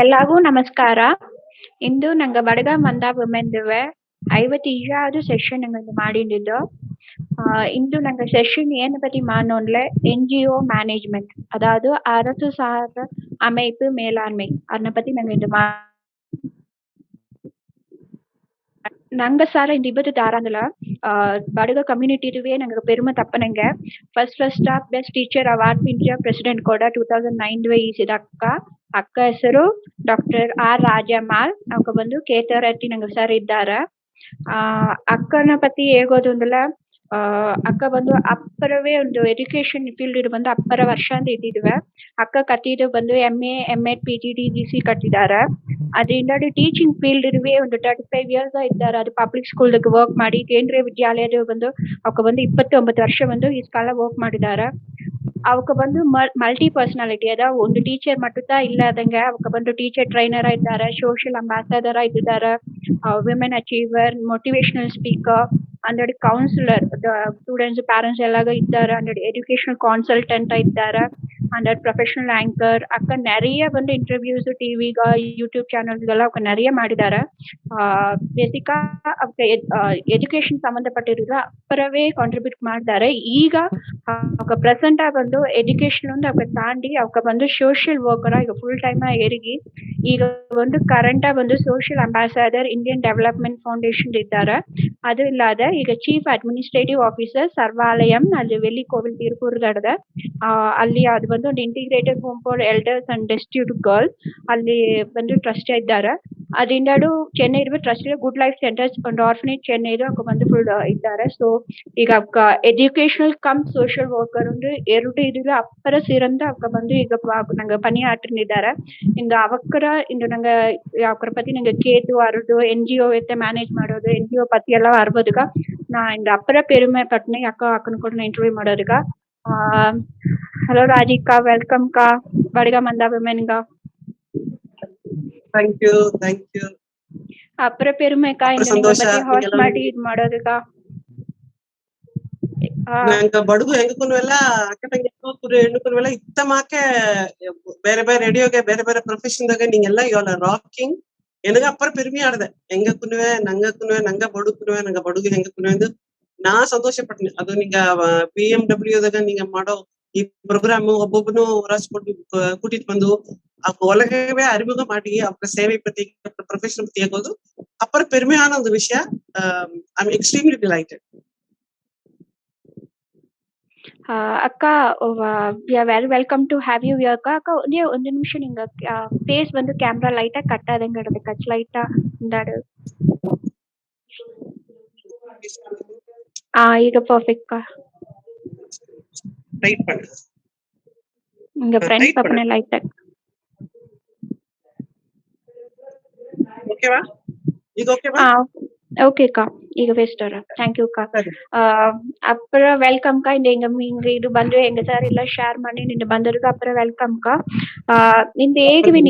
ಎಲ್ಲಾರ್ಗೂ ನಮಸ್ಕಾರ. ಇಂದು ನಂಗ ಬಡಗ ಮಂದ ವುಮೆನ್ದುವೆ 57வது ಸೆಷನ್ ನಂಗೆ ಮಾಡಿದ್ದು. ಇಂದು ನಂಗೆ செஷன் ஏன பத்தி மானோன்ல என்ஜிஓ மேனேஜ்மெண்ட், அதாவது அரசு சார்ந்த அமைப்பு மேலாண்மை அதனை பத்தி நாங்க இந்த ನಂಗ ಸಾರ ಇಂದ ಇಬ್ಬತ್ತು ದಾರಂದಲ ಬಡಗ ಕಮ್ಯುನಿಟಿದುವೆ ನಂಗೆ ಪೆರುಮ ತಪ್ಪನಂಗೆ ಫಸ್ಟ್ ಬೆಸ್ಟ್ ಟೀಚರ್ ಅವಾರ್ಡ್ ಪಿಂಚ ಪ್ರೆಸಿಡೆಂಟ್ ಕೂಡ 2009 ಈಸಿದ ಅಕ್ಕ ಹೆಸರು ಡಾಕ್ಟರ್ ಆರ್ ರಾಜಮ್ಮಾಳ್. ಅವ್ಕ ಬಂದು ಕೇತರಟ್ಟಿ ನಂಗೆ ಸರ್ ಇದ್ದಾರೆ. ಅಕ್ಕನ ಪತಿ ಹೇಗೋದೊಂದಲ್ಲ, ಅಕ್ಕ ಬಂದು ಅಪ್ಪರವೇ ಒಂದು ಎಜುಕೇಶನ್ ಫೀಲ್ಡ್ ಬಂದು ಅಪ್ಪರ ವರ್ಷ ಅಂತ ಇದ್ದಿದ್ವೆ. ಅಕ್ಕ ಕತ್ತಿದ್ದು ಬಂದು MA MEd PG DGC ಕಟ್ಟಿದ್ದಾರೆ. ಅದರಿಂದ ಟೀಚಿಂಗ್ ಫೀಲ್ಡ್ ಇರುವೆ ಒಂದು 35 ಇಯರ್ಸ್ ಇದ್ದಾರೆ. ಅದು ಪಬ್ಲಿಕ್ ಸ್ಕೂಲ್ ವರ್ಕ್ ಮಾಡಿ ಕೇಂದ್ರೀಯ ವಿದ್ಯಾಲಯದ ಬಂದು ಅವಕ ಬಂದು 29 ವರ್ಷ ಬಂದು ಈ ಕಾಲ ವರ್ಕ್ ಮಾಡಿದ್ದಾರೆ. ಅವಕ ಬಂದು ಮಲ್ಟಿ ಪರ್ಸನಾಲಿಟಿ ಅದ ಒಂದು ಟೀಚರ್ ಮಟ್ಟದ ಇಲ್ಲದಂಗೆ ಅವಕ ಬಂದು ಟೀಚರ್ ಟ್ರೈನರ್ ಇದ್ದಾರೆ, ಸೋಷಿಯಲ್ ಅಂಬಾಸಡರ್ ಇದ್ದಾರೆ, ವಿಮೆನ್ ಅಚೀವರ್, ಮೋಟಿವೇಶನಲ್ ಸ್ಪೀಕರ್, ಅಂದಡಿ ಕೌನ್ಸಿಲರ್, ಸ್ಟೂಡೆಂಟ್ಸ್ ಪೇರೆಂಟ್ಸ್ ಎಲ್ಲ ಇದ್ದಾರೆ, ಅಂದಡಿ ಎಜುಕೇಶನಲ್ ಕಾನ್ಸಲ್ಟೆಂಟ್ ಇದ್ದಾರೆ, ಅಂದಡಿ ಪ್ರೊಫೆಷನಲ್ ಆಂಕರ್. ಅಕ್ಕ நிறைய வந்து ಇಂಟರ್ವ್ಯೂಸ್ ಟಿವಿಗ ಯೂಟ್ಯೂಬ್ ಚಾನೆಲ್ಗೆಲ್ಲ ಅವಕ நிறைய ಮಾಡಿದ್ದಾರೆ. ಬೇಸಿಕಾ ಅವಕ ಎಜುಕೇಶನ್ ಸಂಬಂಧಪಟ್ಟಿರುವ ಅಪ್ಪರವೇ ಕಾಂಟ್ರಿಬ್ಯೂಟ್ ಮಾಡಿದ್ದಾರೆ. ಈಗ ಅವಕ ಪ್ರೆಸೆಂಟ್ ಬಂದು ಎಜುಕೇಶನ್ ಒಂದು ಅವಕ ತಾಂಡಿ ಅವಕ ಬಂದು ಸೋಷಿಯಲ್ ವರ್ಕರ್ ಈಗ ಫುಲ್ ಟೈಮ್ ಏರಿಗಿ ಈಗ ಒಂದು ಕರೆಂಟ್ ಬಂದು social ambassador Indian development foundation ಇದ್ದಾರೆ. ಅದು ಇಲ್ಲದೆ ಈಗ ಚೀಫ್ ಅಡ್ಮಿನಿಸ್ಟ್ರೇಟಿವ್ ಆಫೀಸರ್ ಸರ್ವಾಲಯಂ ಅಲ್ಲಿ ವೆಲ್ಲಿ ಕೋವಿಲ್ ತಿರುಪುರದಡ ಅಲ್ಲಿ ಅದು ಬಂದು ಒಂದು integrated home for elders and destitute girls ಅಲ್ಲಿ ಬಂದು ಟ್ರಸ್ಟ್ ಇದ್ದಾರೆ. ಅದಿಂದಾಡು ಚೆನ್ನೈ ಇರುವ ಟ್ರಸ್ಟ್ ಗುಡ್ ಲೈಫ್ ಸೆಂಟರ್ಸ್ ಒಂದು ಆರ್ಫನೇಜ್ ಚೆನ್ನೈ ಅವಕ ಬಂದು ಫುಲ್ ಇದ್ದಾರೆ. ಸೊ ಈಗ ಅವಕ ಎಜುಕೇಶನಲ್ ಕಮ್ ಸೋಷಿಯಲ್ ವರ್ಕರ್ ಒಂದು ಎರಡು ಇದಿಲ್ಲ ಅಪ್ಪರ ಸೇರಂದ ಅವಕ ಬಂದು ಈಗ ನಂಗೆ ಪನಿ ಆಟ್ರಿದ್ದಾರೆ. ಇಂದ ಅವಕ್ಕರ ಇಂದು ನಂಗೆ ಅವಕರ ಪತಿ ನಂಗೆ ಕೇತು ಅರದು NGO ಎತ್ತೆ ಮ್ಯಾನೇಜ್ ಮಾಡೋದು NGO ಪತಿ ಎಲ್ಲ ಅರ್ಬೋದುಗ ನಾ ಇಂದ ಅಪ್ಪರ ಪೆರುಮೆ ಪಟ್ನೆ ಅಕ್ಕನ ಕೂಡ ಇಂಟರ್ವ್ಯೂ ಮಾಡೋದುಗ. ಹಲೋ ರಾಧಿಕಾ, ವೆಲ್ಕಮ್ ಕಾ ಬಡಗ ಮಂದ ವುಮೆನ್ಗ. Thank you. ಅಪ್ಪರ ಪೆರುಮೆ ಕಾ ಇಂದ ನಿಂಗ ಪತಿ ಹಾಸ್ಟ್ ಮಾಡಿ ಇದು ಮಾಡೋದುಗ. ನಂಗೆ ಬಡಗು ಹೆಂಗಕುನುವೆಲ್ಲ ಅಕ್ಕ ತಂಗಿ ಹೆಣ್ಣುಕುನುವೆಲ್ಲ ಇತ್ತಮಾಕೆ ಬೇರೆ ಬೇರೆ ರೇಡಿಯೋಗೆ ಬೇರೆ ಬೇರೆ ಪ್ರೊಫೆಷನ್ ದಾಗ ನೀಂಗೆಲ್ಲ ಇವಾಗ ರಾಕಿಂಗ್ ಎನಗ ಅಪ್ಪರ ಪೆರುಮೆ ಆಡ್ದೆ ಹೆಂಗಕುನುವೆ ನಂಗ ಬಡುಕುನುವೆ ನಂಗ ಬಡುಗು ಹೆಂಗಕುನುವೆ ಎಂದು ನಾ ಸಂತೋಷ ಪಟ್ನೆ. ಅದು ನಿಂಗ BMW ದಾಗ ನೀಂಗ ಮಾಡೋ ಈ ಪ್ರೋಗ್ರಾಮ್ ಒಬ್ಬೊಬ್ಬನು ರಾಜ್ಕೊಟ್ಟು ಕೂಟಿಟ್ ಬಂದು ಆ ಒಳಗವೇ ಅರಿமுக ಮಾಡಿ ಅವ್ರ ಸೇವೆ ಪ್ರತಿ ಪ್ರೊಫೆಷನ್ ಪ್ರತಿ ಆಗೋದು ಅಪ್ಪರ ಪೆರುಮೆ ಆನ ಒಂದು ವಿಷಯ. I am extremely delighted. ಅಕ್ಕ we are very welcome to have you here ಅಕ್ಕ. ಒಂದು ನಿಮಿಷ ನಿಂಗ ಫೇಸ್ ಬಂದು ಕ್ಯಾಮ್ರಾ ಲೈಟಾ ಕಟ್ ಆದಂಗೆ ಇಡಬೇಕು. ಕಚ್ ಲೈಟಾ ಇಂದಾಡು ಈಗ ಪರ್ಫೆಕ್ಟ್ ಕಾ. ரைட் பண்ணு. இங்க ஃப்ரண்ட் பக்கன லைட் ஓகேவா? ಈಗ ಓಕೆವಾ? ಓಕೆ ಕಾ, ಈಗ ಬೆಸ್ಟರ. ಥ್ಯಾಂಕ್ ಯು ಕಾ. ಅಪ್ಪರ ವೆಲ್ಕಮ್ ಕಾ. ಇಂದ ಹಿಂಗ ಇದು ಬಂದು ಹೆಂಗ ಸರ್ ಇಲ್ಲ ಶೇರ್ ಮಾಡಿ ನಿಂದ ಬಂದರಿಗೆ ಅಪ್ಪರ ವೆಲ್ಕಮ್ ಕಾ. ನಿಂದ ಹೇಗಿವಿ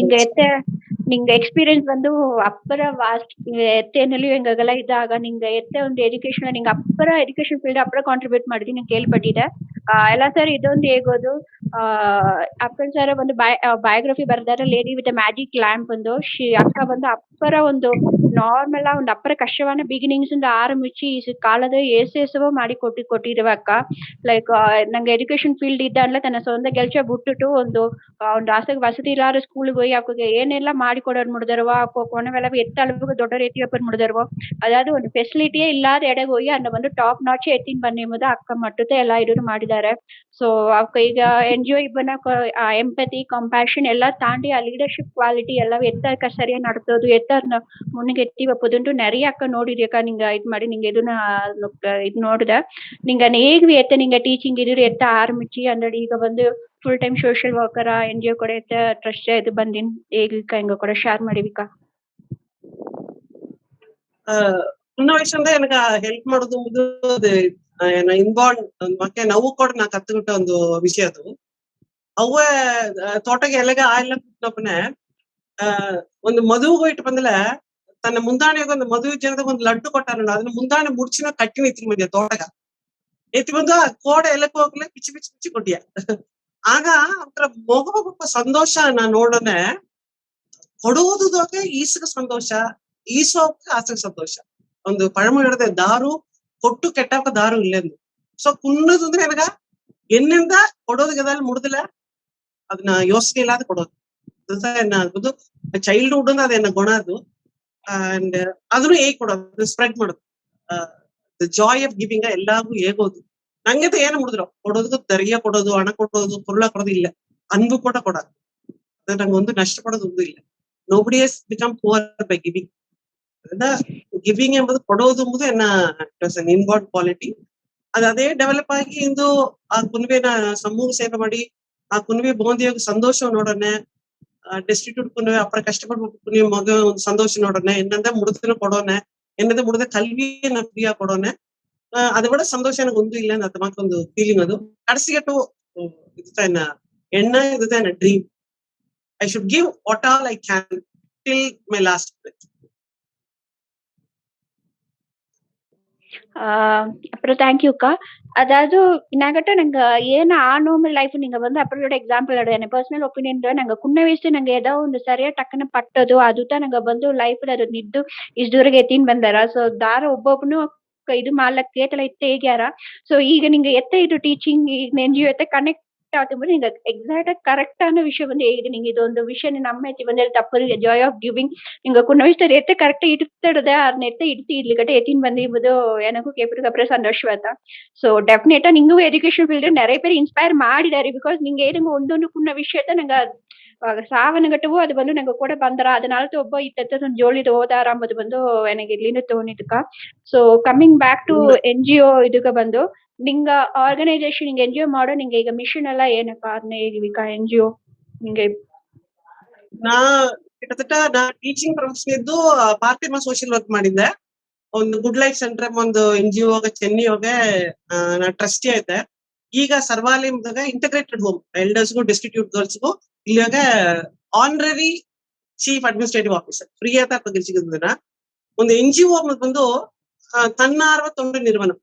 ನಿಂಗ ಎಕ್ಸ್ಪೀರಿಯನ್ಸ್ ಬಂದು ಅಪ್ಪರ ವಾಸ್ಟ್ ಎತ್ತೇನಲ್ಲಿ ಹೆಂಗಲ್ಲ ಇದ್ದಾಗ ನಿಂಗ ಎತ್ತೆ ಒಂದು ಎಜುಕೇಶನ್ ನಿಂಗ ಅಪ್ಪರ ಎಜುಕೇಶನ್ ಫೀಲ್ಡ್ ಅಪ್ಪರ ಕಾಂಟ್ರಿಬ್ಯೂಟ್ ಮಾಡಿದಿ ನಾನು ಕೇಳ್ಪಟ್ಟಿದೆ. ಎಲ್ಲ ಸರ್ ಇದೊಂದು ಹೇಗೋದು ಅಪ್ಪನ ಸರ್ ಒಂದು ಬಯೋಗ್ರಫಿ ಬರ್ದಾರ ಲೇಡಿ ವಿತ್ ಮ್ಯಾಜಿಕ್ ಲ್ಯಾಂಪ್ ಒಂದು ಅಕ್ಕ ಬಂದು ಅಪ್ಪರ ಒಂದು ನಾರ್ಮಲ್ ಒಂದು ಅಪ್ಪರ ಕಷ್ಟವನ್ನ ಬಿಗಿನಿಂಗ್ಸ್ ಇಂದ ಆರಂಭಿಸಿ ಈ ಕಾಲದ ಏಸೇಸವೋ ಮಾಡಿ ಕೊಟ್ಟಿರುವ ಅಕ್ಕ. ಲೈಕ್ ನಂಗೆ ಎಜುಕೇಶನ್ ಫೀಲ್ಡ್ ಇದ್ದ ತನ್ನ ಸ್ವಂತ ಕೆಲಸ ಬಿಟ್ಟಿಟ್ಟು ಒಂದು ಆಸೆಗೆ ವಸತಿ ಇಲ್ಲಾರ ಸ್ಕೂಲ್ಗೆ ಹೋಗಿ ಅವಕ್ಕೆ ಏನೆಲ್ಲ ಮಾಡಿ ಕೊಡೋರು ಮುಡಿದರ್ವ ಕೊನೆವೆಲ್ಲ ಎತ್ತಳವು ದೊಡ್ಡ ರೀತಿ ಅಪ್ಪರ್ ಮುಡಿದರ್ವ ಅದಾவது ಒಂದು ಫೆಸಿಲಿಟಿಯೇ ಇಲ್ಲಾದ ಎಡೆಗೆ ಹೋಗಿ ಅನ್ನ ಬಂದು ಟಾಪ್ ನಾಚ್ ಎತ್ತಿನ ಬನ್ನಿ ಎಂಬುದು ಅಕ್ಕ ಮಟ್ಟದ ಎಲ್ಲ ಇದನ್ನು ಮಾಡಿದ್ದಾರೆ. ಸೊ ಅವಕ್ಕ ಈಗ NGO ಇಬ್ಬನ ಎಂಪತಿ ಕಂಪ್ಯಾಷನ್ ಎಲ್ಲ ತಾಂಡಿ ಆ ಲೀಡರ್ಶಿಪ್ ಕ್ವಾಲಿಟಿ ಎಲ್ಲ ಎತ್ತ ಸರಿಯಾಗಿ ನಡ್ಸೋದು ಎತ್ತ ಮುನ್ನಿಗೆ ಎತ್ತಿ ಒಪ್ಪುದುಂಟು ನೆರೆಯ ಅಕ್ಕ ನೋಡಿದ್ಯಕ್ಕ ನಿಂಗ ಇದ್ ಮಾಡಿ ನಿಂಗೆ ಇದನ್ನ ಇದ್ ನೋಡಿದ ನಿಂಗ ಹೇಗ್ವಿ ಎತ್ತ ನಿಂಗ ಟೀಚಿಂಗ್ ಇದ್ರು ಎತ್ತ ಆರಂಭಿಸಿ ಅಂದಡಿ ಈಗ ಬಂದು ಫುಲ್ ಟೈಮ್ ಸೋಷಿಯಲ್ ವರ್ಕರ NGO ಕೂಡ ಎತ್ತ ಟ್ರಸ್ಟ್ ಇದು ಬಂದಿನ್ ಹೇಗಿಕ್ಕ ಹಿಂಗ ಕೂಡ ಶೇರ್ ಮಾಡಿವಿಕ. சின்ன வயசுல இருந்தே எனக்கு ஹெல்ப் ಮಾಡೋದು ಇನ್ಬಾರ್ನ್ ಮತ್ತೆ ನಾವು ಕೂಡ ನಾ ಕತ್ತುಬಿಟ್ಟ ಒಂದು ವಿಷಯ ಅದು. ಅವ ತೋಟಗೆ ಎಲೆಗೆ ಆಯ್ಲ ಬಿಟ್ಟಪ್ಪನೆ ಒಂದು ಮದುವೆ ಇಟ್ಟು ಬಂದಲೆ ತನ್ನ ಮುಂದಾಣಿಗೆ ಒಂದು ಮದುವೆ ಜನದಾಗ ಒಂದು ಲಡ್ಡು ಕೊಟ್ಟಾರ. ಅದನ್ನ ಮುಂದಾಣೆ ಮುಡ್ಚಿನ ಕಟ್ಟಿನ ಎತ್ತಿ ಬಂದಿಯ ತೋಟಗ ಎತ್ತಿ ಬಂದು ಆ ಕೋಡೆ ಎಲೆಕ್ಕೆ ಹೋಗ್ಲೆ ಪಿಚ್ಚಿ ಪಿಚ್ಚಿ ಪಿಚ್ಚಿ ಕೊಟ್ಟಿಯ. ಆಗ ಅವ್ರ ಮೊಗಪ್ಪ ಸಂತೋಷ ನಾ ನೋಡೋನೆ ಕೊಡುವುದಕ್ಕೆ ಈಸಗ ಸಂತೋಷ, ಈಸೋಕೆ ಆಸಗ ಸಂತೋಷ. ಒಂದು ಪഴಮொഴി ಹೇಳಿದೆ, ದಾರು ಕೊಟ್ಟು ಕೆಟ್ಟಾಕ ದಾರು ಇಲ್ಲೆಂದು. ಸೊ ಕುನ್ನದು ಅಂದ್ರೆ ಎನಗ ಎನ್ನಿಂದ ಕೊಡೋದು ಗದಲ್ಲಿ ಮುಡ್ದಿಲ್ಲ ಅದನ್ನ ಯೋಚನೆ ಇಲ್ಲದ ಕೊಡೋದು. ಅದು ಚೈಲ್ಡ್ಹುಡ್ ಅಂದ್ರೆ ಅದೇನ ಗುಣ ಅದು. ಅಂಡ್ ಅದನ್ನು ಹೇಗ್ ಕೊಡೋದು, ಸ್ಪ್ರೆಡ್ ಮಾಡೋದು. ಜಾಯ್ ಆಫ್ ಗಿವಿಂಗ್ ಎಲ್ಲಾರ್ಗು ಹೇಗೋದು. ನಂಗೆ ಏನು ಮುಡಿದ್ರು ಕೊಡೋದು, ದರಿಯ ಕೊಡೋದು, ಹಣ ಕೊಡೋದು, ಪುರುಳ ಕೊಡೋದು ಇಲ್ಲ. ಅನ್ಬು ಕೂಡ ಕೊಡೋದು. ಅದು ನಂಗೆ ಒಂದು ನಷ್ಟ ಪಡೋದು ಒಂದು ಇಲ್ಲ. Nobody has become poor by giving. Giving ಎಂಬುದು ಕೊಡೋದು ಎಂಬುದು ಇನ್ವಾಲ್ವ್ ಕ್ವಾಲಿಟಿ. ಅದೇ ಡೆವಲಪ್ ಆಗಿ ಇಂದು ಆ ಕುನ್ವೆನ ಸಮೂಹ ಸೇವೆ ಮಾಡಿ ಆ ಕುನ್ವೆ ಬೋಂದಿಯೋಗ ಸಂತೋಷ ನೋಡೋಣ. ಡೆಸ್ಟಿಟ್ಯೂಟ್ ಕುನ್ವೆ ಅಪ್ಪರ ಕಷ್ಟಪಟ್ಟು ಕುನ್ವೆ ಮಗ ಒಂದು ಸಂತೋಷ ನೋಡೋಣ. என்னந்த ಮುಡಿದನು ಕೊಡೋಣ, என்னದ ಮುಡಿದ ಕಲ್ವಿಯನ್ನ ಫ್ರೀಯಾ ಕೊಡೋಣ. ಅದು ಕೂಡ ಸಂತೋಷ ನನಗೆ ಒಂದು ಇಲ್ಲ ಅಂತ ಮಾತ್ರ ಫೀಲಿಂಗ್. ಅದು ಕಡಸಿಗೆಟ್ಟು ಇದು ಎಣ್ಣ ಇದು dream. I should give what all I can till my last breath. அப்புறம் தேங்க்யூக்கா. அதாவது நாங்கட்ட நாங்க ஏன்னா நார்மல் லைஃப் நீங்க வந்து அப்பளோட எக்ஸாம்பிள் என்ன ಪರ್ಸನಲ್ ಒಪಿನಿಯನ್ ನಂಗೆ ಕುನ್ನ ವಯಸ್ಸು ನಂಗೆ ಏದೋ ಒಂದು ಸರಿಯಾಗಿ ಟಕ್ಕನ ಪಟ್ಟದು ಅದು ನಂಗೆ ಬಂದು ಲೈಫ್ ಅದು ನಿದ್ದು ಇಷ್ಟದವರೆಗೆ ಎತ್ತಿನ ಬಂದಾರ. ಸೊ ದಾರ ಒಬ್ಬೊಬ್ಬನು ಇದು ಮಾಡ್ಲಕ್ ಕೇತಲ ಇತ್ತೆ ಹೇಗ್ಯಾರ. ಸೊ ಈಗ ನಿಂಗೆ ಎತ್ತ ಇದು ಟೀಚಿಂಗ್ ಈಗ NGO ಎತ್ತ ಕನೆಕ್ಟ್ ಆಗುമ്പോൾ நீங்க எக்ஸாக்ட்டா கரெக்டான விஷயம் வந்து எழுதி நீங்க இது ಒಂದು ವಿಷಯ ನಮ್ಮ ಐತಿ ಬಂದ್ರೆ ತಪ್ಪು ಜಾಯ್ ಆಫ್ ಗಿವಿಂಗ್ நீங்க ಕುನ್ನ ವಯಸ್ಸು ಎತ್ತ ಕರೆಕ್ಟ್ ಇಡ್ತಡದೆ ಅದನ್ನ ಎತ್ತ ಇಡ್ತಿ ಇಡ್ಲಿಗಟ್ಟೆ ಎತ್ತಿನ ಬಂದು ಇಬ್ಬದು எனக்கு கேட்பதுக்கு அப்புறம் சந்தோஷமா தான். ஸோ டெஃபினட்டா நீங்களும் எஜுகேஷன் ஃபீல்டு நிறைய பேர் இன்ஸ்பயர் ಮಾಡಿದಾರೆ. பிகாஸ் நீங்க ஏதுங்க ಒಂದೊಂದಕ್ಕೂನ್ನ ವಿಷಯத்தை நாங்க ಸಾವನ್ನಗಟ್ಟವು ಅದು ಬಂದು ನಂಗೆ ಕೂಡ ಬಂದರ ಅದನಾல ಒಬ್ಬ ಇತ್ತ ಜೋಳಿದು ಹೋದಾರ ಅಂಬುದು ಬಂದು ನನಗೆ ಇಲ್ಲಿಂದ ತೋಣಿದಕ್ಕ. So coming back to NGO ಇದಕ್ಕೆ ಬಂದು ನಿಂಗ ಆರ್ಗನೈಸೇಷನ್ ನಿಂಗೆ NGO ಮಾಡೋ ನಿಂಗೆ ಈಗ ಮಿಷನ್ ಎಲ್ಲ ಏನಕ್ಕ ಅದನ್ನ ಹೇಗಿವಿಕ NGO ನಿಂಗೆ? ನಾ ಕಿಟ್ಟತಟ ನಾ ಟೀಚಿಂಗ್ ಪ್ರೊಫೆಷನ್ ಇದ್ದು ಪಾರ್ಟಿಮ ಸೋಷಿಯಲ್ ವರ್ಕ್ ಮಾಡಿದ್ದೆ. ಒಂದು ಗುಡ್ ಲೈಫ್ ಸೆಂಟರ್ ಒಂದು NGO ಚೆನ್ನೈಗೆ ನಾ ಟ್ರಸ್ಟಿ ಐತೆ. ಈಗ ಸರ್ವಾಲಯದಾಗ ಇಂಟಗ್ರೇಟೆಡ್ ಹೋಮ್ ಎಲ್ಡರ್ಸ್ಗೂ ಡೆಸ್ಟಿಟ್ಯೂಟ್ ಗರ್ಲ್ಸ್ಗೂ ಇಲ್ಲಿವಾಗ honorary chief administrative officer free ಆತ ಸಿಗುದಿನ ಒಂದು NGO ಬಂದು தன்னார்வ தொண்டு நிறுவனம்.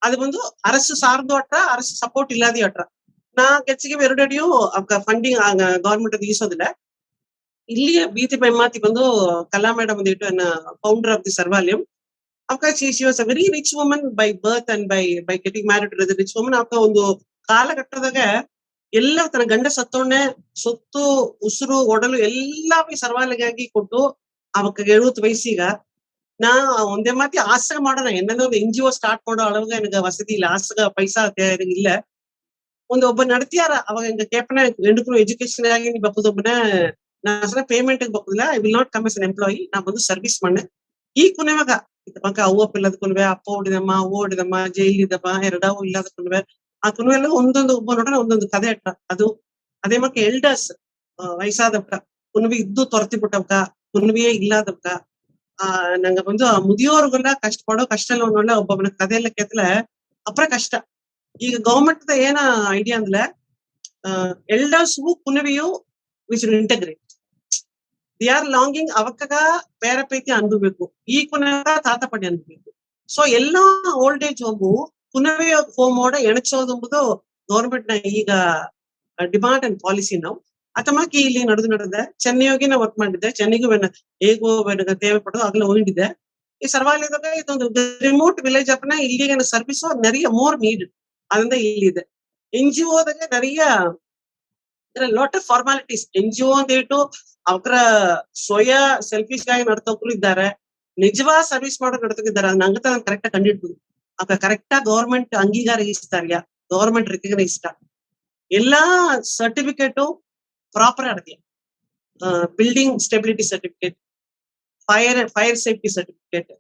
அது வந்து அரசு சார்ந்து அற்ற அரசு சப்போர்ட் இல்லாத அற்ற நான் கட்சிக்கு வெறுடடியும் ஃபண்டிங் கவர்மெண்ட் ஈಸೋದಿಲ್ಲ. ಇಲ್ಲಿಯ ಬೀತಿ ಬೈಮಾತಿ ಬಂದು ಕಲಾ ಮೇಡಮ್ ಬಂದಿಟ್ಟು founder of the Sarvalayam. she was a very rich woman by birth and by getting married to a rich woman. ಒಂದು ಕಾಲಘಟ್ಟದಾಗ ಎಲ್ಲ ತನ್ನ ಗಂಡ ಸತ್ತೋಣೆ ಸೊತ್ತು ಉಸಿರು ಒಡಲು ಎಲ್ಲಾ ಸರ್ವಾಲಯಗಾಗಿ ಕೊಟ್ಟು ಅವಕ್ಕ 70 ವಯಸ್ಸಿಗ ನಾ ಒಂದೇ ಮಾತಿ ಆಸಗ ಮಾಡೋಣ என்னென்ன ಒಂದು NGO ಸ್ಟಾರ್ಟ್ ಮಾಡೋ அளவுக்கு எனக்கு வசதி ಇಲ್ಲ, ஆசக ಪೈಸಾ ಇಲ್ಲ. ಒಂದು ಒಬ್ಬ ನಡತಿಯಾರ ಅವಾಗ ಹಿಂಗ ಕೇಪನ ಹೆಣ್ಣು ಎಜುಕೇಶನ್ ಆಗಿ ನೀ ಬಪ್ಪದೊಬ್ಬನ ನಾ ಅಸಲ ಪೇಮೆಂಟ್ ಬಪ್ಪದಿಲ್ಲ. I will not come as an employee, ನಾ ಬಂದು ಸರ್ವಿಸ್ ಮಾಡನೆ. ಈ ಕುನೆವಾಗ ಪಕ್ಕ ಅವ್ವ ಇಲ್ಲದ ಕುನ್ವೆ, ಅಪ್ಪ ಹೊಡಿದಮ್ಮ, ಅವ್ವ ಹೊಡಿದಮ್ಮ, ಜೈಲ್ ಇದ್ದಮ್ಮ, ಎರಡಾವು ಇಲ್ಲದ ಕುನ್ವೆ. ಆ ಕುನ್ವೆಲ್ಲ ಒಂದೊಂದು ಒಬ್ಬ ನೋಡ್ರೆ ಒಂದೊಂದು ಕದೆ ಅಟ್ಟ ಅದು. ಅದೇ ಮಕ್ಕ ಎಲ್ಡರ್ಸ್ ವಯಸ್ಸಾದವ್ಕ ಕುನ್ವಿ ಇದ್ದು ತೊರತಿ ಬಿಟ್ಟವ್ಕ, ಕುನ್ವಿಯೇ ಇಲ್ಲದವ್ಕ ನಂಗೆ ಬಂದು ಮುದಿಯೋರ್ಗೆಲ್ಲ ಕಷ್ಟಪಡೋ ಕಷ್ಟ ಎಲ್ಲ ಒಬ್ಬೊಬ್ಬನ ಕದೆ ಎಲ್ಲ ಕೇತಲ ಅಪ್ರ ಕಷ್ಟ. ಈಗ ಗವರ್ಮೆಂಟ್ ಏನ ಐಡಿಯಾ ಅಂದ್ರೆ ಎಲ್ಡರ್ಸ್ಗೂ ಕುನವಿಯು which integrate the are longing ಅವಕ್ಕಗ ಬೇರೆ ಪೈತಿ ಅನ್ಬೇಕು, ಈ ಕುನಗ ತಾತ ಪಡಿ ಅನ್ಬೇಕು. ಸೊ ಎಲ್ಲಾ ಓಲ್ಡ್ ಏಜ್ ಹೋಮು ಕುನವಿ ಹೋಮೋಡ ಎಣಚೋದು ಎಂಬುದು ಗವರ್ಮೆಂಟ್ ನ ಈಗ ಡಿಮಾಂಡ್ ಅಂಡ್ ಪಾಲಿಸಿ ನಾವು ಅತಮಾಕಿ ಇಲ್ಲಿ ನಡೆದ ಚೆನ್ನೈಗೆ ನಾ ವರ್ಕ್ ಮಾಡಿದ್ದೆ. ಚೆನ್ನೈಗೂ ಹೇಗೋ தேவை ಪಡೋದು ಆಗ್ಲೇ ಹೋಗಿದ್ದೆ. ಈ ಸರ್ವಾಲಯದಾಗ ಇದೊಂದು ರಿಮೋಟ್ ವಿಲೇಜ್ ಅಪ್ಪನ ಇಲ್ಲಿಗೆ ಸರ್ವಿಸ್ நிறைய ಮೋರ್ ನೀಡ್ ಅದರಿಂದ ಇಲ್ಲಿದೆ. NGOದಾಗ நிறைய ಲಾಟ್ ಆಫ್ ಫಾರ್ಮಾಲಿಟೀಸ್. NGO ಅಂತ ಹೇಳ್ತು ಅವರ ಸ್ವಯ ಸೆಲ್ಫಿಶ್ ಆಗಿ ನಡ್ತೋಕ್ರು ಇದ್ದಾರೆ, ನಿಜವಾದ ಸರ್ವಿಸ್ ಮಾಡೋರು ನಡ್ತಿದ್ದಾರೆ. ನಂಗತ ಕರೆಕ್ಟ್ ಆಗಿ ಕಂಡಿಡ್ಬೋದು. ಅವ ಕರೆಕ್ಟ್ ಆಗಿ ಗವರ್ಮೆಂಟ್ ಅಂಗೀಕಾರ ಇಸ್ತಾರ್ಯಾ, ಗವರ್ಮೆಂಟ್ ರೆಕಗ್ನೈಸ್ ಎಲ್ಲಾ ಸರ್ಟಿಫಿಕೇಟು ಪ್ರಾಪರ್ ಆಡ್ತೀಯ. Building stability certificate, fire safety certificate,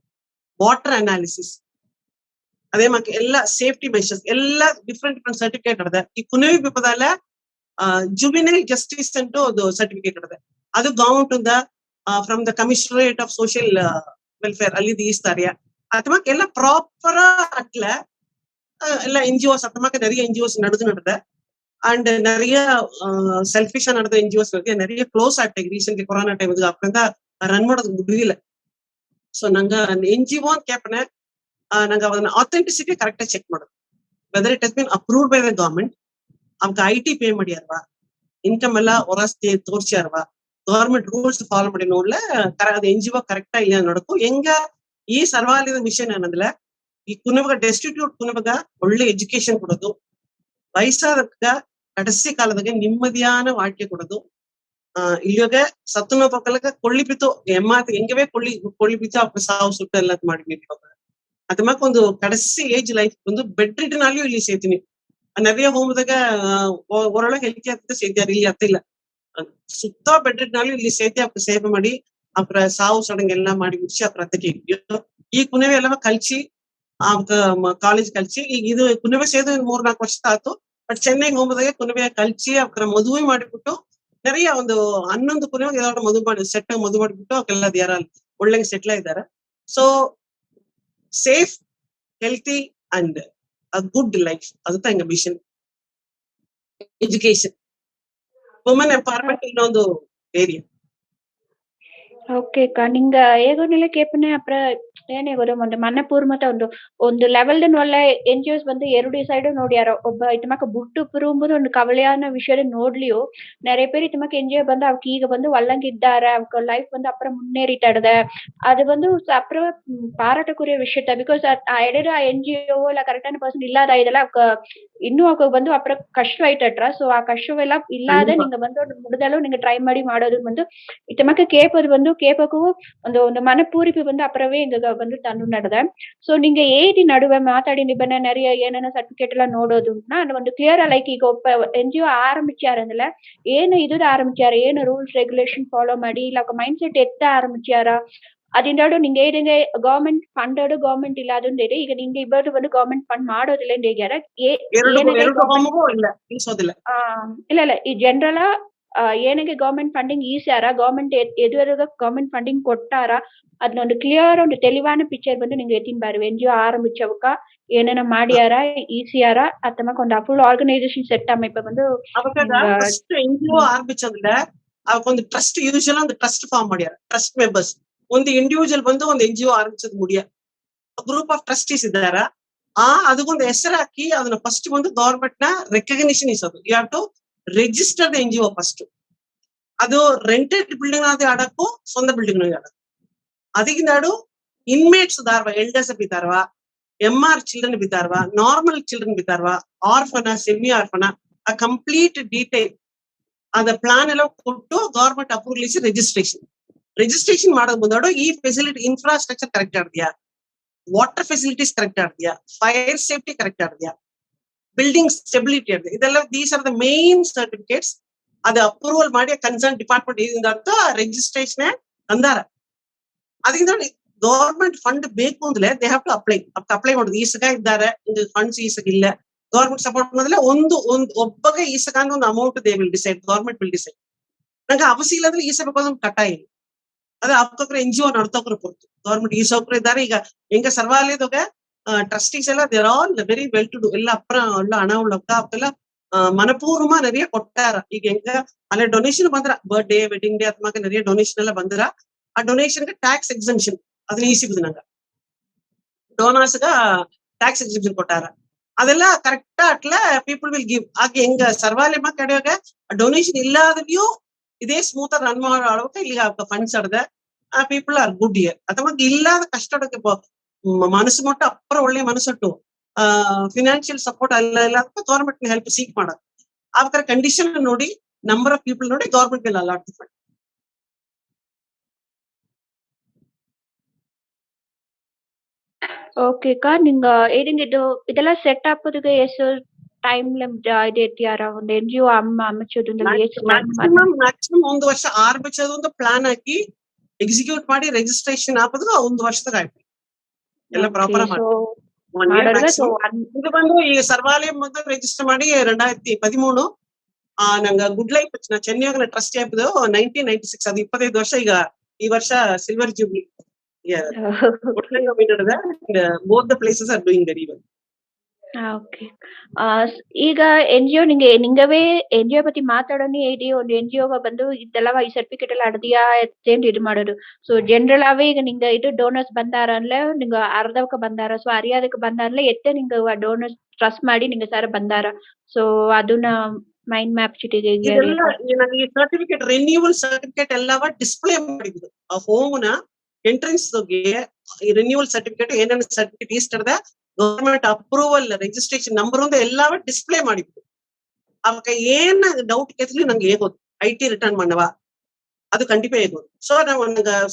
water analysis, ಅದೇ ಮಾಕೆ ಎಲ್ಲ ಸೇಫ್ಟಿ ಮೆಷರ್ಸ್ ಎಲ್ಲ ಡಿಫ್ರೆಂಟ್ ಸರ್ಟಿಫಿಕೇಟ್ ಅಡದೆ. ಈ ಕುನವಿ ಬಿಪ್ಪದಲ್ಲ ಜುಬಿನೈಲ್ ಜಸ್ಟಿಸ್ ಅಂತ ಒಂದು ಸರ್ಟಿಫಿಕೇಟ್ ಅಡದೆ. ಅದು government from the commissionerate of social welfare ಅಲ್ಲಿ ಈಸ್ತಾರ್ಯ. ಅಥವಾ ಎಲ್ಲ ಪ್ರಾಪರ್ ಅಟ್ಲ ಎಲ್ಲ NGOs ಅತ್ತಮಾಕ நிறைய NGOs ನಡೆದ ಅಂಡ್ நிறைய ಸೆಲ್ಫಿಶ್ ನಡೆದ NGOs நிறைய ಕ್ಲೋಸ್ ಆಗ್ತಾಗ ರೀಸೆಂಟ್ಲಿ ಕೊರೋನಾ ಟೈಮ್ ಅಪ್ರಿಂದ ರನ್ ಮಾಡೋದು ಮುಗಿದಿಲ್ಲ. ಸೊ ನಂಗ NGO ಅಂತ ಕೇಪನ ನಂಗೆ ಅದನ್ನ ಆಥೆಂಟಿಸಿಟಿ ಕರೆಕ್ಟ್ ಆಗಿ ಚೆಕ್ ಮಾಡೋದು. Whether it has been approved by the government, ಅವ್ಕ IT ಪೇ ಮಾಡ್ಯಾರವಾ, ಇನ್ಕಮ್ ಎಲ್ಲ ಹೊರಸ್ತಿ ತೋರ್ಸ್ಯಾರವಾ, ಗವರ್ಮೆಂಟ್ ರೂಲ್ಸ್ ಫಾಲೋ ಮಾಡಿ ನೋಡ್ಲೆ ಅದು NGO ಕರೆಕ್ಟಾ ಇಲ್ಲ ನೋಡಕ್ಕೂ ಹೆಂಗ ಈ ಸರ್ವಾಲಯದ ಮಿಷನ್ ಏನಂದ್ರೆ ಈ ಕುನಬಗ ಡೆಸ್ಟಿಟ್ಯೂಟ್ ಕುನಬಗ ಒಳ್ಳೆ ಎಜುಕೇಶನ್ ಕೊಡೋದು, ವಯಸ್ಸಾದಕ್ಕ ಕಡಸಿ ಕಾಲದಾಗ ನೆಮ್ಮದಿಯಾನ ವಾಕ್ಯ ಕೊಡೋದು, ಇಲ್ಲಿಗೆ ಸತ್ತುನ ಪಕ್ಕಲಕ ಕೊಳ್ಳಿಪಿತು ಎಮ್ಮಾತ ಹೆಂಗವೇ ಕೊಳ್ಳಿಪಿತು ಅಪ್ಪ ಸಾವು ಸುಟ್ಟು ಎಲ್ಲ ಮಾಡಿಬಿಟ್ಟು ಅದಮಾಕ ಒಂದು ಕಡಸಿ ಏಜ್ ಲೈಫ್ ಒಂದು ಬೆಡ್ ರಿಟರ್ನಾಲಿಯೂ ಇಲ್ಲಿ ಸೇತೀನಿ நிறைய ಹೋಮದಾಗ ಒರೊಳಗೆ ಹೆಲ್ತಿ ಆಗ್ತದೆ ಸೇದ್ಯಾರ ಇಲ್ಲಿ ಅತ್ತಿಲ್ಲ ಸುತ್ತ ಬೆಡ್ ರಿಟರ್ನಾಲಿಯೂ ಇಲ್ಲಿ ಸೇತಿ ಅಪ್ಪ ಸೇವೆ ಮಾಡಿ ಅಪ್ರ ಸಾವು ಸಡಂಗ್ ಎಲ್ಲ ಮಾಡಿ ಮುಗಿಸಿ ಅಪ್ರ ಅತ್ತಕ್ಕೆ ಈ ಕುನವೆ ಎಲ್ಲ ಕಲ್ಚಿ ಕಾಲೇಜ್ ಕಲ್ಚಿ ಈಗ ಇದು ಕುನವೆ ಸೇದು 3-4 ವರ್ಷ ಆಯ್ತು. ಬಟ್ ಚೆನ್ನೈಗೆ ಹೋಮದಾಗ ಕುನವೆ ಕಲ್ಚಿ ಅಪ್ರ ಮದುವೆ ಮಾಡಿಬಿಟ್ಟು நிறைய ಒಂದು 11 ಕುನವೆ ಯಾವ್ದು ಮದುವೆ ಮಾಡಿ ಸೆಟ್ ಮದುವೆ ಮಾಡಿಬಿಟ್ಟು ಅವಕ್ಕೆಲ್ಲ ಯಾರ ಒಳ್ಳೆ ಸೆಟ್ಲ್ ಆಗಿದ್ದಾರೆ. So safe healthy and a good life ಅದು ತಂಗ ಮಿಷನ್ ಎಜುಕೇಶನ್ ವುಮನ್ ಎಂಪವರ್ಮೆಂಟ್ ಇನ್ನೊಂದು ಏರಿಯಾ. ఓకే అక్క నింగ ఏగోనెల కేపನೆ ಅಪ್ರ ಏನೇ ಗೊರ ಒಂದು ಮನಪೂರ್ವತ ಒಂದು ಲೆವೆಲ್ ವಲ್ಲ NGOs ಬಂದು ಎರಡು ಸೈಡ್ ನೋಡ್ಯಾರ ಒಬ್ಬ ಇತಮಕ ಬುಟ್ಟು ಪುರುಂಬುದು ಒಂದು ಕವಳೆಯಾನ ವಿಷಯ ನೋಡ್ಲಿಯೋ நிறைய பேர் ಇತಮಕ NGO ಬಂದು ಅವಕ್ಕೆ ಈಗ ಬಂದು ಒಳ್ಳಂಗಿದ್ದಾರೆ ಅವಕ್ಕೆ ಲೈಫ್ ಬಂದು ಅಪ್ರ ಮುன்னೇರಿತಾಡದೆ அது வந்து அப்புற பாராட்டக்கூடிய விஷயத்த பிகாஸ் எடர NGO இல்ல கரெக்டான பர்சன் இல்லாத இதெல்லாம் இன்னும் அவக்கு வந்து அப்புறம் கஷ்டம் ஆயிட்டட்ரா சோ ಆ ಕಷ್ಟವೆಲ್ಲ ಇಲ್ಲದೆ ನಿಂಗ ಬಂದು ಮುಡದಲು ನಿಂಗ ಟ್ರೈ ಮಾಡಿ ಮಾಡೋದು ಬಂದು ಇತಮಕ ಕೇಪದು ಬಂದು ಕೇಪಕ್ಕೂ ಒಂದು ಮನಪೂರಿಪಿ ಬಂದು ಅப்புறவே இங்க வந்து தந்து நடத சோ நீங்க ஏடி நடுவே மாத்தாடி நிபந்தனை நிறைய ஏன்னா சர்டிபிகேட் எல்லாம் ನೋಡೋದುಂಟಾ ಅದು ಒಂದು ಕ್ಲಿಯರ್ ಲೈಕ್ ಈಗ ಒಬ್ಬ NGO ಆರಂಭಿಸ್ಯಾರಂದ್ರೆ ಏನು ಇದು ಆರಂಭಿಸ್ಯಾರ ಏನು ರೂಲ್ಸ್ ರೆಗ್ಯುಲೇಷನ್ ಫಾಲೋ ಮಾಡಿ ಇಲ್ಲ ಮೈಂಡ್ ಸೆಟ್ ಎತ್ತ ಆರಂಭಿಸ್ಯಾರ ಅದಿಂದಾಡು ನಿಂಗೆ ಏನಿಗೆ ಗವರ್ಮೆಂಟ್ ಫಂಡೆಡ್ ಗವರ್ಮೆಂಟ್ ಇಲ್ಲ ಅದೊಂದು ಈಗ ನಿಂಗೆ ಇಬ್ಬರು ಬಂದು ಗವರ್ಮೆಂಟ್ ಫಂಡ್ ಮಾಡೋದಿಲ್ಲ ಅಂತ ಹೇಳ್ಯಾರ ಇಲ್ಲ ಈ ಜನರಲ್ ಏನಿಗೆ ಗವರ್ಮೆಂಟ್ ಫಂಡಿಂಗ್ ಈಸ್ಯಾರ ಗವರ್ಮೆಂಟ್ ಎದುವರೆಗ ಗವರ್ಮೆಂಟ್ ಫಂಡಿಂಗ್ ಕೊಟ್ಟಾರ ಅದನ್ನೊಂದು ಕ್ಲಿಯರ್ ಒಂದು ತೆಲಿವಾನ ಪಿಕ್ಚರ್ ಬಂದು ನಿಂಗೆ ಎತ್ತಿನ ಬಾರಿ NGO ಆರಂಭಿಸವಕ್ಕ ಏನೇನ ಮಾಡ್ಯಾರ ಈಸಿಯಾರ ಅತ್ತಮಕ್ಕ ಒಂದು ಫುಲ್ ಆರ್ಗನೈಸೇಷನ್ ಸೆಟ್ அமைப்ப வந்து ஃபர்ஸ்ட் NGO ஆரம்பிச்சதுல ಒಂದು ಟ್ರಸ್ಟ್ ಯೂಶುವಲ್ ಒಂದು ಟ್ರಸ್ಟ್ ಫಾರ್ಮ್ ಮಾಡ್ಯಾರ ಟ್ರಸ್ಟ್ ಮೆಂಬರ್ಸ್ ಒಂದು ಇಂಡಿವಿಜುವಲ್ ಬಂದು ಒಂದು NGO ಆರಂಭಿಸೋದು ಮುಡಿಯ ಗ್ರೂಪ್ ಆಫ್ ಟ್ರಸ್ಟೀಸ್ ಇದ್ದಾರ ಅದಕ್ಕೊಂದು ಹೆಸರು ಹಾಕಿ ಅದನ್ನ ಫಸ್ಟ್ ಬಂದು ಗವರ್ಮೆಂಟ್ ನ ರೆಕಗ್ನಿಷನ್ ಇಸೋದು you have to register the NGO first ಅದು ರೆಂಟೆಡ್ ಬಿಲ್ಡಿಂಗ್ ಆದ ಆಡಕ್ಕೂ ಸ್ವಂತ ಬಿಲ್ಡಿಂಗ್ ಆಡಕ್ಕೂ ಅದಕ್ಕೆ ನಾಡು ಇನ್ಮೇಟ್ಸ್ ದಾರ್ವಾ ಎಲ್ಡರ್ಸ್ ಬಿದ್ದಾರವಾ MR ಚಿಲ್ಡ್ರನ್ ಬಿದ್ದಾರವಾ ನಾರ್ಮಲ್ ಚಿಲ್ಡ್ರನ್ ಬಿದ್ದಾರವಾ ಆರ್ಫನ ಸೆಮಿ ಆರ್ಫನ ಆ ಕಂಪ್ಲೀಟ್ ಡೀಟೇಲ್ ಅದ ಪ್ಲಾನ್ ಎಲ್ಲ ಕೊಟ್ಟು ಗವರ್ಮೆಂಟ್ ಅಪ್ರೂವಲ್ ಇಸಿ ರಿಜಿಸ್ಟ್ರೇಷನ್ ಮಾಡೋದು ಮುಂದಾಡು ಈ ಫೆಸಿಲಿಟಿ ಇನ್ಫ್ರಾಸ್ಟ್ರಕ್ಚರ್ ಕರೆಕ್ಟ್ ಆಗಿದೆಯಾ ವಾಟರ್ ಫೆಸಿಲಿಟೀಸ್ ಕರೆಕ್ಟ್ ಆಗಿದೆಯಾ ಫೈರ್ ಸೇಫ್ಟಿ ಕರೆಕ್ಟ್ ಆಗಿದೆಯಾ ಬಿಲ್ಡಿಂಗ್ ಸ್ಟೆಬಿಲಿಟಿ ಆಗಿದೆ ಇದೆಲ್ಲ these are the main certificates ಅದು ಅಪ್ರೂವಲ್ ಮಾಡಿ ಕನ್ಸರ್ನ್ ಡಿಪಾರ್ಟ್ಮೆಂಟ್ ಇದರಿಂದ ಅರ್ಥ ರಿಜಿಸ್ಟ್ರೇಷನ್ ಅಂದಾರ ಅದರಿಂದ ಗವರ್ಮೆಂಟ್ ಫಂಡ್ ಬೇಕು ಅಂದ್ರೆ ದೇ ಹ್ಯಾವ್ ಟು ಅಪ್ಲೈ ಮಾಡೋದು ಈಸಗ ಇದ್ದಾರೆ ಫಂಡ್ಸ್ ಈಸಗ ಇಲ್ಲ ಗವರ್ಮೆಂಟ್ ಸಪೋರ್ಟ್ ಮಾಡಿದ್ರೆ ಒಂದು ಒಬ್ಬಗೆ ಈಸಗ ಅನ್ನೋ ಒಂದು amount they will decide government will decide ನಂಗೆ ಅವಶ್ಯ ಇಲ್ಲದ್ರೆ ಈಸಬೇಕು ಅದೊಂದು ಕಟ್ಟಾಯ ಇಲ್ಲ ಅದೇ ಅವಕ್ಕೊಕ್ರೆ NGO ನಡ್ತೋಕ್ರೆ ಕೊಡ್ತು ಗವರ್ಮೆಂಟ್ ಈ ಸೌಕರ್ಯ ಇದ್ದಾರೆ ಈಗ ಹೆಂಗ ಸರ್ವಾಲಯದಾಗ ಟ್ರಸ್ಟೀಸ್ ಎಲ್ಲ there all very well to do ಎಲ್ಲ ಅಪ್ರ ಎಲ್ಲ ಹಣ ಉಳ್ಳಕ್ಕ ಅವೆಲ್ಲ ಮನಪೂರ್ವ நிறைய ಕೊಟ್ಟಾರ ಈಗ ಹೆಂಗ ಅಲ್ಲೇ ಡೊನೇಷನ್ ಬಂದ್ರ ಬರ್ತ್ಡೇ ವೆಡ್ಡಿಂಗ್ ಡೇ ಅಥವಾ நிறைய ಡೊನೇಷನ್ ಎಲ್ಲ ಬಂದ್ರ ಆ ಡೊನೇಷನ್ಗೆ ಟ್ಯಾಕ್ಸ್ ಎಕ್ಸಂಪ್ಷನ್ ಅದನ್ನ ಈ ಸಿಗುದು ನಂಗ ಡೋನರ್ಸ್ಗ ಟ್ಯಾಕ್ಸ್ ಎಕ್ಸಂಪ್ಷನ್ ಕೊಟ್ಟಾರ ಅದೆಲ್ಲ ಕರೆಕ್ಟ್ ಅಟ್ಲ ಪೀಪಲ್ ವಿಲ್ ಗಿವ್ ಆಗ ಹೆಂಗ ಸರ್ವಾಲಯ ಕಡೆಯಾಗ ಡೊನೇಷನ್ ಇಲ್ಲಾದವಿಯೂ ಇದೇ ಸ್ಮೂತ್ ರನ್ ಮಾಡೋಕ ಇಲ್ಲಿ ಫಂಡ್ಸ್ ಆಡದ ಪೀಪಲ್ ಆರ್ ಗುಡ್ ಇಯರ್ ಅಥವಾ ಇಲ್ಲಾದ ಕಷ್ಟಕ್ಕೆ ಮನಸ್ಸು ಮಟ್ಟ ಅಪ್ಪರ ಒಳ್ಳೆ ಮನಸ್ಸಟ್ಟು ಫಿನಾನ್ಷಿಯಲ್ ಸಪೋರ್ಟ್ ಅಲ್ಲ ಗವರ್ಮೆಂಟ್ ಹೆಲ್ಪ್ ಸೀಕ್ ಮಾಡೋದು ಆ ಕಂಡೀಷನ್ ನೋಡಿ ನಂಬರ್ ಆಫ್ ಪೀಪಲ್ ನೋಡಿ government will allot the fund. Okay ಅಕ್ಕ ನಿಂಗ ಏನಿಂಗ್ ಇದೆಲ್ಲ ಸೆಟ್ ಆಗೋದಕ್ಕೆ ಎಷ್ಟು ಟೈಮ್ ಇದೆ ಇಟ್ಟಿಯಾರ ಒಂದು NGO அமைச்சது ಮ್ಯಾಕ್ಸಿಮಮ್ 1 ವರ್ಷ ಆರಂಭಿಸೋದು ಒಂದು ಪ್ಲಾನ್ ಹಾಕಿ ಎಕ್ಸಿಕ್ಯೂಟ್ ಮಾಡಿ ರಿಜಿಸ್ಟ್ರೇಷನ್ ಹಾಕೋದು 1 ವರ್ಷದಾಗ ಆಯ್ತು ಎಲ್ಲ ಪ್ರಾಪರ್ ಇದು ಬಂದು ಈ ಸರ್ವಾಲಯ ಮೊದಲು ರಿಜಿಸ್ಟರ್ ಮಾಡಿ 2013 ನಂಗ ಗುಡ್ ಲೈಫ್ ಚೆನ್ನೈಯಾಗ ಟ್ರಸ್ಟ್ ಆಯ್ತು 1996 ಅದು 25 ವರ್ಷ ಈಗ ಈ ವರ್ಷ silver jubilee both the places are doing very well. Okay ಈಗ NGO ನಿಂಗವೇ NGO ಪತಿ ಮಾತಾಡೋನಿ ಐಡಿ ಒಂದು NGO ಬಂದು ಇದೆಲ್ಲ ಈ ಸರ್ಟಿಫಿಕೇಟ್ ಎಲ್ಲ ಅಡದಿಯಾ ಎತ್ತೇಂದು ಇದು ಮಾಡೋದು ಸೊ ಜನರಲ್ ಅವೇ ಈಗ ನಿಂಗ ಇದು ಡೋನರ್ಸ್ ಬಂದಾರ ಅಂದ್ರೆ ನಿಂಗ ಅರ್ಧವಕ್ಕ ಬಂದಾರ ಸೊ ಅರಿಯಾದಕ್ಕೆ ಬಂದಾರಲ್ಲ ಎತ್ತೆ ನಿಂಗ ಡೋನರ್ಸ್ ಟ್ರಸ್ಟ್ ಮಾಡಿ ನಿಂಗ ಸಾರ ಬಂದಾರ ಸೊ ಅದನ್ನ ಮೈಂಡ್ ಮ್ಯಾಪ್ ಚಿಟಿಗೆ ಇದೆಲ್ಲ ನನಗೆ ಈ ಸರ್ಟಿಫಿಕೇಟ್ ರಿನ್ಯೂವಲ್ ಸರ್ಟಿಫಿಕೇಟ್ ಎಲ್ಲವ ಡಿಸ್ಪ್ಲೇ ಮಾಡಿದ್ರು ಆ ಹೋಮ್ನ ಎಂಟ್ರೆನ್ಸ್ ರಿನ್ಯೂವಲ್ ಸರ್ಟಿಫಿಕೇಟ್ ಏನೇನು ಸರ್ಟಿಫಿಕೇಟ್ ಈಸ್ಟರ್ದ ಗವರ್ಮೆಂಟ್ ಅಪ್ರೂವಲ್ ರಿಜಿಸ್ಟ್ರೇಷನ್ ನಂಬರ್ ಒಂದು ಎಲ್ಲವ ಡಿಸ್ಪ್ಲೇ ಮಾಡಿದ್ರು. ಅವಾಗ ಏನ್ ಡೌಟ್ ಕೇಳಿದ್ಲಿ ನಂಗೆ ಹೇಗೋದು IT ರಿಟರ್ನ್ ಮಾಡವ ಅದು ಖಂಡಿತ ಹೇಗೋದು. ಸೊ ನಾವು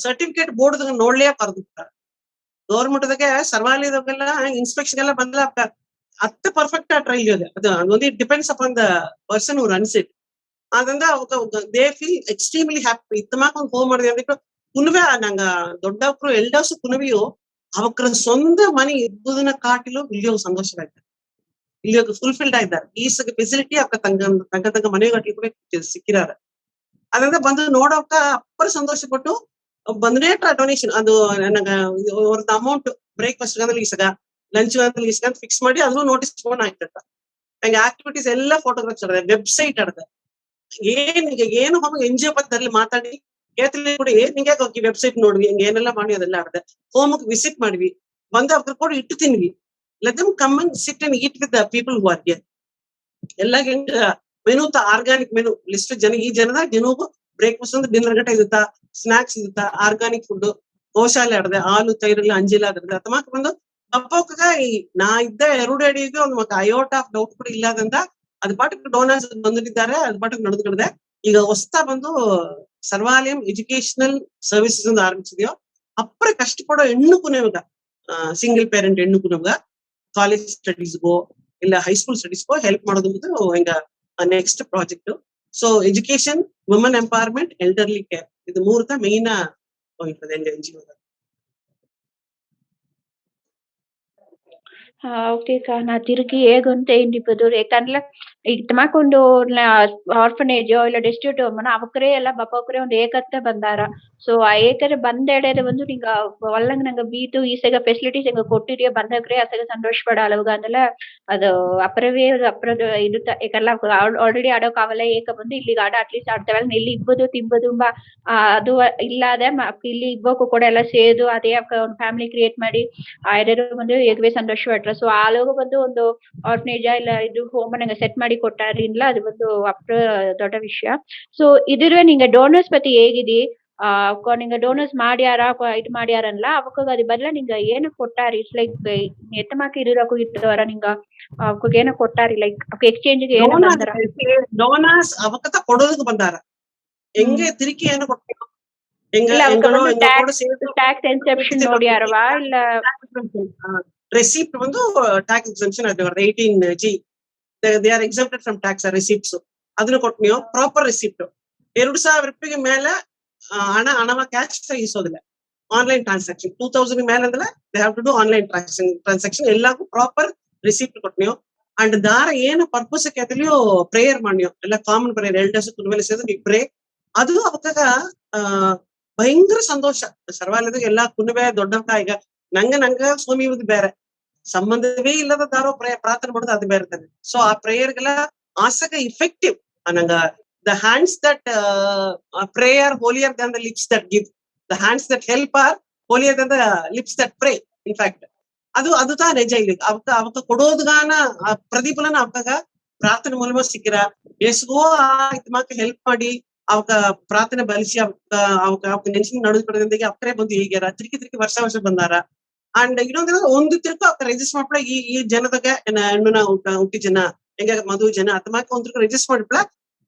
ಸರ್ಟಿಫಿಕೇಟ್ ಬೋರ್ಡ್ ನೋಡ್ಲೇ ಪರ್ದು ಗವರ್ಮೆಂಟ್ದಾಗೆ ಸರ್ವಾಲಯದಾಗೆಲ್ಲ ಇನ್ಸ್ಪೆಕ್ಷನ್ ಎಲ್ಲ ಬಂದ ಅತ್ತ ಪರ್ಫೆಕ್ಟ್ ಟ್ರೈಲ್ ಇದೆ ಅದು ಒಂದು depends upon the person who runs it. ಅದ್ರಿಂದ ದೇ ಫೀಲ್ ಎಕ್ಸ್ಟ್ರೀಮ್ಲಿ ಹ್ಯಾಪಿ ಇತ್ತಮಾಕ ಒಂದು ಹೋಮ್ ಮಾಡಿದೆ ಅಂದ್ಬಿಟ್ಟು ಕುನುವೆ ನಂಗ ದೊಡ್ಡವ್ರು ಎಲ್ಡರ್ಸ್ ಕುನುವೆಯು ಅವಕ್ರ ಸ್ವಂತ ಮನೆ ಇದ್ದುದನ್ನ ಕಾಟಿಲು ಇಲ್ಲಿ ಸಂತೋಷವಾಯ್ತಾರೆ, ಇಲ್ಲಿ ಫುಲ್ಫಿಲ್ಡ್ ಆಗಿದ್ದಾರೆ. ಈ ಫೆಸಿಲಿಟಿ ಅವಕ್ಕ ತಂಗ ಮನೆ ಕಟ್ಲಿಕ್ಕೆ ಸಿಕ್ಕಿರಾರ. ಅದರಿಂದ ಬಂದು ನೋಡೋಕ ಅಪ್ಪರ ಸಂತೋಷ ಪಟ್ಟು ಬಂದನೇ ಡೊನೇಷನ್ ಅದು ನನಗ ಅವ್ರದ್ದು ಅಮೌಂಟ್ ಬ್ರೇಕ್ಫಾಸ್ಟ್ ಈಸಗ ಲಂಚ್ ಈಸಗ ಫಿಕ್ಸ್ ಮಾಡಿ ಅದನ್ನು ನೋಟಿಸ್ ಫೋನ್ ಆಯ್ತದ. ನಂಗೆ ಆಕ್ಟಿವಿಟೀಸ್ ಎಲ್ಲ ಫೋಟೋಗ್ರಾಫ್ಸ್ ಆಡದೆ, ವೆಬ್ಸೈಟ್ ಆಡದೆ, ಏನು ಹೋಗಿ NGO ಪಕ್ಕದಲ್ಲಿ ಮಾತಾಡಿ ಕೇಳ್ತಿಲ್ಲ ಕೂಡ ನಿಂಗೆ ಹೋಗಿ ವೆಬ್ಸೈಟ್ ನೋಡ್ವಿ ಹಿಂಗ ಏನೆಲ್ಲ ಮಾಡಿ ಅದೆಲ್ಲ ಆಡದೆ. ಹೋಮಕ್ ವಿಸಿಟ್ ಮಾಡ್ವಿ, ಬಂದು ಅವ್ರ ಕೂಡ ಇಟ್ಟು ತಿನ್ವಿ. Let them come and sit and eat with the people who are here. ಎಲ್ಲ ಮೆನು ಆರ್ಗಾನಿಕ್ ಮೆನು ಲಿಸ್ಟ್ ಈ ಜನದಾಗ ದಿನವೂ ಬ್ರೇಕ್ಫಾಸ್ಟ್ ಅಂದ್ರೆ ಡಿನ್ನರ್ ಗಂಟೆ ಇರುತ್ತಾ, ಸ್ನಾಕ್ಸ್ ಇರುತ್ತಾ, ಆರ್ಗಾನಿಕ್ ಫುಡ್, ಗೋಶಾಲೆ ಆಡದೆ, ಹಾಲು ತೈರಲ್ಲಿ ಅಂಜಿಲ ಅದ್ರದ್ದು ಅತಮಾಕ ಬಂದು ಅಪ್ಪಕ್ಕ ನಾ ಇದ್ದ 2 ಅಡಿಗೆ ಒಂದು ಅಯೋಟ್ ಆಫ್ ಡೌಟ್ ಕೂಡ ಇಲ್ಲದಂತ ಅದ್ ಪಾಠಕ್ಕೆ ಡೋನರ್ಸ್ ಬಂದಿದ್ದಾರೆ, ಅದ್ ಪಾಠಕ್ಕೆ ನಡೆದುಕೊಂಡಿದೆ. ಈಗ ಹೊಸ್ತಾ ಬಂದು ಸರ್ವಾಲಯಂ ಎಜುಕೇಶನಲ್ ಸರ್ವಿಸಸ್ ಅಂತ ಆರಂಭಿಸಿದ್ಯೋ ಅಪ್ಪರ ಕಷ್ಟಪಡೋ ಹೆಣ್ಣು ಕುನವಾಗ ಸಿಂಗಲ್ ಪೇರೆಂಟ್ ಹೆಣ್ಣು ಕುನವಾಗ ಕಾಲೇಜ್ ಸ್ಟಡೀಸ್ಗೋ ಇಲ್ಲ ಹೈಸ್ಕೂಲ್ ಸ್ಟಡೀಸ್ಗೋ ಹೆಲ್ಪ್ ಮಾಡೋದು ಹಿಂಗ next project. So education, women empowerment, elderly care ಇದು ಮೂರ್ತ ಮೇನ್ ಹೋಗ್ತದೆ NGO. ఓకే అక్క. నా తిరిగి ఏగుంటే ఏంటి ఇప్పుడు ಯಾಕಂದ್ರೆ ಈಗ ತಮಾಕೊಂಡು ಆರ್ಫನೇಜ್ ಇಲ್ಲ ಡಿಸ್ಟ್ರಿಕ್ಟ್ ಮನ ಅವಕರೇ ಎಲ್ಲ ಬಪ್ಪಕರೇ ಒಂದು ಏಕತ್ತೆ ಬಂದಾರ. ಸೊ ಆ ಏಕರೆ ಬಂದೇಡದೆ ಒಂದು ನಿಂಗ ಒಲ್ಲಂಗ ನಂಗ ಬೀತು ಈಸಗ ಫೆಸಿಲಿಟೀಸ್ ಎಂಗ ಕೊಟ್ಟಿರಿಯ ಬಂದಕ್ರೆ ಅಸಗ ಸಂತೋಷಪಡ அளவுக்கு ಅದೆಲ್ಲ ಅದು ಅಪ್ರವೇ ಅಪ್ರದ ಇದು ಏಕಲ್ಲ ಆಲ್ರೆಡಿ ಆಡೋ ಕಾವಲ್ಲ ಏಕ ಬಂದು ಇಲ್ಲಿಗೆ ಆಡ ಅಟ್ಲೀಸ್ಟ್ ಆಡ್ತೇವಲ್ಲ ಇಲ್ಲಿ ಇಬ್ಬದು ತಿಂಬದು ಅದು ಇಲ್ಲದೆ ಇಲ್ಲಿ ಇಬ್ಬಕ್ಕೂ ಕೂಡ ಎಲ್ಲ ಸೇದು ಅದೇ ಒಂದು ಫ್ಯಾಮಿಲಿ ಕ್ರಿಯೇಟ್ ಮಾಡಿ ಆಯ್ದರು ಬಂದು ಏಕವೇ ಸಂತೋಷ. ಸೊ ಆಲೋಗ ಬಂದು ಒಂದು ಆರ್ಫನೇಜ ಇಲ್ಲ ಇದು ಹೋಮ್ ನಂಗೆ ಸೆಟ್ ಮಾಡಿ ಕೊಟ್ಟಾರಿಲ್ಲ ಅದು ಒಂದು ಅಪ್ರ ದೊಡ್ಡ ವಿಷಯ. ಸೊ ಇದಿರುವೆ ನಿಂಗೆ ಡೋನರ್ಸ್ ಪತಿ ಹೇಗಿದಿ ನಿಂಗ ಡೋನರ್ಸ್ ಮಾಡ್ಯಾರ ಇದು ಮಾಡ್ಯಾರಲ್ಲ ಅವಕ್ಕ ಅದು ಬದಲ ನಿಂಗ ಏನು ಕೊಟ್ಟಾರಿ? ಇಟ್ಸ್ ಲೈಕ್ ಎತ್ತಮಾಕಿ ಇರೋಕು ಇತ್ತವರ ನಿಂಗ ಅವಕ್ಕ ಏನು ಕೊಟ್ಟಾರಿ ಲೈಕ್ ಎಕ್ಸ್ಚೇಂಜ್ ಗೆ ಏನು ಬಂದಾರ? ಡೋನರ್ಸ್ ಅವಕ್ಕ ಕೊಡೋದಕ್ಕೆ ಬಂದಾರ. ಹೆಂಗೆ ತಿರುಗಿ ಏನು ಕೊಡ್ಬೇಕು ಟ್ಯಾಕ್ಸ್ ಎಕ್ಸೆಪ್ಷನ್ ನೋಡ್ಯಾರವಾ ಇಲ್ಲ ರೆಸಿಪ್ಟ್ ಬಂದು ಟ್ಯಾಕ್ಸ್ ಎಕ್ಸೆಂಪ್ಷನ್ ಅದು 18G they are excepted from tax receipts ಅದನ್ನ ಕೊಟ್ಟು ನೀವು ಪ್ರಾಪರ್ ರೆಸಿಪ್ಟ್ 2,000 ರೂಪಾಯಿಗೆ ಮೇಲೆ ಹಣವ ಕ್ಯಾಶ್ ಇಸೋದಿಲ್ಲ. ಆನ್ಲೈನ್ ಟ್ರಾನ್ಸಾಕ್ಷನ್ 2,000 ಮೇಲೆ ಅಂದ್ರೆ they have to do online transaction ಎಲ್ಲಾಗೂ ಪ್ರಾಪರ್ ರಿಸಿಪ್ಟ್ ಕೊಟ್ಟು ನೀವು ಅಂಡ್ ದಾರ ಏನು ಪರ್ಪಸ್ ಕೇಳ್ತೀಯೋ ಪ್ರೇಯರ್ ಮಾಡಿ ನೀವು ಎಲ್ಲ ಕಾಮನ್ ಪ್ರೇಯರ್ ಎಲ್ಡರ್ಸ್ ಕುಟುಂಬ ಸೇರಿದ್ರೆ ನೀವು ಪ್ರೇ ಅದು ಅವತ್ತಾಗ ಭಯಂಕರ ಸಂತೋಷ. ಸರ್ವಾಲಯದಾಗ ಎಲ್ಲಾ ಕುಣುವೆ ದೊಡ್ಡಕ್ಕ ಈಗ ನಂಗ ಸ್ವಾಮಿ ಬೇರೆ ಸಂಬಂಧವೇ ಇಲ್ಲದ ದಾರೋ ಪ್ರಾರ್ಥನೆ ಮಾಡೋದು ಅದು ಬೇರೆ ತಾನೆ. ಸೊ ಆ ಪ್ರೇಯರ್ಗೆಲ್ಲ ಆಸಗ ಇಫೆಕ್ಟಿವ್ ನಂಗ the hands that prayer holier than the lips that give, the hands that help are holier than the lips that pray. In fact ಅದು ತಾ ನಿಜ ಇಲ್ಲಿ ಅವಕ್ಕ ಕೊಡೋದ್ಗಾನ ಪ್ರತಿಫಲನ ಅವಕಾಗ ಪ್ರಾರ್ಥನೆ ಮೂಲಕ ಸಿಕ್ಕಿರ ಎಸ್ಗೋ ಮಾಕ ಹೆಲ್ಪ್ ಮಾಡಿ ಅವಕ್ಕ ಪ್ರಾರ್ಥನೆ ಬಲಿಸಿ ಅವಕ್ಕ ನೆನ್ಸಿನ ನಡೆದುಕೊಡೋದ್ರಿಗೆ ಅವಕರೇ ಬಂದು ಹೀಗ್ಯಾರ ತಿರುಗಿ ವರ್ಷ ಬಂದಾರ. ಅಂಡ್ ಇನ್ನೊಂದ್ರ ಒಂದು ತಿರ್ಕು ಅವಕ್ಕ ರಿಜಿಸ್ಟರ್ ಮಾಡ್ಬಿಡ ಈ ಜನದಾಗ ಹೆಣ್ಣುನ ಹುಟ್ಟಿ ಜನ ಹೆಂಗ ಮದುವೆ ಜನ ಅತಮಾಕ ಒಂದ್ ರಿಜಿಸ್ಟರ್ ಮಾಡ್ಬಿಡ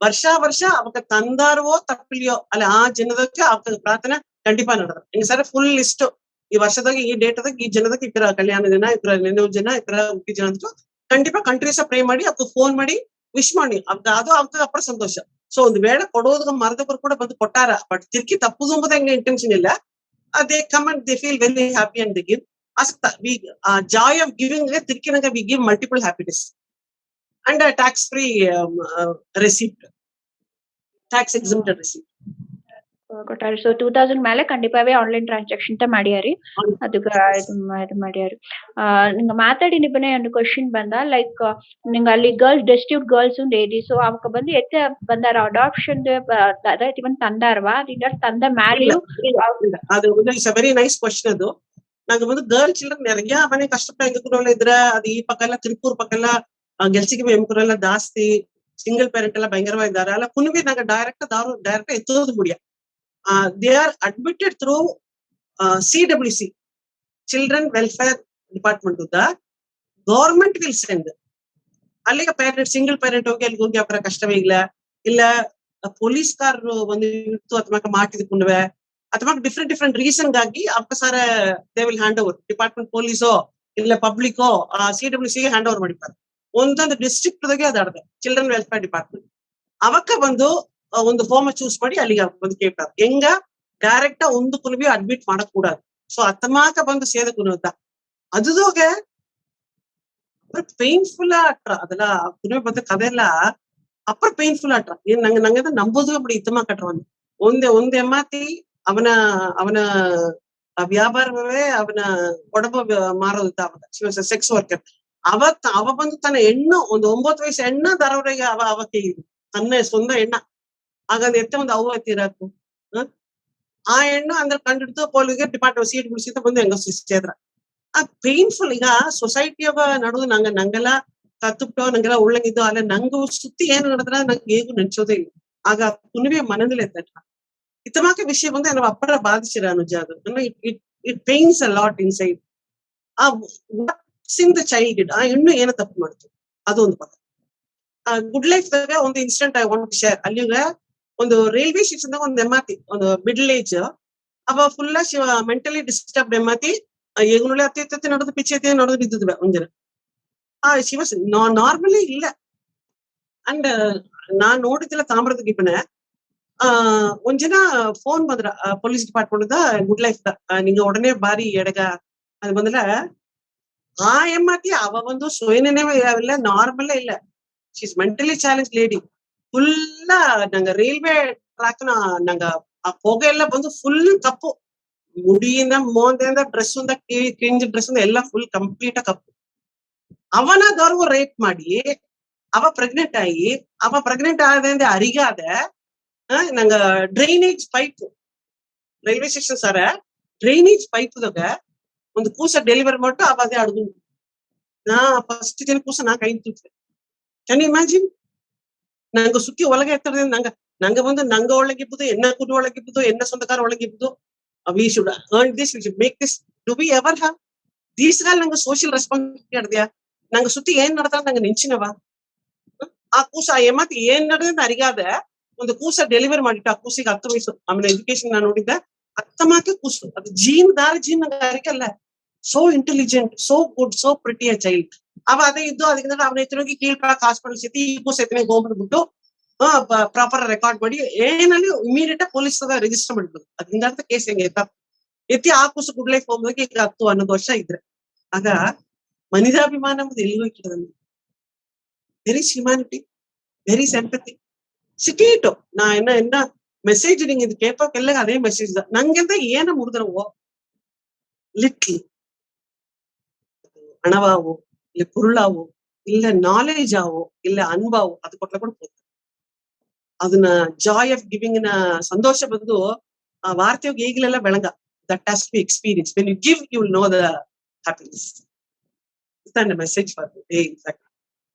ವರ್ಷ ಅವಕ್ಕ ತಂದಾರವೋ ತಪ್ಪಿಲಿಯೋ ಅಲ್ಲ ಆ ಜನದಕ್ಕೆ ಅವಕ್ಕ ಪ್ರಾರ್ಥನೆ ಖಂಡಿತ ನಡೆದ ಹಿಂಗ ಸರ್ ಫುಲ್ ಲಿಸ್ಟ್ ಈ ವರ್ಷದಾಗ ಈ ಡೇಟದಾಗ ಈ ಜನದಾಗ ಇತರ ಕಲ್ಯಾಣ ಜನ ಇತರ ನೆನವು ಜನ ಇತರ ಹುಟ್ಟಿ ಜನ ಅಂತ ಖಂಡಿತ ಕಂಟ್ರೀಸ್ ಪ್ರೇ ಮಾಡಿ ಅವಕ್ಕ ಫೋನ್ ಮಾಡಿ ವಿಶ್ ಮಾಡಿ ಅದು ಅವಕ್ಕ ಅಪ್ಪರ ಸಂತೋಷ. ಸೊ ಒಂದ್ ವೇಳೆ ಕೊಡೋದ ಮರದವರು ಕೂಡ ಬಂದು ಕೊಟ್ಟಾರ ಬಟ್ ತಿರ್ಗಿ ತಪ್ಪುದು ಎಂಬುದು ಹೆಂಗೆ ಇಂಟೆನ್ಷನ್ ಇಲ್ಲ. They come and they feel very happy and they give ಅಸ್ತ ವಿ ಜಾಯ್ ಆಫ್ ಗಿವಿಂಗ್ ತಿರ್ಗಿನಾಗ we give multiple happiness and tax free receipt, tax exempted receipt ಕೊಟ್ಟಾರಿ. ಸೊ 2000 ಮೇಲೆ ಖಂಡಿತವೇ ಆನ್ಲೈನ್ ಟ್ರಾನ್ಸಾಕ್ಷನ್ ಅಂತ ಮಾಡ್ಯಾರಿ ಅದಕ್ಕೆ ಇದು ಮಾಡ್ಯಾರಿ. ನಿಂಗ ಮಾತಾಡಿ ನಿಬನೆ ಒಂದು ಕ್ವಶನ್ ಬಂದ ಲೈಕ್ ನಿಂಗ ಅಲ್ಲಿ ಗರ್ಲ್ಸ್ ಡೆಸ್ಟ್ಯೂಟ್ ಗರ್ಲ್ಸ್ ಏದಿ ಸೊ ಅವಕ್ಕ ಬಂದು ಎತ್ತ ಬಂದಾರ ಅಡಾಪ್ಷನ್ ಇವನ್ ತಂದಾರವಾ ತಂದ ಮ್ಯಾರಿ ಅದು ವೆರಿ ನೈಸ್ ಕ್ವಶನ್. ಅದು ನಂಗೆ ಬಂದು ಗರ್ಲ್ ಚಿಲ್ಡ್ರನ್ ನೆರಗ್ಯಾ ಮನೆ ಕಷ್ಟಪಟ್ಟ ಹೆಂಗಕೂರೆಲ್ಲ ಇದ್ರ ಅದು ಈ ಪಕ್ಕ ಎಲ್ಲ ತಿರುಪೂರ್ ಪಕ್ಕ ಎಲ್ಲ ಗೆಲ್ಸಿಗೆ ಎಂಕೂರೆಲ್ಲ ಜಾಸ್ತಿ ಸಿಂಗಲ್ ಪೇರೆಂಟ್ ಎಲ್ಲ ಭಯಂಕರವಾ ಇದ್ದಾರೆ ಅಲ್ಲ ಕುಣಿವಿ ನಂಗೆ ಡೈರೆಕ್ಟ್ ಎತ್ತೋದು ಮುಡಿಯ they are admitted through CWC children welfare department government will send ಅಲ್ಲಿಗೆ ಪೇರೆಂಟ್ ಸಿಂಗಲ್ ಪೇರೆಂಟ್ ಹೋಗಿ ಅಲ್ಲಿ ಹೋಗಿ ಅವರ ಕಷ್ಟವೇ ಇಲ್ಲ ಪೊಲೀಸ್ ಕಾರ್ ಒಂದು ಇತ್ತು ಅಥವಾ ಮಾಡಿದ ಕುಂಡುವೆ ಅಥವಾ ಡಿಫ್ರೆಂಟ್ ರೀಸನ್ ಗಾಗಿ ಅವಕಾಶ they will hand over department ಪೊಲೀಸೋ ಇಲ್ಲ ಪಬ್ಲಿಕೋ CWC ಗೆ ಹ್ಯಾಂಡ್ ಓವರ್ ಮಾಡಿರ್ತಾರೆ ಒಂದೊಂದು ಡಿಸ್ಟ್ರಿಕ್ಟ್ ದಾಗೆ ಅದಾಡ್ದೆ ಚಿಲ್ಡ್ರನ್ ವೆಲ್ಫೇರ್ ಡಿಪಾರ್ಟ್ಮೆಂಟ್ ಅವಕ್ಕ ಬಂದು ಒಂದು ಹೋಮ ಚೂಸ್ ಮಾಡಿ ಅಲ್ಲಿಗೆ ಬಂದು ಕೇಳ್ತಾರೆ ಹೆಂಗ ಡೈರೆಕ್ಟ್ ಒಂದು ಕುಲುಬಿ ಅಡ್ಮಿಟ್ ಮಾಡಕ್ ಕೂಡದು ಸೊ ಅತ್ತಮಾಕ ಬಂದು ಸೇದ ಕುನುತ್ತ ಅದುದೋಗೆ ಪೇನ್ಫುಲ್ ಆಟ್ರ ಅದೆಲ್ಲ ಕುನುವೆ ಬಂದ ಕದೆಲ್ಲ ಅಪ್ಪರ್ ಪೇನ್ಫುಲ್ ಆಟ್ರ ಏನ್ ನಂಗೆ ನಂಬೋದು ಬಿಡಿ ಇತ್ತಮ ಕಟ್ರ ಒಂದ್ ಎಮ್ಮಾತಿ ಅವನ ವ್ಯಾಪಾರವೇ ಅವನ ಒಡಬ ಮಾರೋದು ಅವಾಗ ಸೆಕ್ಸ್ ವರ್ಕರ್ ಅವ ಬಂದು ತನ್ನ ಹೆಣ್ಣು ಒಂದು 9 ವಯಸ್ಸು ಹೆಣ್ಣ ದರವರೆಗೆ ಅವಕ್ಕೆ ತನ್ನ ಸ್ವಂತ ಹೆಣ್ಣ ಹಾಗಂದ್ ಎತ್ತೆ ಒಂದು ಅವ್ವ ತೀರಾಕು ಆ ಹೆಣ್ಣು ಅಂದ್ರೆ ಕಂಡಿಡ್ತು ಪೊಲೀಸ್ಗೆ ಡಿಪಾರ್ಟ್ಮೆಂಟ್ ಸೀಟ್ ಬಿಡಿಸಿದ ಬಂದು ಹೆಂಗ ಸೇದ್ರ ಆ ಪೇನ್ಫುಲ್ ಈಗ ಸೊಸೈಟಿಯವ ನಡುವೆ ನಂಗೆಲ್ಲ ಕತ್ತುಬಿಟ್ಟು ನಂಗೆಲ್ಲ ಉಳ್ಳಂಗಿದ್ದು ಅಲ್ಲ ನಂಗು ಸುತ್ತಿ ಏನ್ ನಡೆದ್ರ ನಂಗೆ ಹೇಗೂ ನೆನ್ಸೋದೇ ಇಲ್ಲ ಆಗ ಕುಣಿವೆ ಮನದಲ್ಲೇ ತಟ್ಟ ಇತಮಾಕ ವಿಷಯ ಬಂದು ನಾವು ಅಪ್ಪರ ಬಾಧಿಸಿರ ಅನುಜ ಅದು it pains a lot inside ಆ ಸಿಂಗ್ ದ ಚೈಲ್ಡ್ ಆ ಹೆಣ್ಣು ಏನೋ ತಪ್ಪು ಮಾಡ್ತು ಅದು ಒಂದು ಪದ ಗುಡ್ ಲೈಫ್ ದಾಗ ಒಂದು incident I want to share ಅಲ್ಲಿಗ ಒಂದು ರೈಲ್ವೆ ಸ್ಟೇಷನ್ ದಾಗ ಒಂದು ಎಮ್ಮಾತಿ ಒಂದು ಮಿಡ್ಲ್ ಏಜ್ ಅವ ಫುಲ್ ಮೆಂಟಲಿ ಡಿಸ್ಟರ್ಬ್ ಎಮ್ಮಾತಿ ಎಗುನುಳೆ ಅತ್ತಿ ನಡೆದು ಪಿಚ್ಚೆ ನಡೆದು ಬಿದ್ದಿದ್ವೆ ಒಂದಿನ ಶಿವ ನಾರ್ಮಲಿ ಇಲ್ಲ ಅಂಡ್ ನಾನ್ ನೋಡಿದಿಲ್ಲ ತಾಮ್ರದ ಗಿಬ್ಬನ ಒಂದಿನ ಫೋನ್ ಬಂದ್ರ ಪೊಲೀಸ್ ಡಿಪಾರ್ಟ್ಮೆಂಟ್ ಗುಡ್ ಲೈಫ್ ನಿಂಗೆ ಒಡನೆ ಬಾರಿ ಎಡಗ ಅದು ಬಂದ್ರ ಆ ಎಮ್ಮಾತಿ ಅವ ಒಂದು ಸೊಯನೇ ಇಲ್ಲ ನಾರ್ಮಲ್ ಇಲ್ಲ she's mentally challenge lady full ನಂಗ ರೈಲ್ವೆ ಟ್ರ್ಯಾಕ್ ನಂಗ ಆ ಹೊಗೆ ಎಲ್ಲ ಬಂದು ಫುಲ್ ಕಪ್ಪು ಮುಡಿಯಿಂದ ಮೋಂದಿಂದ ಡ್ರೆಸ್ ಕ್ರಿಂಜ್ ಡ್ರೆಸ್ ಎಲ್ಲ ಫುಲ್ ಕಂಪ್ಲೀಟ್ ಕಪ್ಪು ಅವನದವ್ರಿಗೂ ರೇಪ್ ಮಾಡಿ ಅವ ಪ್ರೆಗ್ನೆಂಟ್ ಆದ ಅರಿಗಾದ ನಂಗ ಡ್ರೈನೇಜ್ ಪೈಪ್ ರೈಲ್ವೆ ಸ್ಟೇಷನ್ ಸರ ಡ್ರೈನೇಜ್ ಪೈಪ್ದಾಗ ಒಂದು ಕೂಸ ಡೆಲಿವರಿ ಮಾಡ್ಬಿಟ್ಟು ಅದೇ ಅಡ್ದು ಫಸ್ಟ್ ದಿನ ಕೂಸ ನಾ ಕೈ ತುಟ್ರೆ ಕ್ಯಾನ್ ಇಮ್ಯಾಜಿನ್ ನಂಗ ಸುತ್ತಿ ಒಳಗೆ ಎತ್ತರದಿಂದ ನಂಗ ಬಂದು ನಂಗ ಒಳಗಿಬ್ಬುದು ಎನ್ನ ಕುದು ಒಳಗಿಬ್ಬುದು ಎನ್ನ ಸ್ವಂತಕಾರ ಒಳಗಿಬ್ಬುದು we should earn this we should make this do we ever have these goal ನಂಗೆ ಸೋಷಿಯಲ್ ರೆಸ್ಪಾನ್ಸಿಬಿಲಿಟಿ ನಡೆದ್ಯಾ ನಂಗ ಸುತ್ತಿ ಏನ್ ನಡ್ತಾರ ನಂಗೆ ನೆಂಚಿನವ ಆ ಕೂಸ ಎಮ್ಮತ್ ಏನ್ ನಡೆದ ಅರಿಗಾದ ಒಂದು ಕೂಸ ಡೆಲಿವರಿ ಮಾಡಿಟ್ಟು ಆ ಕೂಸಿಗೆ 10 ವಯಸ್ಸು ಆಮೇಲೆ ಎಜುಕೇಶನ್ ನಾನು ನೋಡಿದ್ದೆ ಅತ್ತಮಾಕೆ ಕೂಸು ಅದು ಜೀನ್ ನಂಗೆ ಅರಿಕಲ್ಲ so intelligent so good so pretty a child ಅವ ಅದೇ ಇದ್ದು ಅದಕ್ಕೆ ಅವನ ಎತ್ತರೋಗಿ ಕೀಳ್ಪಾಕ್ ಹಾಸ್ಪಿಟಲ್ ಸಿತಿ ಈ ಕೂಸ ಎತ್ತನೆ ಹೋಗ್ಬಿಟ್ಟು ಪ್ರಾಪರ್ ರೆಕಾರ್ಡ್ ಮಾಡಿ ಏನಲ್ಲಿ ಇಮಿಡಿಯೇಟ್ ಪೊಲೀಸ್ ರಿಜಿಸ್ಟರ್ ಮಾಡಿದ್ರು ಅದ್ರಿಂದ ಕೇಸ್ ಹೆಂಗೆ ಎತ್ತಿ ಆ ಕೂಸು ಗುಡ್ ಲೈಫ್ ಹೋಗ್ಬೇಕು ಈಗ 10-11 ವರ್ಷ ಇದ್ರೆ ಆಗ ಮನಿದಾಭಿಮಾನ ಎಲ್ಲಿಗೂ ಇಟ್ಟಿರೋದನ್ನ ವೆರಿ ಹ್ಯುಮ್ಯಾನಿಟಿ ವೆರಿ ಸೆಂಪತಿ ಸಿಟಿಟು ನಾ ಎನ್ನ ಮೆಸೇಜ್ ನಿಂಗೆ ಇದು ಕೇಳ್ಪಕ್ಕೆಲ್ಲ ಅದೇ ಮೆಸೇಜ್ ನಂಗೆಂತ ಏನ ಮುರಿದ್ರವೋ ಲಿಟ್ಲಿ ಹಣವಾವು ಇಲ್ಲ ಪುರುಳಾವು ಇಲ್ಲ ನಾಲೆಜ್ ಆವು ಇಲ್ಲ ಅನ್ಬಾವು ಅದು ಕೊಟ್ಲ ಕೂಡ ಅದನ್ನ ಜಾಯ್ ಆಫ್ ಗಿವಿಂಗ್ ನ ಸಂತೋಷ ಬಂದು ಆ ವಾರ್ತೆಯೋಗಿ ಈಗಲೆಲ್ಲ ಬೆಳಗ that has to be experience when you give you will know the happiness message for day in ಫ್ಯಾಕ್ಟ್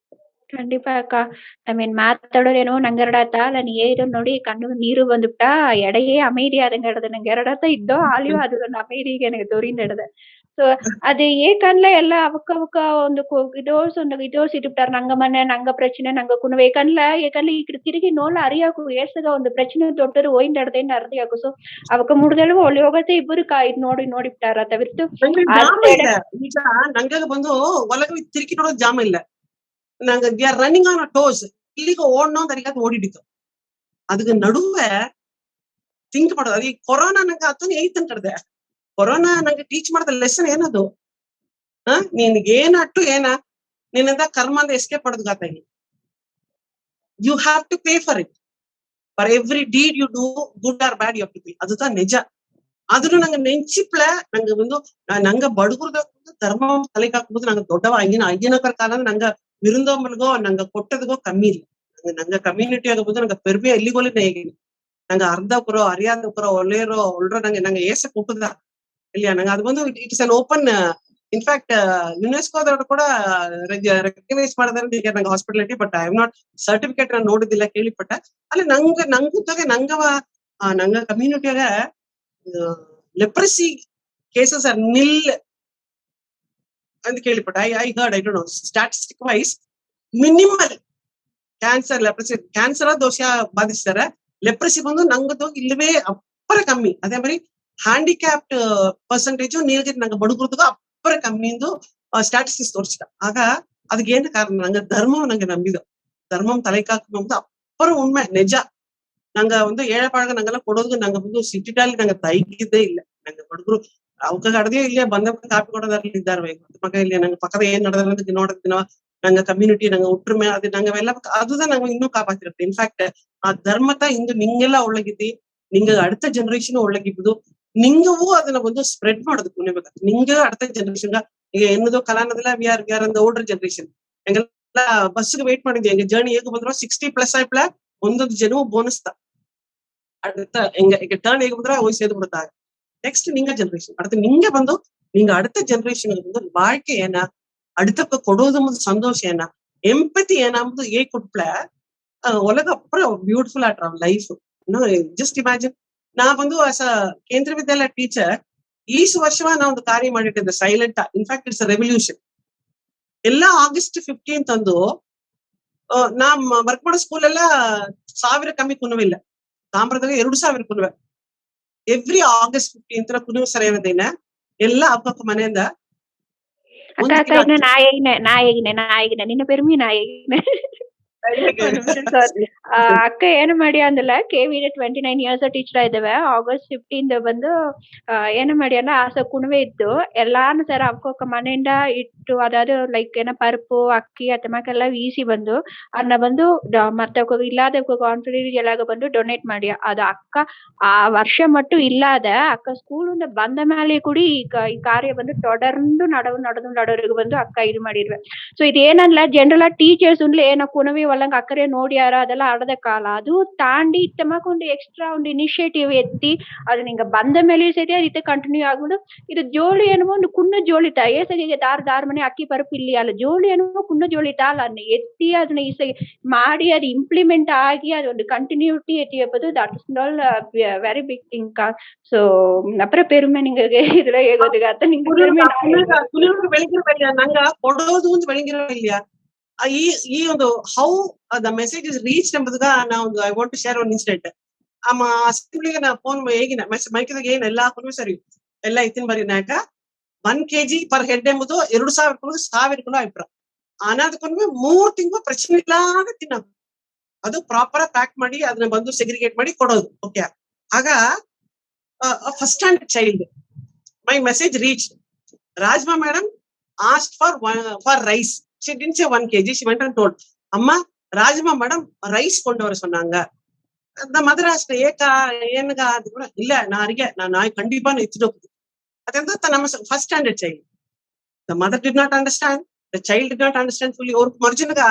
கண்டிப்பா அக்கா. ஐ மீன் மாத்தோட ಏನೋ ನಂಗೆರಡಾತ ನಾನು ಏರು ನೋಡಿ ಕಣ್ಣು ನೀರು ಬಂದುಬಿಟ್ಟ ಎಡೆಯೇ அமைதியாதுங்கிறது ನಂಗೆ ಎರಡಾತ ಇದ್ದೋ ಆಲಿಯೋ ಅದು ನನ್ನ அமைதிಗೆ எனக்கு தொரிந்தெடுது ಸೊ அது ஏக்கன்ல எல்லாம் அவக்க ಒಂದು இதோசிட்டுட்டார் நங்க மண்ண நங்க பிரச்சனை நங்க குணவே ஏக்கன்ல ఇక్కడ తిరిగి నోళ్ళ అరియాకు ఏసగా ಒಂದು ಪ್ರಶ್ನೆ ತೊಟ್ಟರು ಹೋಯಿಂದಡದೇನ ಅರ್ದಿಯಾಕು ಸೊ ಅವಕ ಮುಡ್ದಳು ಒಳ್ಳೆ ಹೋಗತ್ತೆ ಇಬ್ಬರು ಇದು ನೋಡಿ ಬಿಟ್ಟಾರ ತವಿರ್ತು ಈಗ ನಂಗ ಬಂದು ಒಳಗೆ ತಿರುಗಿ ನೋಡೋದು ಜಾಮ ಇಲ್ಲ நாங்க we are running on our toes ಇಲ್ಲಿಗೆ ಓಡணும் ಅಂತ ಓಡಿಡಿತ್ತು ಅದಕ್ಕೆ ನಡುವೆ ಥಿಂಕ್ ಮಾಡೋದು ಅದು ಕೊರೋನಾ ನಂಗೆ ಅತ್ತನೇ ಐತಂತ ಕಡ್ದೆ ಕೊರೋನಾ ನಂಗೆ ಟೀಚ್ ಮಾಡಿದ ಲೆಸನ್ ಏನದು ನಿನ್ಗೆ ಏನಟ್ಟು ಏನ ನಿನ್ನಿಂದ ಕರ್ಮ ಅಂತ ಎಸ್ಕೇಪ್ ಮಾಡೋದು ಗಾತಾಗಿ you have to pay for it for every deed you do good or bad you have to pay ಅದು ನಿಜ ಆದ್ರೂ ನಂಗೆ ನೆಂಚಿಪ್ಲೆ ನಂಗೆ ಬಂದು ನಂಗೆ ಬಡಗುರ್ದ ಧರ್ಮ ತಲೆಗೆ ಹಾಕ್ಬೋದು ನಂಗೆ ದೊಡ್ಡವ ಐಗಿನಕರ ಕಾಲ ನಂಗೆ விருந்தோம்பலுகோ நாங்க கொட்டதுக்கோ கம்மி இல்லை நாங்க கம்யூனிட்டி ஆகும்போது நாங்க பெருமையா இல்லிகோல நேகின நாங்க அர்த்தக்குறோ அறியாதக்குறோ ஒல்லேரோ ஒல்றோ நாங்க ஏச கூப்பிட்டுதான் இல்லையா நாங்க அது வந்து it is an open in fact ಯುನೆಸ್ಕೋದವ್ರು ಕೂಡ ರೆಕಗ್ನೈಸ್ ಮಾಡಿದ್ರೆ ಈಗ ನಂಗೆ hospitality, but I have not certificate ನಾನು ನೋಡಿದಿಲ್ಲ, ಕೇಳಿಪಟ್ಟ. ಅಲ್ಲಿ ನಂಗ ಕಮ್ಯುನಿಟಿಯಾಗ ಲೆಪ್ರಸಿ ಕೇಸಸ್ ಆರ್ ನಿಲ್ ಅಂತ ಕೇಳಿಪಟ್ಟ. I heard, I don't know statistic wise minimal cancer, leprosy cancer ದೋಷ ಬಾಧಿಸ್ತಾರೆ. ಲೆಪ್ರಸಿ ಬಂದು ನಂಗದು ಇಲ್ಲವೇ ಅಪ್ಪರ ಕಮ್ಮಿ. ಅದೇ மாதிரி ಹ್ಯಾಂಡಿಕ್ಯಾಪ್ಟ್ ಪರ್ಸೆಂಟೇಜು ನೀಲ್ಗೆ ನಂಗೆ ಬಡುಗುರ್ದು ಅಪ್ಪರ ಕಮ್ಮಿಂದು ಸ್ಟಾಟಿಸ್ಟಿಕ್ಸ್ ತೋರಿಸಿದ. ಆಗ ಅದಕ್ಕೇನು ಕಾರಣ, ನಂಗೆ ನಂಗೆ ನಂಬಿದ ಧರ್ಮಂ ತಲೆಕಾಕು ನಮ್ದು ಅಪ್ಪರ ಉಣ್ಮೆ ನಿಜ. ನಂಗ ಒಂದು ಏಳಪಾಳಗ ನಂಗೆಲ್ಲ ಕೊಡೋದು ನಂಗೆ ಬಂದು ಸಿಟಿನಲ್ಲಿ ನಂಗೆ ತೈಗಿದ್ದೇ ಇಲ್ಲ. ನಂಗೆ ಬಡುಗರು ಅವಕಾಶ ಅಡದೇ ಇಲ್ಲೇ ಬಂದ ಕಾಪಿ ಕೊಡೋದ್ರಲ್ಲಿ ಇದ್ದಾರೆ ಮಗ ಇಲ್ಲಿ ನಂಗೆ ಪಕ್ಕದ ಏನ್ ನಡೆದ ನೋಡಿದ್ನೋ ನಂಗೆ ಕಮ್ಯುನಿಟಿ ನಂಗೆ ಒಟ್ಟುಮೆ ಅದು ನಂಗೆಲ್ಲ அதுதான் ನಂಗೆ ಇನ್ನೂ ಕಾಪಾತಿರುತ್ತೆ. ಇನ್ಫ್ಯಾಕ್ಟ್ ಆ ಧರ್ಮತ ಇಂದು ನಿಂಗೆಲ್ಲ ಒಳ್ಳಗಿದ್ದಿ, ನಿಂಗ அடுத்த ಜನರೇಷನ್ ಒಳ್ಳಗಿದ್ದು, ನಿಂಗೂ ಅದನ್ನ ಒಂದು ಸ್ಪ್ರೆಡ್ ಮಾಡೋದು ಕುಣಿಬೇಕು. ನಿಂಗ அடுத்த ಜನರೇಷನ್ ಈಗ ಎನ್ನದು ಕಲಾನದಲ್ಲ ವಿ ಆರ್ ಅಂದ ಓಲ್ಡರ್ ಜನರೇಷನ್. ಎಂಗೆಲ್ಲ ಬಸ್ಗೆ ವೇಟ್ ಮಾಡಿದ್ವಿ, ಎಂಗೆ ಜರ್ನಿ ಹೇಗೆ ಬಂದ್ರು 60+ ಆಯ್ಪಲ ಒಂದೊಂದು ಜನವು ಬೋನಸ್ತ அடுத்த எங்க டர்ன் ಹೇಗೆ ಬಂದ್ರೆ ಹೋಗಿ ಸೇದು ಬಿಡುತ್ತಾರೆ. ನೆಕ್ಸ್ಟ್ ನಿಂಗ ಜನರೇಷನ್ அடுத்து நீங்க ಬಂದು நீங்க அடுத்த ಜನರೇಷನ್ வந்து வாழ்க்கை ஏன்னா அடுத்தப்ப கொடுவது சந்தோஷம் ஏன்னா எம்பத்தி ஏன்னா ஏ கொடுப்பல உலக அப்புறம் பியூட்டிஃபுல் ஆட்டம் லைஃப். ಜಸ್ಟ್ ಇಮ್ಯಾಜಿನ್, ನಾ ಬಂದು ಆಸ್ ಅ ಕೇಂದ್ರ ವಿದ್ಯಾಲಯ ಟೀಚರ್ ಈಸ್ ವರ್ಷವ ನಾ ಒಂದು ಕಾರ್ಯ ಮಾಡಿಟ್ಟಿದ್ದೆ ಸೈಲೆಂಟ್. In fact it's revolution. ಎಲ್ಲ August 15 ಅಂದು ನಾ ವರ್ಕ್ ಮಾಡೋ ಸ್ಕೂಲ್ ಎಲ್ಲ 1000 ಕಮ್ಮಿ ಕುಣವಿಲ್ಲ. ತಾಮ್ರದಾಗ 2000 ಕುಣವೆ. ಎವ್ರಿ August 15 ಕುಣುವ ಸರಿಯಾದೇನ ಎಲ್ಲ ಅಪ್ಪಕ್ಕ ಮನೆಯಿಂದ ನಿನ್ನ ಪೆರುಮಿ ನಾಯಿಗಿನ ಅಕ್ಕ ಏನು ಮಾಡಿ ಅಂದಲ್ಲ, KV 29 years ಟೀಚರ್ ಇದ್ದಾವೆ. August 15 ಬಂದು ಏನು ಮಾಡಿ ಅಲ್ಲ ಆಸ ಕುಣವೆ ಇತ್ತು ಎಲ್ಲಾನು ಸರ್ ಅಕ್ಕೋಕ ಮನೆಯಿಂದ ಇಟ್ಟು, ಅದಾದ್ರು ಲೈಕ್ ಏನೋ ಪರುಪು ಅಕ್ಕಿ ಅತ್ತಮಕ್ಕೆಲ್ಲ ವೀಸಿ ಬಂದು ಅದನ್ನ ಬಂದು ಮತ್ತೆ ಇಲ್ಲಾದ ಕಾನ್ಫಿಡೆನ್ಸ್ ಎಲ್ಲಾಗ ಬಂದು ಡೊನೇಟ್ ಮಾಡಿ ಅದು ಅಕ್ಕ ಆ ವರ್ಷ ಮಟ್ಟು ಇಲ್ಲಾದ ಅಕ್ಕ ಸ್ಕೂಲಿಂದ ಬಂದ ಮೇಲೆ ಕೂಡ ಈ ಕಾರ್ಯ ಬಂದು தொடர்ந்து நடவருக்கு ಬಂದು ಅಕ್ಕ ಇದು ಮಾಡಿರ್ವೆ. ಸೊ ಇದೇನಲ್ಲ ಜನರಲ್ ಟೀಚರ್ಸ್ ಉಂಡ್ಲೆ ಏನೋ ಕುಣವಿ ಒಳಂಗ ಅಕ್ಕರೆ ನೋಡ್ಯಾರ ಅದೆಲ್ಲ ಆಡದ ಕಾಲ. ಅದು ತಾಂಡಿ ತಮಕ್ ಒಂದು ಎಕ್ಸ್ಟ್ರಾ ಒಂದು ಇನಿಷಿಯೇಟಿವ್ ಎತ್ತಿ ಅದು ನಿಂಗ ಬಂದ ಮೇಲೆ ಸರಿ ಅದಕ್ಕೆ ಕಂಟಿನ್ಯೂ ಆಗುದು. ಇದು ಜೋಳಿ ಏನೋ ಒಂದು ಕುಣ್ಣ ಜೋಳಿತ ಏಸಗೆ ದಾರ್ ಮನೆ ಅಕ್ಕಿ ಪರಪು ಇಲ್ಲಿ ಅಲ್ಲ, ಜೋಳಿ ಏನೋ ಕುಣ್ಣ ಜೋಳಿತ ಅಲ್ಲ ಅದನ್ನ ಎತ್ತಿ ಅದನ್ನ ಈಸೆ ಮಾಡಿ ಅದು ಇಂಪ್ಲಿಮೆಂಟ್ ಆಗಿ ಅದೊಂದು ಕಂಟಿನ್ಯೂಟಿ ಎತ್ತಿಯಬಹುದು. That is all very big thing. So ಅಪರ ಪೆರುಮೆ ನಿಂಗೆ ಇದ್ರ ಹೇಗೋದಿಗ ಅತ್ತ ನಿಂಗೆ ಬೆಳಗಿರ ನಂಗ ಕೊಡೋದು ಒಂದು ಬೆಳಗಿರೋ ಇಲ್ಲ. ಈ ಒಂದು how the message is reach ಎಂಬುದಗ ನಾ ಒಂದು I want to share one incident. ಅಸೆಂಬ್ಲಿಗೆ ನಾ ಫೋನ್ ಹೇಗಿನ ಮೈಕದಾಗ ಏನ್ ಎಲ್ಲಾ ಹಾಕೊಂಡು ಸರಿ ಎಲ್ಲ ಇತ್ತಿನ ಬರೀ ನಾಯಕ 1 kg ಪರ್ ಹೆಡ್ ಎಂಬುದು 2000 1000 ಅಭಿಪ್ರ ಅನ್ನೋದಕ್ಕೊಂದು 3 ತಿಂಗಳು ಪ್ರಶ್ನೆ ಇಲ್ಲಾಗ ತಿನ್ನೋದು. ಅದು ಪ್ರಾಪರ್ ಪ್ಯಾಕ್ ಮಾಡಿ ಅದನ್ನ ಬಂದು ಸೆಗ್ರಿಗೇಟ್ ಮಾಡಿ ಕೊಡೋದು. ಓಕೆ, ಆಗ first standard child my message reach. Rajma madam asked for rice. She didn't say 1 kg. She went and told, அம்மா ராஜ்மா மேடம் ரைஸ் கொண்டு வர சொன்னாங்க. அந்த மதர் ஆஸ்ட் ஏக்கா ஏனுகா அது கூட இல்ல நான் அறிய நான் கண்டிப்பா எடுத்துட்டு ಹೋಗ್ತೀನಿ. ಅದಂತ ನಮ್ಮ first standard child. The mother did not understand, the child did not understand fully. ಅವ್ರ ಮರ್ಜನಗ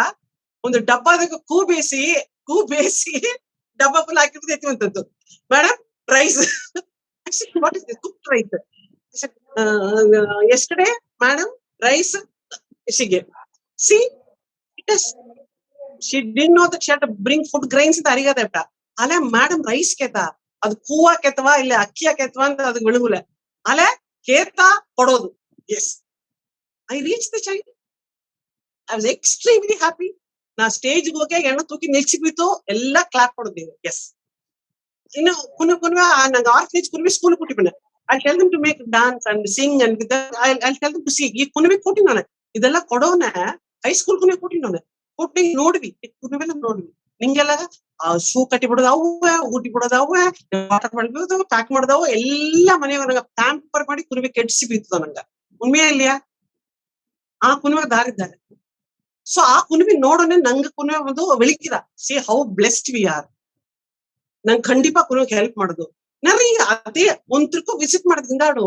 ಒಂದು ಡಬ್ಬದಾಗ ಕೂ ಬೇಸಿ ಡಬ್ಬ ಫುಲ್ ಹಾಕಿರೋದು ಎತ್ತುವಂತದ್ದು. Madam rice, what is cooked rice? yesterday madam rice she gave. See, it is, she didn't know that she had to bring food grains ಅಂತ ಅರಿಗದೆಪ್ಪ. ಅಲೆ ಮೇಡಮ್ ರೈಸ್ ಕೇತ ಅದು ಕೂವಾ ಕೇತವಾ ಇಲ್ಲ ಅಕ್ಕಿಯ ಕೇತವಾ ಅಂತ ಅದು ಬೆಳಗುಲೆ ಅಲೆ ಕೇತಾ ಕೊಡೋದು. Yes, I reach the child. I was extremely happy. ನಾ ಸ್ಟೇಜ್ಗೆ ಹೋಗಿ ಎಣ್ಣೆ ತೂಕಿ ನಿಲ್ಸಿ ಬಿತ್ತು ಎಲ್ಲ ಕ್ಲಾಪ್ ಕೊಡೋದೇವೆ. ಎಸ್, ಇನ್ನು ಕುನ್ವೆ ನಂಗೆ ಆರ್ಫನೇಜ್ ಕುನ್ವೆ ಸ್ಕೂಲ್ ಕೊಟ್ಟಿಬಿಟ್ಟೆ. I'll tell them to make dance and sing and with that I'll tell them to see. ಈ ಕುನ್ವೆ ಕೊಟ್ಟಿನ ಇದೆಲ್ಲ ಕೊಡೋನ ಹೈಸ್ಕೂಲ್ ಕುನ್ವೆ ಕೊಟ್ಟಿನ ಕೊಟ್ಟಿ ನೋಡ್ವಿ ಕುನ್ವೆಲ್ಲ ನೋಡ್ವಿ. ನಿಂಗೆಲ್ಲ ಶೂ ಕಟ್ಟಿ ಬಿಡೋದು ಅವೇ, ಊಟಿ ಬಿಡೋದು ಅವೇ, ವಾಟರ್ ಮಾಡ್ಬೋದು, ಪ್ಯಾಕ್ ಮಾಡೋದವು ಎಲ್ಲ ಮನೆಯಾಗ ನಂಗೆ ಪ್ಯಾಂಪರ್ ಮಾಡಿ ಕುನ್ವೆ ಕೆಡ್ಸಿ ಬಿತ್ತದ ನಂಗ. ಉಣ್ಮೆಯ ಇಲ್ಲಿಯಾ ಆ ಕುನ್ವೆ ದಾರಿದ್ದಾರೆ. ಸೊ ಆ ಕುನ್ವೆ ನೋಡೋಣ ನಂಗೆ ಕುನ್ವೆ ಒಂದು ಬೆಳಕಿದ. See how blessed we are. ನಂಗೆ ಖಂಡಿತ ಕುನ್ವೆಗೆ ಹೆಲ್ಪ್ ಮಾಡೋದು. நிறைய அதே ஒன்றுக்கும் விசிட் ಮಾಡೋದ್ರಿಂದಾಡು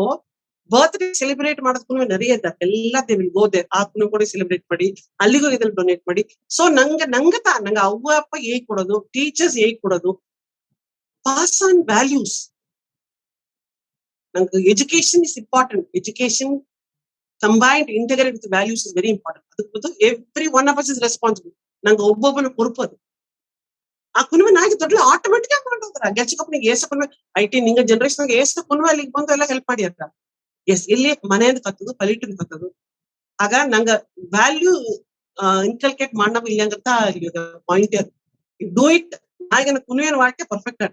ಬರ್ತ್ಡೇ ಸೆಲೆಬ್ರೇಟ್ ಮಾಡೋದಕ್ಕೂ நிறைய ಇದ್ದ ಎಲ್ಲಾத்தையும் ಗೋದೆ ಆತ್ಮ ಕೂಡ ಸೆಲೆಬ್ರೇಟ್ ಮಾಡಿ ಅಲ್ಲಿಗೂ ಇದ್ರಲ್ಲಿ ಡೊನೇಟ್ ಮಾಡಿ. ಸೊ ನಂಗೆ ಅವ್ವ ಅಪ್ಪ ಹೇಗ್ ಕೊಡೋದು, ಟೀಚರ್ಸ್ ಹೇಗ್ ಕೊಡೋದು, ಪಾಸ್ ಆನ್ ವ್ಯಾಲ್ಯೂಸ್. ನಂಗೆ education is important. Education combined integrated with values is very important. ಅದಕ್ಕೆ every one of us is responsible. ನಂಗೆ ಒಬ್ಬೊಬ್ಬನ பொறுப்பு ಅದು. ಆ ಕುನುವೆ ನಾಯಿ ದೊಡ್ಡ ಆಟೋಮೆಟಿಕ್ ಆಗಿ ಮಾಡ್ತಾರೆ. ಗೆಚ್ಚಕೊಪ್ಪನಿಗೆ ಏಸ ಕುನುವೆ ಐಟಿ ನಿಂಗ ಜನರೇಷನ್ ಏಸ ಕುನುವೆ ಅಲ್ಲಿಗೆ ಬಂದು ಎಲ್ಲ ಹೆಲ್ಪ್ ಮಾಡಿ ಅಂತ. ಎಸ್ ಇಲ್ಲಿ ಮನೆಯಿಂದ ಕತ್ತದು ಪಲಿಟಿನ್ ಕತ್ತದು. ಆಗ ನಂಗ ವ್ಯಾಲ್ಯೂ ಇನ್ಕಲ್ಕೇಟ್ ಮಾಡವ ಇಲ್ಲ ಅಂತ ಪಾಯಿಂಟ್ ಡೂ ಇಟ್. நாயகன குனியன் வாழ்க்கை பர்ஃபெக்டா.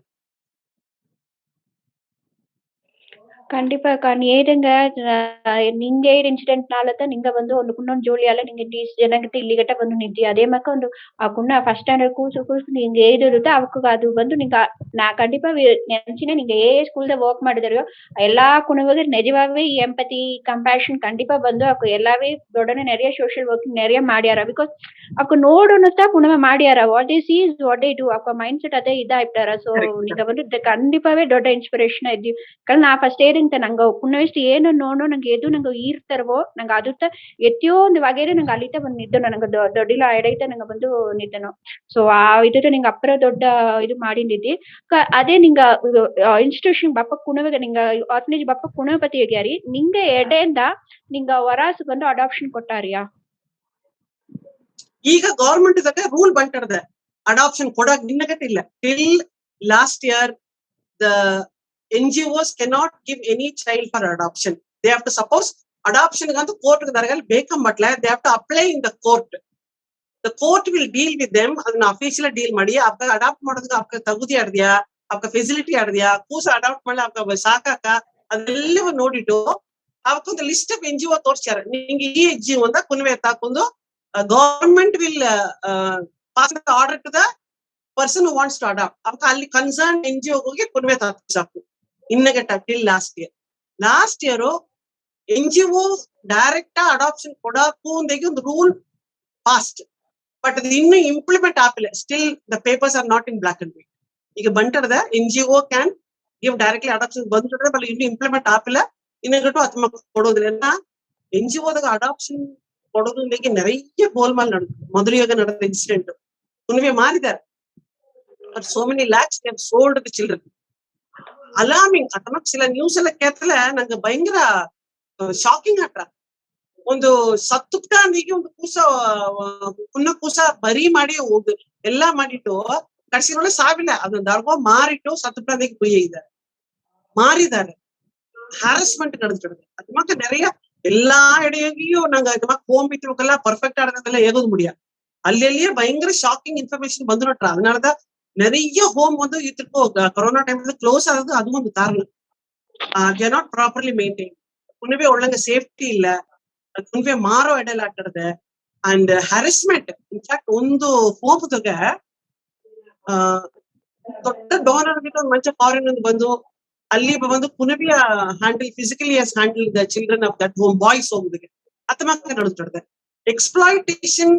கண்டிப்பாக்கா. ஏதுங்க ನಿಂಗೆ ಇನ್ಸಿಡೆಂಟ್ನಾಲ ನಿಂಗ ಒಂದು ಒಂದು ಕುನ್ನೊಂದು ಜೋಳಿಯಾಲ ನಿಂಗೆ ಜನಗತ್ತೆ ಇಲ್ಲಿಗಟ್ಟ ಬಂದು ನಿಂತಿ ಅದೇ ಮಕ್ಕ ಒಂದು ಆ ಕುನ್ನ ಫಸ್ಟ್ ಸ್ಟ್ಯಾಂಡರ್ಡ್ ಕೂಸು ನಿಂಗೆ ಏದು ಇರುತ್ತೆ ಅವಕ್ಕ ಅದು ಬಂದು ನಿಂಗ ನಾ ಕಂಡಿಪಾ ನೆನ್ಸಿನ ನಿಂಗೆ ಸ್ಕೂಲ್ದ ವರ್ಕ್ ಮಾಡಿದಾರೋ ಎಲ್ಲಾ ಕುಣವಾಗ ನಿಜವಾಗவே ಎಂಪತಿ ಕಂಪ್ಯಾಷನ್ ಕಂಡಿಪಾ ಬಂದು ಅಕ್ಕ ಎಲ್ಲಾವೇ ದೊಡ್ಡನೆ நிறைய ಸೋಷಿಯಲ್ ವರ್ಕ್ நிறைய ಮಾಡ್ಯಾರ ಬಿಕಾಸ್ ಅಕ್ಕ ನೋಡೋಣತಾ ಕುಣವ ಮಾಡ್ಯಾರ what they see is what they do ಅಕ್ಕ ಮೈಂಡ್ ಸೆಟ್ ಅದೇ ಇದಾಯ್ತಾರ ಸೊ ನಿಂಗ ಬಂದು ಕಂಡಿಪಾವೇ ದೊಡ್ಡ ಇನ್ಸ್ಪಿರೇಷನ್ ಇದ್ದಿ ಕಲ್ ನಾ ಫಸ್ಟ್ ಅಂತ ನಂಗೆ ಪುನಃ ಏನು ನೋಡೋ ನಂಗೆ ಎದು ನಂಗೆ ಈರ್ತಾರವೋ ನಂಗೆ ಅದುತ್ತ ಎತ್ತಿಯೋ ಒಂದು ವಗೇರೆ ನಂಗೆ ಅಲ್ಲಿತ ಬಂದು ನಿದ್ದನೋ ನಂಗೆ ದೊಡ್ಡಿಲ ಎಡೈತ ನಂಗೆ ಬಂದು ನಿದ್ದನೋ ಸೊ ಆ ಇದು ನಿಂಗೆ ಅಪ್ಪರ ದೊಡ್ಡ ಇದು ಮಾಡಿಂದಿದ್ದಿ ಅದೇ ನಿಂಗ ಇನ್ಸ್ಟಿಟ್ಯೂಷನ್ ಬಪ್ಪ ಕುಣವಾಗ ನಿಂಗ ಆರ್ಫನೇಜ್ ಬಪ್ಪ ಕುಣಪತಿ ಆಗ್ಯಾರಿ ನಿಂಗೆ ಎಡೆಯಿಂದ ನಿಂಗ ವರಾಸ್ ಬಂದು ಅಡಾಪ್ಷನ್ ಕೊಟ್ಟಾರಿಯಾ? ಈಗ ಗವರ್ಮೆಂಟ್ ದಾಗ ರೂಲ್ ಬಂಟದ ಅಡಾಪ್ಷನ್ ಕೊಡಕ್ ನಿನ್ನಗಟ್ಟಿಲ್ಲ. Till last year the NGOs cannot give any child for adoption. They have to suppose adoption gantu court daragal bekambatla they have to apply in the court. The court will deal with them. adna official deal ಮಾಡಿ आपका adopt ಮಾಡೋದಕ್ಕೆ आपका ತಗುದಿ ಅರ್ದ್ಯಾ आपका facility ಅರ್ದ್ಯಾ ಕೂಸ adopt ಮಾಡಲ आपका ಸಾಕಾಕ ಅದೆಲ್ಲವೂ ನೋಡಿಟ್ಟು ಅವಕ್ಕೆ ಒಂದು ಲಿಸ್ಟ್ ಆಫ್ NGO ತೋರಿಸ್ತಾರೆ. ನಿಮಗೆ ಈ NGO ಅಂತ ಕುನ್ವೆ ತಾಕೊಂಡು government will pass the order to the person who wants to adopt. ಅವಕ್ಕೆ ಅಲ್ಲಿ ಕನ್ಸರ್ನ್ NGO ಹೋಗಿ ಕುನ್ವೆ ತಾಕು ಇನ್ನಗಟ್ಟ till last year NGO direct adoption ಕೊಡಕ್ಕೂ ಒಂದು ರೂಲ್ ಪಾಸ್ಟ್ ಬಟ್ ಅದು ಇನ್ನೂ ಇಂಪ್ಲಿಮೆಂಟ್ ಆಗಿಲ್ಲ. Still the papers are not in black and white. ಈಗ ಬಂಟದ NGO can give directly adoption ಬಂದ್ರೆ ಬಟ್ ಇನ್ನೂ ಇಂಪ್ಲಿಮೆಂಟ್ ಆಗಿಲ್ಲ. ಇನ್ನಗಟ್ಟು ಅದು ಕೊಡೋದ್ರಿಂದ NGOದಾಗ ಅಡಾಪ್ಷನ್ ಕೊಡೋದ್ರಿಗೆ நிறைய ಗೋಲ್ಮಾಲ್ ನಡೆದು ಮಧುರಯೋಗ ನಡೆದ ಇನ್ಸಿಡೆಂಟ್ ಕುನ್ವೆ ಮಾರಿದ್ದಾರೆ. But so many lakhs they have sold the children. Alarming ಅಥವಾ ಸಿಲ ನ್ಯೂಸ್ ಎಲ್ಲ ಕೇಳ್ತಲೆ ನಂಗೆ ಭಯಂಕರ ಶಾಕಿಂಗ್ ಆಟ್ರ. ಒಂದು ಸತ್ತುಪ್ಟಾಂದಿಗೆ ಒಂದು ಕೂಸ ಬರಿ ಮಾಡಿ ಎಲ್ಲಾ ಮಾಡಿಟ್ಟು ಕಡ್ಸಿರೋಳೆ ಸಾವಿಲ್ಲ ಅದನ್ನ ದರ್ಗೋ ಮಾರಿಟ್ಟು ಸತ್ತುಪ್ಟಾಂದಿಗೆ ಕುಯ್ಯಿದ್ದಾರೆ ಮಾರಿದ್ದಾರೆ. ಹ್ಯಾರಸ್ಮೆಂಟ್ ನಡೆದಿರೋದು ಅದು ಮತ್ತೆ நிறைய எல்லா இடையும் நாங்க இது மாதிரி ஹோம் வீட்டுக்கெல்லாம் பர்ஃபெக்டா இருந்ததெல்லாம் ஏகது முடியாது. அಲ್ಲಿயே பயங்கர ஷாக்கிங் இன்ஃபர்மேஷன் வந்துடுறா. அதனாலதான் நிறைய ஹோம் வந்து இதுக்கு கொரோனா டைம்ல க்ளோஸ் ஆகுது. அதுவும் ಒಂದು ಕಾರಣ. They are not properly maintain. ಕುಣಿವೆ ಒಳ್ಳಂಗ ಸೇಫ್ಟಿ ಇಲ್ಲ. ಕುಣಿವೆ ಮಾರೋ ಎಡೆಲ್ಲ ಆಟಾಡದೆ ಅಂಡ್ ಹ್ಯಾರಸ್ಮೆಂಟ್. ಇನ್ಫ್ಯಾಕ್ಟ್ ಒಂದು ಹೋಮದಾಗ ದೊಡ್ಡ ಡೋನರ್ ಒಂದು ಮಂಚ ಫಾರಿನ್ ಒಂದು ಬಂದು ಅಲ್ಲಿ ಬಂದು ಕುಣಿವೆಯ handle physically has handle the children of that home boys ಹೋಮದಾಗ ಅತ್ತಮ ನಡೆದಿರ್ತದೆ. Exploitation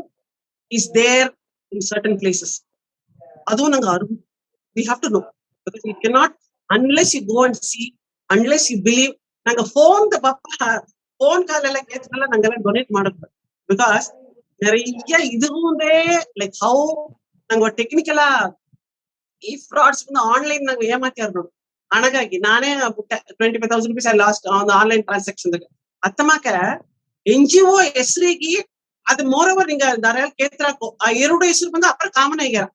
is there in certain places. ಅದು ನಂಗೆ we have to know because you cannot unless you go and see, unless you believe. ನಂಗೆ phone ಕಾಲೆಲ್ಲ ಕೇಳ್ತಿರಲ್ಲ ನಂಗೆಲ್ಲ donate ಮಾಡಬೇಕು because நிறைய இதுவுಂದೇ like how ನಂಗೆ ಟೆಕ್ನಿಕಲ್ ಈ ಫ್ರಾಡ್ಸ್ ಬಂದು ಆನ್ಲೈನ್ ನಂಗೆ ಏಮಾತ್ಯಾರ ನೋಡು ಹಣಗಾಗಿ ನಾನೇ ಬಿಟ್ಟೆ. 25,000 rupees I lost on the online transaction. ಅತ್ತಮಾಕ NGO ಹೆಸರಿಗೆ ಅದು ಮೋರವರ್ ನಿಂಗೆ ದಾರ ಕೇಳ್ತಿರಾಕು ಆ ಎರಡು ಹೆಸರು ಬಂದು ಅಪ್ಪರ ಕಾಮನ್ ಆಗ್ಯಾರ.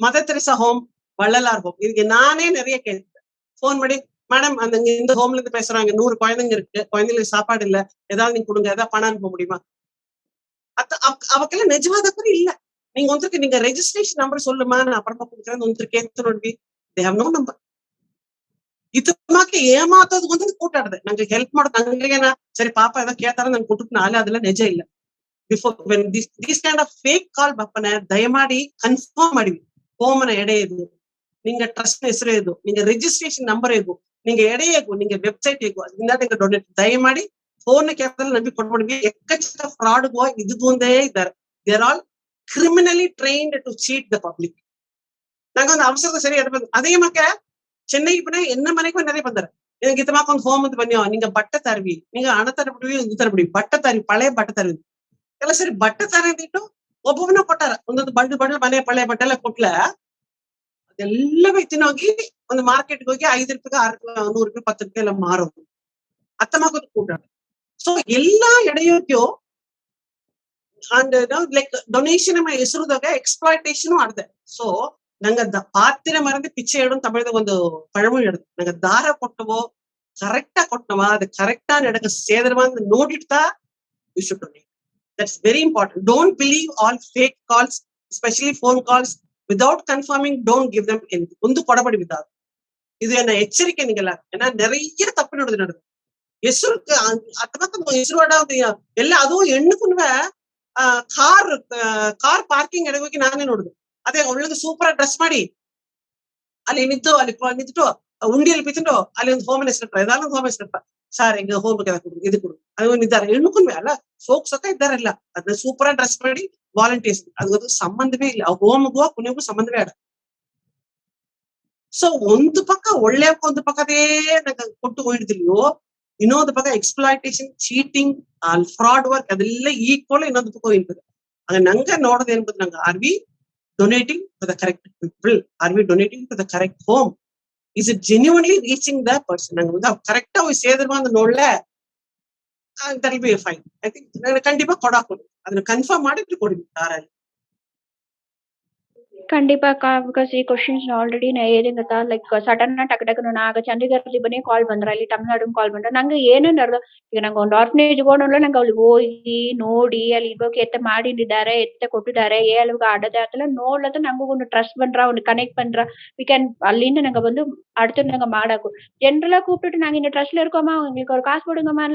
Mother Teresa home Vallalar home இதுக்கு நானே நிறைய கேட்டேன். போன் பண்ணி மேடம் அந்த இந்த ஹோம்ல இருந்து பேசுறாங்க 100 குழந்தைங்க இருக்கு குழந்தைங்களுக்கு சாப்பாடு இல்ல ஏதாவது நீங்க கொடுங்க ஏதாவது பணம் அனுப்ப முடியுமா? அவக்கெல்லாம் நிஜவாத கூட இல்ல. நீங்க வந்துருக்கு நீங்க ரெஜிஸ்ட்ரேஷன் நம்பர் சொல்லுமா நான் அப்புறமா கொடுக்குறேன் வந்துருக்கு கேட்டு ನೋಡಿ they have no number. ಇದಕ್ಕೆ ಏಮಾತೋದು ಒಂದು ಕೂಟಾಡದೆ ನಂಗೆ ಹೆಲ್ಪ್ ಮಾಡೋದು ನಂಗೇನ ಸರಿ ಪಾಪ ಏದೋ ಕೇಳ್ತಾರ ನಂಗೆ ಕೊಟ್ಟು ನಾಳೆ ಅದೆಲ್ಲ ನಿಜ ಇಲ್ಲ. Before when this kind of fake call ಬಪ್ಪನ ದಯಮಾಡಿ ಕನ್ಫರ್ಮ್ ಮಾಡಿವಿ. ಹೋಮನ ಎಡೆಯದು ನಿಂಗ ಟ್ರಸ್ಟ್ ಹೆಸರು ಇದು ನಿಂಗೆ ರಿಜಿಸ್ಟ್ರೇಷನ್ ನಂಬರ್ ಇದು ನಿಂಗೆ ಎಡೆಯೇಗು ನಿಂಗೆ ವೆಬ್ಸೈಟ್ ಹೇಗು ಅದರಿಂದ ನಿಂಗೆ ಡೊನೇಟ್ ದಯಮಾಡಿ ಫೋನ್ ಕೇಳ್ತಾರೆ ನಂಬಿ ಕೊಟ್ಬಿಡ್ವಿ. ಎಕ್ಕಚಿತ ಫ್ರಾಡ್ಗೋ ಇದೊಂದೇ ಇದ್ದಾರೆ. They are all criminally trained to cheat the public. ನಂಗೊಂದು ಅವಸರದ ಸರಿ அதே மக்க சென்னைக்கு போனா என்ன மனைக்கும் நிறைய ಬಂದಾರ. எனக்கு இதமாக்க ಒಂದು ಹೋಮ್ ಅಂತ ಬನ್ನಿಯೋ ನಿಂಗೆ ಬಟ್ಟೆ ತರವಿ ನಿಂಗೆ ಹಣ ತರಬಿಡ್ವಿ ಇದು ತರಬಿಡಿ ಬಟ್ಟೆ ತರವಿ ಪಳೆ ಬಟ್ಟೆ ತರವಿ ಎಲ್ಲ ಸರಿ ಬಟ್ಟೆ ತರದಿಟ್ಟು ಒಬ್ಬೊಬ್ಬನ ಕೊಟ್ಟಾರ ಒಂದೊಂದು ಬಂಡಲ್ ಮನೆ ಪಳೆ ಬಟ್ಟೆ ಎಲ್ಲ ಕೊಟ್ಲ ಅದೆಲ್ಲ ವ್ಯಕ್ತಿನೋಗಿ ಒಂದು ಮಾರ್ಕೆಟ್ಗೆ ಹೋಗಿ 5 ರೂಪಾಯಿಗೆ 6 ರೂಪಾಯಿ 100 ರೂಪಾಯಿ 10 ರೂಪಾಯಿ ಎಲ್ಲ ಮಾರೋದು ಅತ್ತಮಾಕೋದು ಕೂಟ. ಸೊ ಎಲ್ಲಾ ಎಡೆಯೋಕ್ಯೋ ಅಂಡ್ ಲೈಕ್ ಡೊನೇಷನ್ ಹೆಸರುದಾಗ ಎಕ್ಸ್ಪ್ಲಾಯ್ಟೇಷನ್ ಆಡ್ದೆ. ಸೊ ನಂಗ ಪಾತಿನ ಮರಂದಿ ಪಿಚ್ಚೆ ಹೇಳು ತಮಿಳ್ದಾಗ ಒಂದು ಪഴಮொழி ಹೇಳುದು, ನಂಗ ದಾರ ಕೊಟ್ಟವೋ ಕರೆಕ್ಟಾ ಕೊಟ್ಟವ ಅದು ಕರೆಕ್ಟಾ ನಡಕ ಸೇದ್ರ ನೋಡಿಡ್ತಾ you should donate. That's very important. Don't believe all fake calls, especially phone calls without confirming. Don't give them ಎನ್ ಒಂದು ಕೊಡಬಡಿ ವಿದಾದ. ಇದು ಎನ್ನ ಎಚ್ಚರಿಕೆ ನಿಂಗೆಲ್ಲ. ಏನ நிறைய ತಪ್ಪು ನಡೆದು ಹೆಸರು ಅಥವಾ ಹೆಸರು ಎಲ್ಲ ಅದು ಹೆಣ್ಣುಕುನ್ವೆ ಕಾರ್ ಪಾರ್ಕಿಂಗ್ ಎಡೆ ಹೋಗಿ ನಾನೇ ನೋಡುದು. ಅದೇ ಒಳ್ಳೇದು ಸೂಪರ್ ಡ್ರೆಸ್ ಮಾಡಿ ಅಲ್ಲಿ ನಿಂತು ಅಲ್ಲಿ ನಿಂತು ಉಂಡಿಯಲ್ಲಿ ಬಿತ್ತು ಅಲ್ಲಿ ಒಂದು ಹೋಮ್ ಹೆಸರು ಇದೊಂದು ಹೋಮ್ ಹೆಸರು ಸಾರ್ ಹಿಂಗ ಹೋಗ್ಬೇಕು ಕೊಡು ಇದು ಕೊಡು ಅದು ಇದ್ದಾರೆ ಹೆಣ್ಣುಕುನ್ವೆ ಅಲ್ಲ ಫೋಕ್ಸ್ ഒക്കെ ಇದ್ದಾರಲ್ಲ ಅದನ್ನ ಸೂಪರ್ ಡ್ರೆಸ್ ಮಾಡಿ ವಾಲಂಟಿಯರ್ಸ್. ಅದು ಸಂಬಂಧವೇ ಇಲ್ಲ, ಹೋಮ್ಗೂ ಕುನಿಗೂ ಸಂಬಂಧವೇ ಇಲ್ಲ. ಸೊ ಒಂದು ಪಕ್ಕ ಒಳ್ಳೆ ಒಂದು ಪಕ್ಕದೇ ನಂಗೆ ಕೊಟ್ಟು ಹೋಗಿದ್ದಿಲ್ವೋ, ಇನ್ನೊಂದು ಪಕ್ಕ ಎಕ್ಸ್ಪ್ಲಾಯ್ಟೇಷನ್, ಚೀಟಿಂಗ್, ಫ್ರಾಡ್ ವರ್ಕ್ ಅದೆಲ್ಲ ಈಕ್ವಲ್ ಇನ್ನೊಂದು ಪಕ್ಕ ಹೋಗಿರ್ತದೆ. ಆಗ ನಂಗೆ ನೋಡೋದು ಏನ್ಬೋದು, ನಂಗೆ are we donating to the correct people? Are we donating to the correct home? Is it genuinely reaching the person? ನಂಗೆ ಕರೆಕ್ಟ್ ಆಗಿ ಸೇದ್ರ ಬಂದು ನೋಡ್ಲೆ that will be fine. I think ಖಂಡಿತ ಕೊಡಾಕೊಡಿ, ಅದನ್ನ ಕನ್ಫರ್ಮ್ ಮಾಡಿಟ್ಟು ಕೊಡಿ ಯಾರಲ್ಲಿ. கண்டிப்பா அக்கா. பிகாஸ் ಈ ಕ್ವಶನ್ಸ್ ಆಲ್ರೆಡಿ ನಾ ಹೇಳಿದಂಗತ್ತ ಲೈಕ್ ಸಡನ್ ಟಕ್ ನಾಗ ಚಂಡೀಗಢ ಬನ್ನಿ ಕಾಲ್ ಬಂದ್ರ ಇಲ್ಲಿ ತಮಿಳ್ನಾಡು ಕಾಲ್ ಬಂದ್ರ ನಂಗೆ ಏನೇನು ಅರ್ಧ. ಈಗ ನಂಗೆ ಒಂದು ಆರ್ಫನೇಜ್ ಹೋಗೋಣ ನಂಗೆ ಅಲ್ಲಿ ಹೋಗಿ ನೋಡಿ ಅಲ್ಲಿ ಇವಾಗ ಎತ್ತ ಮಾಡಿದ್ದಾರೆ ಎತ್ತ ಕೊಟ್ಟಿದ್ದಾರೆ ಏಳುಗ ಆಡದೆ ಅದೆಲ್ಲ ನೋಡ್ಲತ್ತ ನಂಗೆ ಒಂದು ಟ್ರಸ್ಟ್ பண்ற ಒಂದು கனெக்ட் பண்ற வி கேன் அಲ್ಲಿಂದ ನಂಗೆ ಬಂದು அடுத்து நாங்க மாடாக்கும். ஜென்ரலா கூப்பிட்டுட்டு நாங்க இந்த ட்ரஸ்ட்ல இருக்கோமா உங்களுக்கு ஒரு காசு போடுங்கம்மா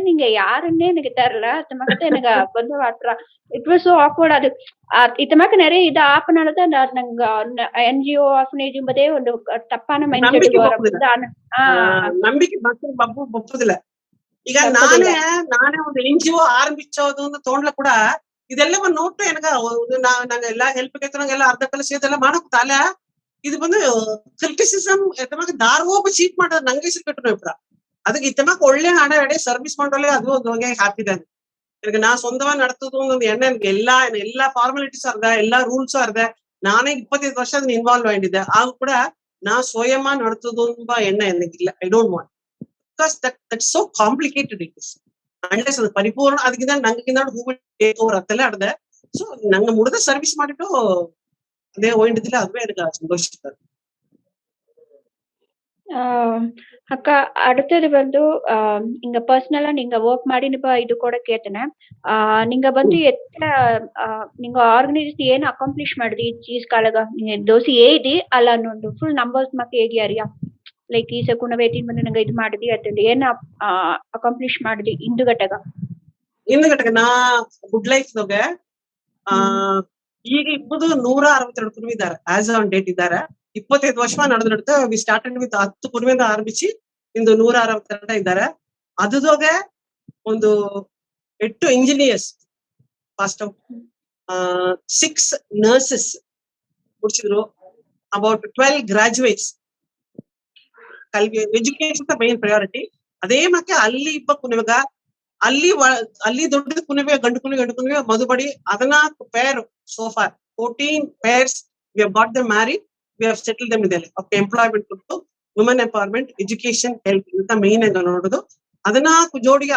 நீங்க யாருன்னே எனக்கு தெரியல. அது மட்டும் எனக்கு வந்து வாட்டுறா இட் வாஸ் சோ ஆக்வர்ட். அது இத்தமாக்கு நிறைய இது ஆப்னாலதான் ನಂಗ ಎನ್ಜಿಒ ಆರ್ಫನೇಜ್ ಎಂಬುದೇ ಒಂದು ತಪ್ಪಾன ಮೈಂಡ್ ಸೆಟ್ ನಂಬಿಕೆ ಒಪ್ಪುದಿಲ್ಲ. ಈಗ ನಾನೇ ಒಂದು ಎನ್ಜಿಒ ಆರಂಭಿಸೋದು ತೋಣ್ಲ ಕೂಡ ಇದೆಲ್ಲವ ನೋಟ್ಟು ಎನಗ ನಾಗ ಎಲ್ಲಾ ಹೆಲ್ಪ್ ಎಲ್ಲ ಅರ್ಧ ಕಲಸಿ ಇದೆಲ್ಲ ಮಾಡಕ್ ಅಲ್ಲ. ಇದು ಬಂದು ಕ್ರಿಟಿಸಿಸಮ್ ಎತ್ತಮಾಕ ದಾರ್ವೋಪ ಚೀಟ್ ಮಾಡೋದು ನಂಗೆ ಹೆಸರು ಕಟ್ಟರು ಇಪ್ಪ. ಅದಕ್ಕೆ ಇತ್ತಮಾಕ ಒಳ್ಳೆ ಹಣ ಎಡೆ ಸರ್ವಿಸ್ ಮಾಡೋಲ್ಲ ಅದು ಒಂದು ಹ್ಯಾಪಿ ಇದೆ. எனக்கு நான் சொந்தமா நடத்துறது என்ன எனக்கு எல்லா ஃபார்மாலிட்டிஸும் இருந்த எல்லா ரூல்ஸும் இருந்த நானே 25 வருஷம் அதுல இன்வால்வ் ஆயிடுது. ஆக கூட நான் சுயமா நடத்துதும்பா என்ன எனக்கு இல்ல. I don't want because that's so complicated it is. Unless அது ಪರಿಪೂರ್ಣ ಅದಕ್ಕಿಂತ ನಂಗಿಂತ ಹೂ ಟೇಕ್ ಓವರ್ ಅತ್ತಲ್ಲ ಆಡದೆ. ಸೊ ನಂಗೆ ಮುಡಿದ ಸರ್ವಿಸ್ ಮಾಡಿಟ್ಟು ಅದೇ ಹೋಗಿದ್ದಿಲ್ಲ. ಅದುವೇ எனக்கு ಸಂತೋಷ. அக்கா அடுத்தது வந்து இங்க பர்சனலா நீங்க ஒர்க் ಮಾಡಿ ಇದು ಕೂಡ ಕೇಳ್ತೇನೆ. நீங்க வந்து நீங்க ಆರ್ಗನೈಸ್ ಏನು ಅಕಾಂಪ್ಲಿಷ್ ಮಾಡಿದ್ರಿ ಚೀಸ್ ಕಾಳಗ ದೋಸಿ ಏದಿ ಅಲ್ಲ ಅನ್ನೊಂದು ಫುಲ್ ನಂಬರ್ಸ್ ಮತ್ತೆ ಹೇಗೆ ಅರಿಯಾ ಲೈಕ್ ಈ ಸಕುಣ ವೇಟಿನ್ ಬಂದು ನಂಗೆ ಇದು ಮಾಡಿದ್ರಿ ಅತ್ತಂದು ಏನು ಅಕಾಂಪ್ಲಿಷ್ ಮಾಡಿದ್ರಿ ಹಿಂದುಗಟ್ಟಗ ನಾ ಗುಡ್ ಲೈಫ್ ದಾಗ ಈಗ ಇಪ್ಪದು 162 ಕುರುವಿ ಇದ್ದಾರೆ. ಆಸ್ ಆನ್ ಡೇಟ್ ಇದ್ದಾರೆ. 25 ವರ್ಷ ನಡೆದು ವಿ ಸ್ಟಾರ್ಟೆಡ್ ವಿತ್ 10 ಕುರುವಿಂದ ಆರಂಭಿಸಿ ಇಂದು 162 ಇದ್ದಾರೆ. ಅದುದಾಗ ಒಂದು 8 ಇಂಜಿನಿಯರ್ಸ್ ಪಾಸ್ಟ್ ಔಟ್, 6 ನರ್ಸಸ್ ಮುಗಿಸಿದ್ರು, ಅಬೌಟ್ 12 ಗ್ರಾಜುಯೇಟ್ಸ್. ಕಲ್ವಿ ಎಜುಕೇಶನ್ ಮೇನ್ ಪ್ರಯಾರಿಟಿ. ಅದೇ ಮತ್ತೆ ಅಲ್ಲಿ ಇಬ್ಬ ಕುನಿವಾಗ ಅಲ್ಲಿ ದೊಡ್ಡ ಕುನಿವೆ ಗಂಡು ಕುನಿವೆ ಮದುಬಡಿ 14 pair so far 14 pairs we have got them married. We have settled them in their life. Employment ಕೊಟ್ಟು ವುಮೆನ್ ಎಂಪವರ್ಮೆಂಟ್, ಎಜುಕೇಶನ್, ಹೆಲ್ತ್ ಇಂತ ಮೇನ್ ಆಗಿ ನೋಡೋದು. ಅದನ್ನ ಜೋಡಿಗೆ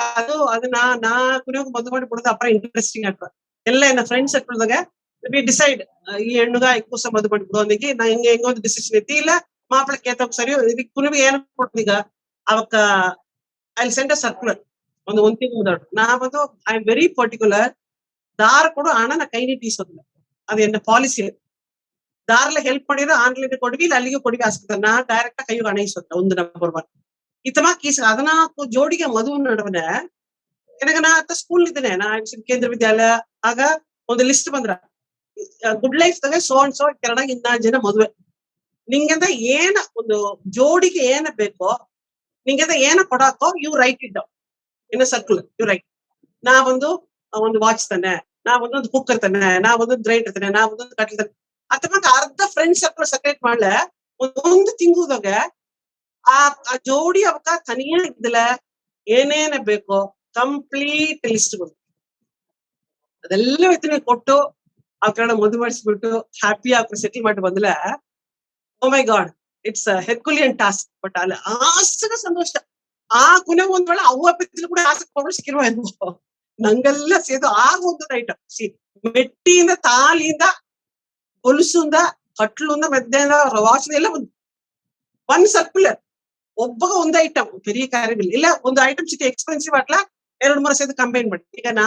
ಅದನ್ನ ನಾ ಕುರಿಯೋಗ ಮದುವೆ ಮಾಡಿ ಕೊಡೋದು ಅಪ್ಪ ಇಂಟ್ರೆಸ್ಟಿಂಗ್ ಆಗ್ತದೆ. ಎಲ್ಲ ನನ್ನ ಫ್ರೆಂಡ್ಸ್ ಸರ್ಕಲ್ದಾಗ ವಿ ಡಿಸೈಡ್ ಈ ಹೆಣ್ಣುಗ ಇಕ್ಕೂಸ ಮದುವೆ ಮಾಡಿ ಬಿಡೋದಿಗೆ ನಾ ಹೆಂಗ ಒಂದು ಡಿಸಿಷನ್ ಐತಿ. ಇಲ್ಲ ಮಾಪಳ ಕೇತಕ್ ಸರಿ ಇದಕ್ಕೆ ಕುನಿಗೆ ಏನು ಕೊಡ್ತೀಗ ಅವಕ್ಕ ಐ ಸೆಂಡ್ ಅ ಸರ್ಕ್ಯುಲರ್ ಒಂದು ತಿಂಗಳು ಮುಂದಾಡು. ನಾ ಬಂದು ಐ ಆಮ್ ವೆರಿ ಪರ್ಟಿಕ್ಯುಲರ್. ದಾರ ಕೊಡು ಹಣ ನಾ ಕೈ ನೀಟಿ ಈಸೋದಿಲ್ಲ. ಅದು ಎನ್ನ ಪಾಲಿಸಿ. ದಾರ್ಲೆ ಹೆಲ್ಪ್ ಮಾಡಿದ್ರೆ ಆನ್ಲೈನ್ ಕೊಡ್ವಿ ಇಲ್ಲ ಅಲ್ಲಿಗೆ ಕೊಡ್ವಿ ಆಸ್ಪತ್ರೆ ನಾ ಡೈರೆಕ್ಟ್ ಕೈಗೆ ಹಣ ಇಸೋದಿಲ್ಲ. ಒಂದು ನಂಬರ್ 1 ಇತಮಾ ಕೇಸ್ 14 ಜೋಡಿಗೆ ಮದುವೆ ನಡುವನೆ ನನಗೆ ನಾ ಸ್ಕೂಲ್ ಇದ್ದೇನೆ. ನಾ ಕೇಂದ್ರ ವಿದ್ಯಾಲಯ ಆಗ ಒಂದು ಲಿಸ್ಟ್ ಬಂದ್ರ ಗುಡ್ ಲೈಫ್ ದಾಗ ಸೋ ಅಂಡ್ ಸೋ ಕೆರಡ 2 ಜನ ಮದುವೆ. ನಿಂಗೆಂದ ಏನ ಒಂದು ಜೋಡಿಗೆ ಏನ ಬೇಕೋ ನಿಂಗೆಂದ ಏನ ಕೊಡಾಕೋ you write it down in circle. You write ನಾ ಒಂದು ವಾಚ್ ತಾನೆ, ನಾ ಒಂದೊಂದು ಕುಕ್ಕರ್ ತಾನೆ, ನಾ ಒಂದೊಂದು ಗ್ರೈಂಡರ್ ತಾನೆ, ನಾ ಒಂದೊಂದು ಕಟ್ಲ ತಾನೆ. ಅಥವಾ ಅರ್ಧ ಫ್ರೆಂಡ್ಸ್ ಸರ್ಕಲ್ ಸೆಕ್ರೇಟ್ ಮಾಡ್ಲೆ ಒಂದು ತಿಂಗುದಾಗ ಆ ಜೋಡಿ ಅವಕ್ಕ ತನಿಯ ಇದ್ದಲ್ಲ ಏನೇನ ಬೇಕೋ ಕಂಪ್ಲೀಟ್ ಲಿಸ್ಟ್ ಬಂತು. ಅದೆಲ್ಲ ವ್ಯಕ್ತಿನ ಕೊಟ್ಟು ಆ ಕಡೆ ಮದುವೆ ಮಾಡಿಸ್ಬಿಟ್ಟು ಹ್ಯಾಪಿ ಆಗಿ ಸೆಟಲ್ ಮಾಡಿ ಬಂದ್ಲೆ ಓ ಮೈ ಗಾಡ್ ಇಟ್ಸ್ ಹೆರ್ಕುಲಿಯನ್ ಟಾಸ್ಕ್. ಬಟ್ ಅಲ್ಲಿ ಆಸಗ ಸಂತೋಷ. ಆ ಕೊನೆ ಒಂದ್ ವೇಳೆ ಅವ್ವ ಬಿದ್ದಲು ಕೂಡ ಆಸಕ್ ಪಗಳು ಸಿಕ್ಕಿರುವ ಎನ್ಬೋ ನಂಗೆಲ್ಲ ಸೇದು ಆಗ ಒಂದು ಐಟಮ್ ಮೆಟ್ಟಿಯಿಂದ ತಾಲಿಯಿಂದ ಹೊಲಸುಂದ ಕಟ್ಲುಂದ ಮೆದ್ದೆಯಿಂದ ವಾಸನೆ ಎಲ್ಲ ಒಂದು ಒನ್ ಸರ್ಕ್ಯುಲರ್ ಒಬ್ಬಗ ಒಂದು ಐಟಮ್ பெரிய ಕಾರ್ಯವಿಲ್ಲ ಇಲ್ಲ ಒಂದು ಐಟಮ್ ಸಿಟಿ ಎಕ್ಸ್ಪೆನ್ಸಿವ್ ಅಟ್ಲ 2-3 ಸೇದು ಕಂಬೈನ್ ಮಾಡಿ ಈಗ ನಾ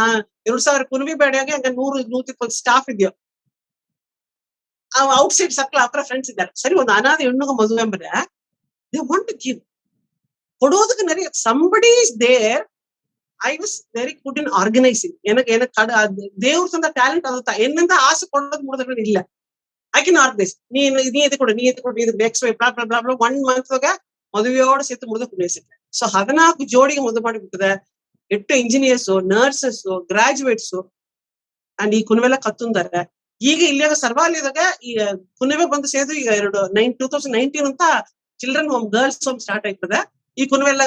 2000 ಕುನ್ವಿ ಬೇಡಿಯಾಗೆ ಹಂಗ 100-120 ಸ್ಟಾಫ್ ಇದೆಯೋ ಔಟ್ ಸೈಡ್ ಸರ್ಕಲ್ ಹತ್ರ ಫ್ರೆಂಡ್ಸ್ ಇದ್ದಾರೆ ಸರಿ ಒಂದು ಅನಾಥ ಹೆಣ್ಣುಗ ಮದುವೆ ಅಂದ್ರೆ ದೇ ವಾಂಟ್ ಟು ಗಿವ್ ಕೊಡೋದಕ್ಕೆ நிறைய somebody is there. I was very good in organizing. எனக்கு ದೇವ್ರ ತಂದ ಟ್ಯಾಲೆಂಟ್ ಅದ என்னಂತ ಆಸೆ ಕೊಡೋದು ಮುಡಿದ್ರೆ ಇಲ್ಲ I can organize. ನೀ ಇದು ಕೊಡು ಇದು next blah blah blah blah 1 month ಮದುವೆಯೋடு ಸೇತು ಮುಡಿದು ಕುಣಿಸಿದ್ದೆ ಸೊ 14 ಜೋಡಿಗೆ ಮದುವೆ ಮಾಡಿಬಿಟ್ಟಿದೆ 8 ಇಂಜಿನಿಯರ್ಸ್ ನರ್ಸಸ್ ಗ್ರಾಜುಯೇಟ್ಸ್ ಅಂಡ್ ಈ ಕುನವೆಲ್ಲ ಕತ್ತುಂದಾರೆ ಈಗ ಇಲ್ಲಿಯಾಗ ಸರ್ವಾಲಯದಾಗ ಈ ಕುನವೆ ಬಂದು ಸೇದು ಈಗ 2019 ಅಂತ children home girls home start ಆಗ್ತದೆ ಈ ಕುನವೆಲ್ಲ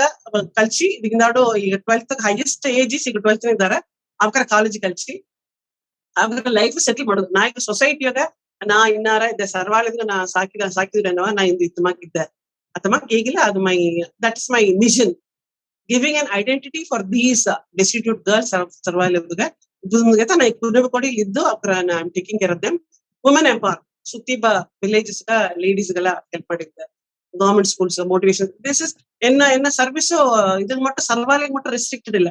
ಕಲ್ಸಿ ಇದಕ್ಕಿಂದಾಡು ಈಗ 12th ಹೈಯೆಸ್ಟ್ ಏಜ್ ಈಗ 12th ಇದ್ದಾರೆ ಅವಕರ ಕಾಲೇಜ್ ಕಲ್ಸಿ ಅವರ ಲೈಫ್ ಸೆಟಲ್ ಮಾಡೋದು ನಾ ಈಗ ಸೊಸೈಟಿಯಾಗ ನಾ ಇನ್ನಾರ ಇದ್ದೆ ಸರ್ವಾಲಯದಾಗ ನಾ ಸಾಕಿದ್ರೇನವ ನಾ ಇಂದು ಇತ್ತಮಾಕಿದ್ದೆ ಅತಮಾಕ್ ಹೇಗಿಲ್ಲ ಅದು that is my mission giving an identity for these destitute girls ಸರ್ವಾಲಯದಾಗ ಇದನ್ನ ನಾ ಕುನವೆ ಕೊಡಿ ಇದ್ದು ಅವರ I am taking care of them women empower ಸುತ್ತಿ ವಿಲೇಜಸ್ ಲೇಡೀಸ್ ಗೆಲ್ಲ ಹೆಲ್ಪ್ ಮಾಡಿದ್ದೆ government schools motivation this is ಎನ್ನ ಸರ್ವಿಸ್ ಇದನ್ನ ಮಟ್ಟ ಸರ್ವಾಲಯ ಮಟ್ಟ ರೆಸ್ಟ್ರಿಕ್ಟೆಡ್ ಇಲ್ಲ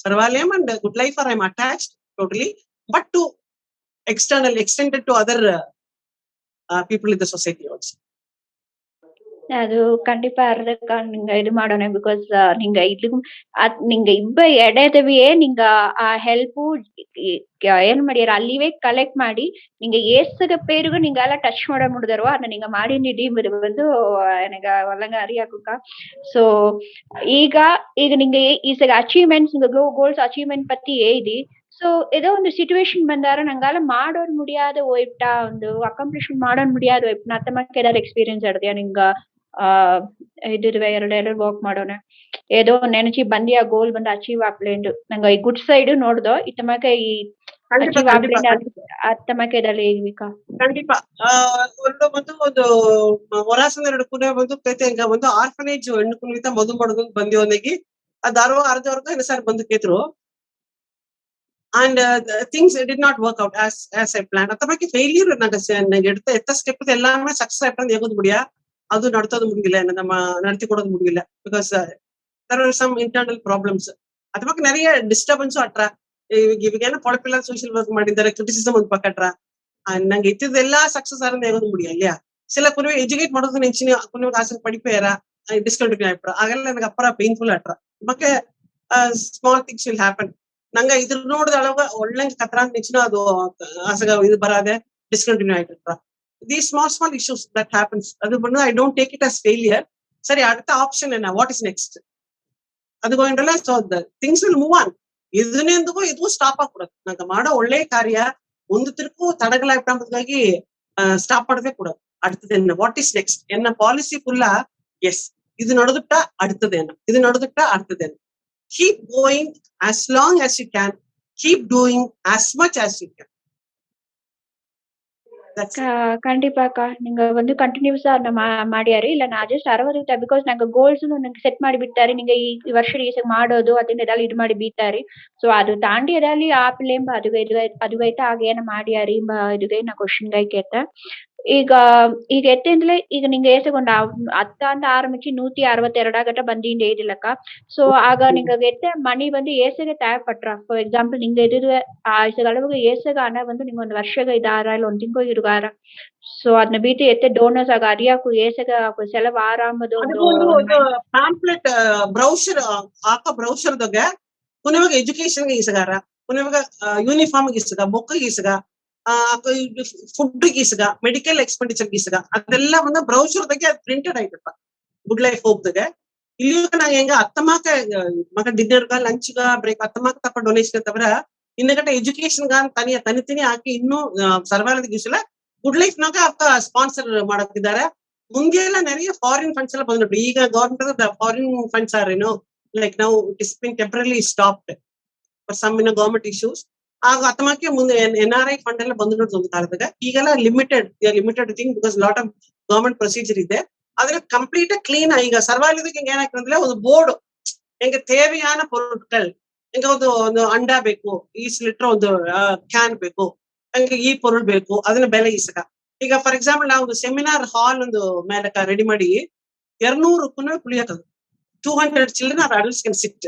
Sarvalayam and good life are I am attached totally but to extended to other people in the society also. ಅದು ಖಂಡಿತ ಅರ್ಧಕ್ಕ ನಿಂಗ ಇದು ಮಾಡೋಣ ಬಿಕಾಸ್ ನಿಂಗ ಇಲ್ಲಿಗೂ ನಿಂಗ ಇಬ್ಬ ಎಡೆದವಿಯೇ ನಿಂಗ ಆ ಹೆಲ್ಪ್ ಏನ್ ಮಾಡ್ಯಾರ ಅಲ್ಲಿವೇ ಕಲೆಕ್ಟ್ ಮಾಡಿ ನಿಂಗ ಏಸಗ ಪೇರುಗು ನಿಂಗ ಎಲ್ಲ ಟಚ್ ಮಾಡ ಮುಡಿದಾರೋ ಅನ್ನ ನಿಂಗ ಮಾಡಿ ನಿಡಿ ಬಂದು ನನಗ ಒಲ್ಲಂಗ ಅರಿಯಾಕ ಸೊ ಈಗ ನಿಂಗ ಈಸಗ ಅಚೀವ್ಮೆಂಟ್ಸ್ ನಿಂಗ ಗೋಲ್ಸ್ ಅಚೀವ್ಮೆಂಟ್ ಪತ್ತಿ ಏದಿ ಸೊ ஏதோ ಒಂದು ಸಿಚುವೇಶನ್ ಬಂದಾರ ನಂಗಾಲ ಮಾಡೋರ್ ಮುಡಿಯಾದ ಹೋಯ್ಬಿಟ್ಟ ಒಂದು ಅಕಾಂಪ್ಲಿಷ್ಮೆಂಟ್ ಮಾಡೋರ್ ಮುಡಿಯಾದ ಹೋಯ್ಬಿಟ್ಟ ಅತ್ತಮಕ್ಕೆ ಏದಾರ ಎಕ್ಸ್ಪೀರಿಯನ್ಸ್ ಆಡ್ದಿಯಾ ನಿಂಗ ಇದಿರುವೆ ಎರಡು ವರ್ಕ್ ಮಾಡೋಣ ಏದೋ ನೆನಚಿ ಬಂದಿ ಆ ಗೋಲ್ ಬಂದು ಅಚೀವ್ ಆಗ್ಲೇಂಡು ನಂಗೆ ಈ ಗುಡ್ ಸೈಡ್ ನೋಡ್ದೋ ಇತ್ತಮಕ್ಕೆ ಈ ಅಚೀವ್ ಆಗ್ಲೇಂಡು ಅತ್ತಮಕ್ಕೆ ಇದರಲ್ಲಿ ಈಗಾ ಖಂಡಿತ ಒಂದು ಹೊರಾಸನ 2 ಕುನೆ ಬಂದು ಕೇತೆ ಒಂದು ಆರ್ಫನೇಜ್ ಹೆಣ್ಣು ಕುಣಿತ ಮದು ಮಾಡೋದು ಬಂದಿವನಿಗೆ ಅದು ಅರ್ಧವರ್ಗ ಇನ್ನು ಸರ್ ಬಂದು ಕೇತರು and things did not work out as I planned ಅತ್ತಮಕ್ಕೆ ಫೇಲ್ಯೂರ್ ನಂಗೆ ಎತ್ತ ಸ್ಟೆಪ್ ಎಲ್ಲಾமே ಸಕ್ಸಸ್ ಆಯ್ತು ಹೇಗೋದು ಮುಡಿಯಾ ಅದು ನಡ್ತೋದು ಮುಗಿಲ್ಲ ನಮ್ಮ ನಡ್ತಿ ಕೊಡೋದು ಮುಗಿಲ್ಲ because there are some internal problems ಅತ್ತಮಕ್ಕೆ நிறைய ಡಿಸ್ಟರ್ಬೆನ್ಸ್ ಅಟ್ರ ಇವಾಗೇನೋ ಪೊಳಪಿಲ್ಲ ಸೋಷಿಯಲ್ ವರ್ಕ್ ಮಾಡಿದ್ದಾರೆ ಕ್ರಿಟಿಸಿಸಮ್ ಒಂದು ಪಕ್ಕಟ್ರ ನಂಗೆ ಇತ್ತಿದ್ದೆಲ್ಲ ಸಕ್ಸಸ್ ಆರಂದ ಹೇಗೋದು ಮುಡಿಯ இல்லையா சில ಕುರಿವೆ ಎಜುಕೇಟ್ ಮಾಡೋದು ನೆಂಚಿನ ಕುರಿವೆ ಆಸೆ ಪಡಿಪೇರ ಡಿಸ್ಕಂಟಿನ್ಯೂ ಆಯ್ತು ಆಗಲ್ಲ ನನಗೆ ಅಪ್ಪರ ಪೇನ್ಫುಲ್ ಅಟ್ರ ಮತ್ತೆ ಸ್ಮಾಲ್ ಥಿಂಗ್ಸ್ ವಿಲ್ ಹ್ಯಾಪನ್ ನಂಗೆ ಇದ್ರ ನೋಡಿದ ಅಳಗ ಒಳ್ಳೆ ಕತ್ರ ನೆಚ್ಚಿನ ಅದು ಆಸಗ ಇದು ಬರಾದೆ discontinue ಆಯ್ತಟ್ರ these small issues that happens adu bandu I don't take it as failure sari adutha option enna what is next adu goindala so the things will move on idunendugo idu stop agudadu nanga maado olle karya mundu tirku tadagalaiptambudaagi stop madave kudadu adutha enna what is next enna policy fulla yes idu nadudutta adutha enna idu nadudutta adutha enna keep going as long as you can keep doing as much as you can கண்டிப்பாக்கா நீங்க வந்து கண்டினியூஸா ಮಾಡ್ಯಾರಿ ಇಲ್ಲ ನಾ just 60 because ನಂಗೆ goals ನಂಗೆ set ಮಾಡಿ ಬಿಟ್ಟಾರಿ ನಿಂಗೆ ಈ ವರ್ಷ ಈಸಗ ಮಾಡೋದು ಅದನ್ನ ಎದಾಲಿ ಇದು ಮಾಡಿ ಬೀತಾರಿ ಸೊ ಅದು ತಾಂಡಿ ಎದಾಲಿ ಆ ಪಿಲ್ಲೆಂಬ ಅದುಗೈತ ಆಗೇನ ಮಾಡ್ಯಾರಿ ಇದುಗೈ ನಾ ಕ್ವಶನ್ ಗೈ ಕೇತ ಈಗ ಎತ್ತೇಂದ್ಲೆ ಈಗ ನಿಂಗೆ ಏಸಗೊಂಡ ಅತ್ತ ಅಂತ ಆರಂಭಿಸಿ 162 ಗಂಟ ಬಂದಿಂದ ಏದಿಲ್ಲಕ್ಕ ಸೊ ಆಗ ನಿಂಗೆ ಎತ್ತೆ ಮನಿ ಬಂದು ಏಸಗೆ ತಯಾರ ಪಟ್ರ ಫಾರ್ ಎಕ್ಸಾಂಪಲ್ ನಿಂಗೆ ಎದುರು ಆಯ್ಸಗ ಅಳವಾಗ ಏಸಗ ಹಣ ಬಂದು ನಿಂಗೆ ಒಂದು ವರ್ಷಗ ಇದಾರ ಇಲ್ಲ ಒಂದು ತಿಂಗಳು ಇರುಗಾರ ಸೊ ಅದನ್ನ ಬೀತಿ ಎತ್ತೆ ಡೋನರ್ಸ್ ಆಗ ಅರಿಯಾಕು ಏಸಗ ಸೆಲವು ಆರಾಮದು ಪ್ಯಾಂಪ್ಲೆಟ್ ಬ್ರೌಷರ್ ಆಕ ಬ್ರೌಷರ್ದಾಗ ಪುನಃ ಎಜುಕೇಶನ್ ಈಸಗಾರ ಪುನಃ ಯೂನಿಫಾರ್ಮ್ ಈಸಗ ಬುಕ್ ಈಸಗ ಫುಡ್ ಗೀಸಗ ಮೆಡಿಕಲ್ ಎಕ್ಸ್ಪೆಂಡಿಚರ್ ಗೀಸಗ ಅದೆಲ್ಲ ಒಂದು ಬ್ರೌಚರ್ದಾಗೆ ಅದು ಪ್ರಿಂಟೆಡ್ ಆಯ್ತಪ್ಪ ಗುಡ್ ಲೈಫ್ ಹೋಗ್ದಾಗೆ ಇಲ್ಲಿ ನಂಗೆ ಹೆಂಗ ಅತ್ತಮಾಕ ಮಗ ಡಿನ್ನರ್ಗ ಲಂಚ್ಗ ಬ್ರೇಕ್ ಅತ್ತಮಾಕ ತಪ್ಪ ಡೊನೇಷನ್ ತವರ ಇನ್ನಗಟ್ಟ ಎಜುಕೇಶನ್ ಗ ತನಿತೀನಿ ಹಾಕಿ ಇನ್ನು ಸರ್ವಾಲದ ಗೀಸಲ ಗುಡ್ ಲೈಫ್ ನಾಗ ಅಕ್ಕ ಸ್ಪಾನ್ಸರ್ ಮಾಡಕ್ತಿದ್ದಾರೆ ಮುಂದೆ ಎಲ್ಲ நிறைய ಫಾರಿನ್ ಫಂಡ್ಸ್ ಎಲ್ಲ ಬಂದ್ಬಿಟ್ಟು ಈಗ government foreign funds are like ನಾವು it is been temporarily stopped for some government issues ಆಗ ಅತ್ತಮಕ್ಕೆ ಮುಂದೆ NRI ಫಂಡ್ ಎಲ್ಲ ಬಂದು ನೋಡ್ದು ಒಂದು ಕಾಲದಾಗ ಈಗೆಲ್ಲ limited thing because lot of government procedure ಇದೆ ಆದ್ರೆ ಕಂಪ್ಲೀಟ್ ಕ್ಲೀನ್ ಈಗ ಸರ್ವಾಲಯದಾಗ ಏನಾಗ್ತದೆ ಅಂದ್ರೆ ಒಂದು ಬೋರ್ಡ್ ಎಂಗೆ ತೇವೆಯಾನ ಪೊರುಟ್ಕಲ್ ಎಂಗೆ ಒಂದು ಅಂಡ ಬೇಕು, ಈಸ್ ಲೀಟರ್ ಒಂದು ಕ್ಯಾನ್ ಬೇಕು, ಎಂಗೆ ಈ ಪೊರುಳ್ ಬೇಕು, ಅದನ್ನ ಬೆಲೆ ಈಸಕ. ಈಗ ಫಾರ್ ಎಕ್ಸಾಂಪಲ್ ನಾವು ಒಂದು ಸೆಮಿನಾರ್ ಹಾಲ್ ಒಂದು ಮೇಲಕ ರೆಡಿ ಮಾಡಿ 200 ಕುನ್ನ ಕುಳಿಯತ್ತದು. 200 children or adults can sit.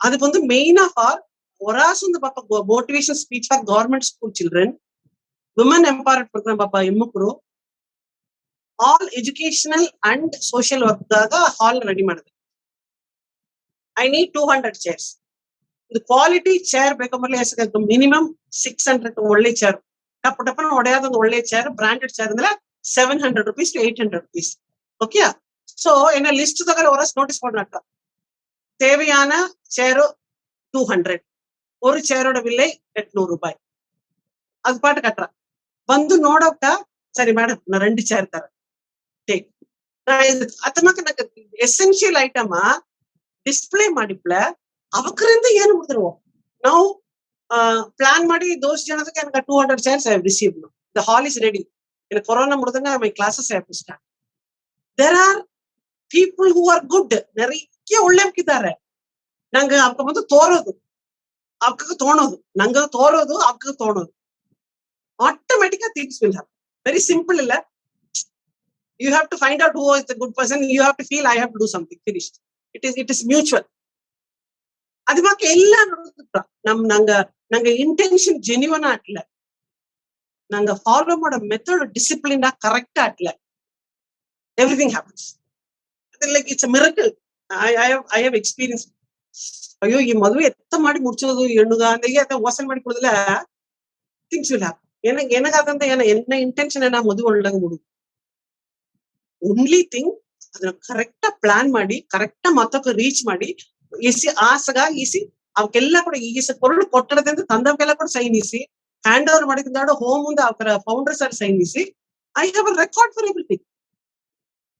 ಅದು ಬಂದು ಮೇನ್ ಫಾರ್ ಒರಾಸೊಂದು ಪಾಪ motivation speech for government school children, women empowerment program ಪಾಪ ಹೆಣ್ಮಕ್ಳು, all educational and social work ದಾಗ ಹಾಲ್ ರೆಡಿ ಮಾಡಿದೆ. I need 200 chairs. ಒಂದು ಕ್ವಾಲಿಟಿ ಚೇರ್ ಬೇಕಂಬರ್ಲಿ ಮಿನಿಮಮ್ 600 ಒಳ್ಳೆ ಚೇರ್, ಟಪ್ ಟಪ್ಪನ ಹೊಡೆಯೋದೊಂದು ಒಳ್ಳೆ ಚೇರ್, ಬ್ರಾಂಡೆಡ್ ಚೇರ್ ಅಂದ್ರೆ 700 rupees to 800 rupees. Okay, so என்ன லிஸ்ட் தகவல் ஒரு நோட்டீஸ் பண்ணாட்டா தேவையான சேர் 200, ஒரு சேரோட விலை 800 ரூபாய். அது பாட்டு கட்டுறா வந்து நோடக்கா, சரி மேடம் நான் 2 சேர் தரேன். ಅತಮಕ ನಂಗೆ ಎಸೆನ್ಷಿಯಲ್ ಐಟಮ್ ಡಿಸ್ಪ್ಲೇ ಮಾಡಿಪ್ಲ ಅವಕರಿಂದ ಏನು ಮಾಡಿದ್ರು ನಾವು ಪ್ಲಾನ್ ಮಾಡಿ ದೋಸ್ ಜನಕ್ಕೆ ನನಗೆ 200 chairs I have received. The hall is ready. In corona ಮುಡ್ದಂಗ my classes have to start. There are people who are good. நிறைய ಒಳ್ಳೆಯವರಿದ್ದಾರೆ. ನಂಗೆ ಅವಕ್ಕೆ ಬಂದು ತೋರೋದು, ಅವಕ್ಕೆ ತೋಣೋದು, ನಂಗೆ ತೋರೋದು, ಅವಕ್ಕೆ ತೋಣೋದು. Automatic things will happen. Very simple ಇಲ್ಲ. You have to find out who is the good person. You have to feel I have to do something. Finished. It is mutual. ಅದಕ್ಕೆ ಎಲ್ಲ ನೋಡುತ್ತ ನಂಗೆ ಇಂಟೆನ್ಷನ್ ಜೆನ್ಯೂನ್ ಆಗ್ಲ, ನಂಗೆ follow ಮಾಡೋ method discipline correct ಆಗ್ಲ, everything happens. Like it's a miracle. I have experienced. ಅಯ್ಯೋ ಈ ಮದುವೆ ಎತ್ತ ಮಾಡಿ ಮುಡ್ಸೋದು ಹೆಣ್ಣುಗ ಅಂದಿಗೆ ಅಥವಾ ವಾಸನ್ ಮಾಡಿ ಕೊಡೋದಿಲ್ಲ, ಥಿಂಗ್ಸ್ ವಿಲ್ ಹ್ಯಾಪನ್. ಏನಾಗದಂತ ಎನ್ನ ಇಂಟೆನ್ಷನ್ ಏನ ಮದುವೆ ಒಳ್ಳಂಗ ಮುಡುದು. ಓನ್ಲಿ ಥಿಂಗ್ ಅದನ್ನ ಕರೆಕ್ಟಾ ಪ್ಲಾನ್ ಮಾಡಿ, ಕರೆಕ್ಟಾ ಮತ್ತಕ್ಕೆ ರೀಚ್ ಮಾಡಿ ಇಸಿ ಆಸಗ ಇಸಿ ಅವಕ್ಕೆಲ್ಲ ಕೂಡ ಈಗಿಸ ಕೊರಳು ಕೊಟ್ಟಡದಿಂದ ತಂದವಕ್ಕೆಲ್ಲ ಕೂಡ ಸೈನ್ ಇಸಿ ಹ್ಯಾಂಡ್ ಓವರ್ ಮಾಡಿದ ಹೋಮ್ ಮುಂದೆ ಅವರ ಫೌಂಡರ್ಸ್ ಆರ್ ಸೈನ್ ಇಸಿ. I have a record for everything.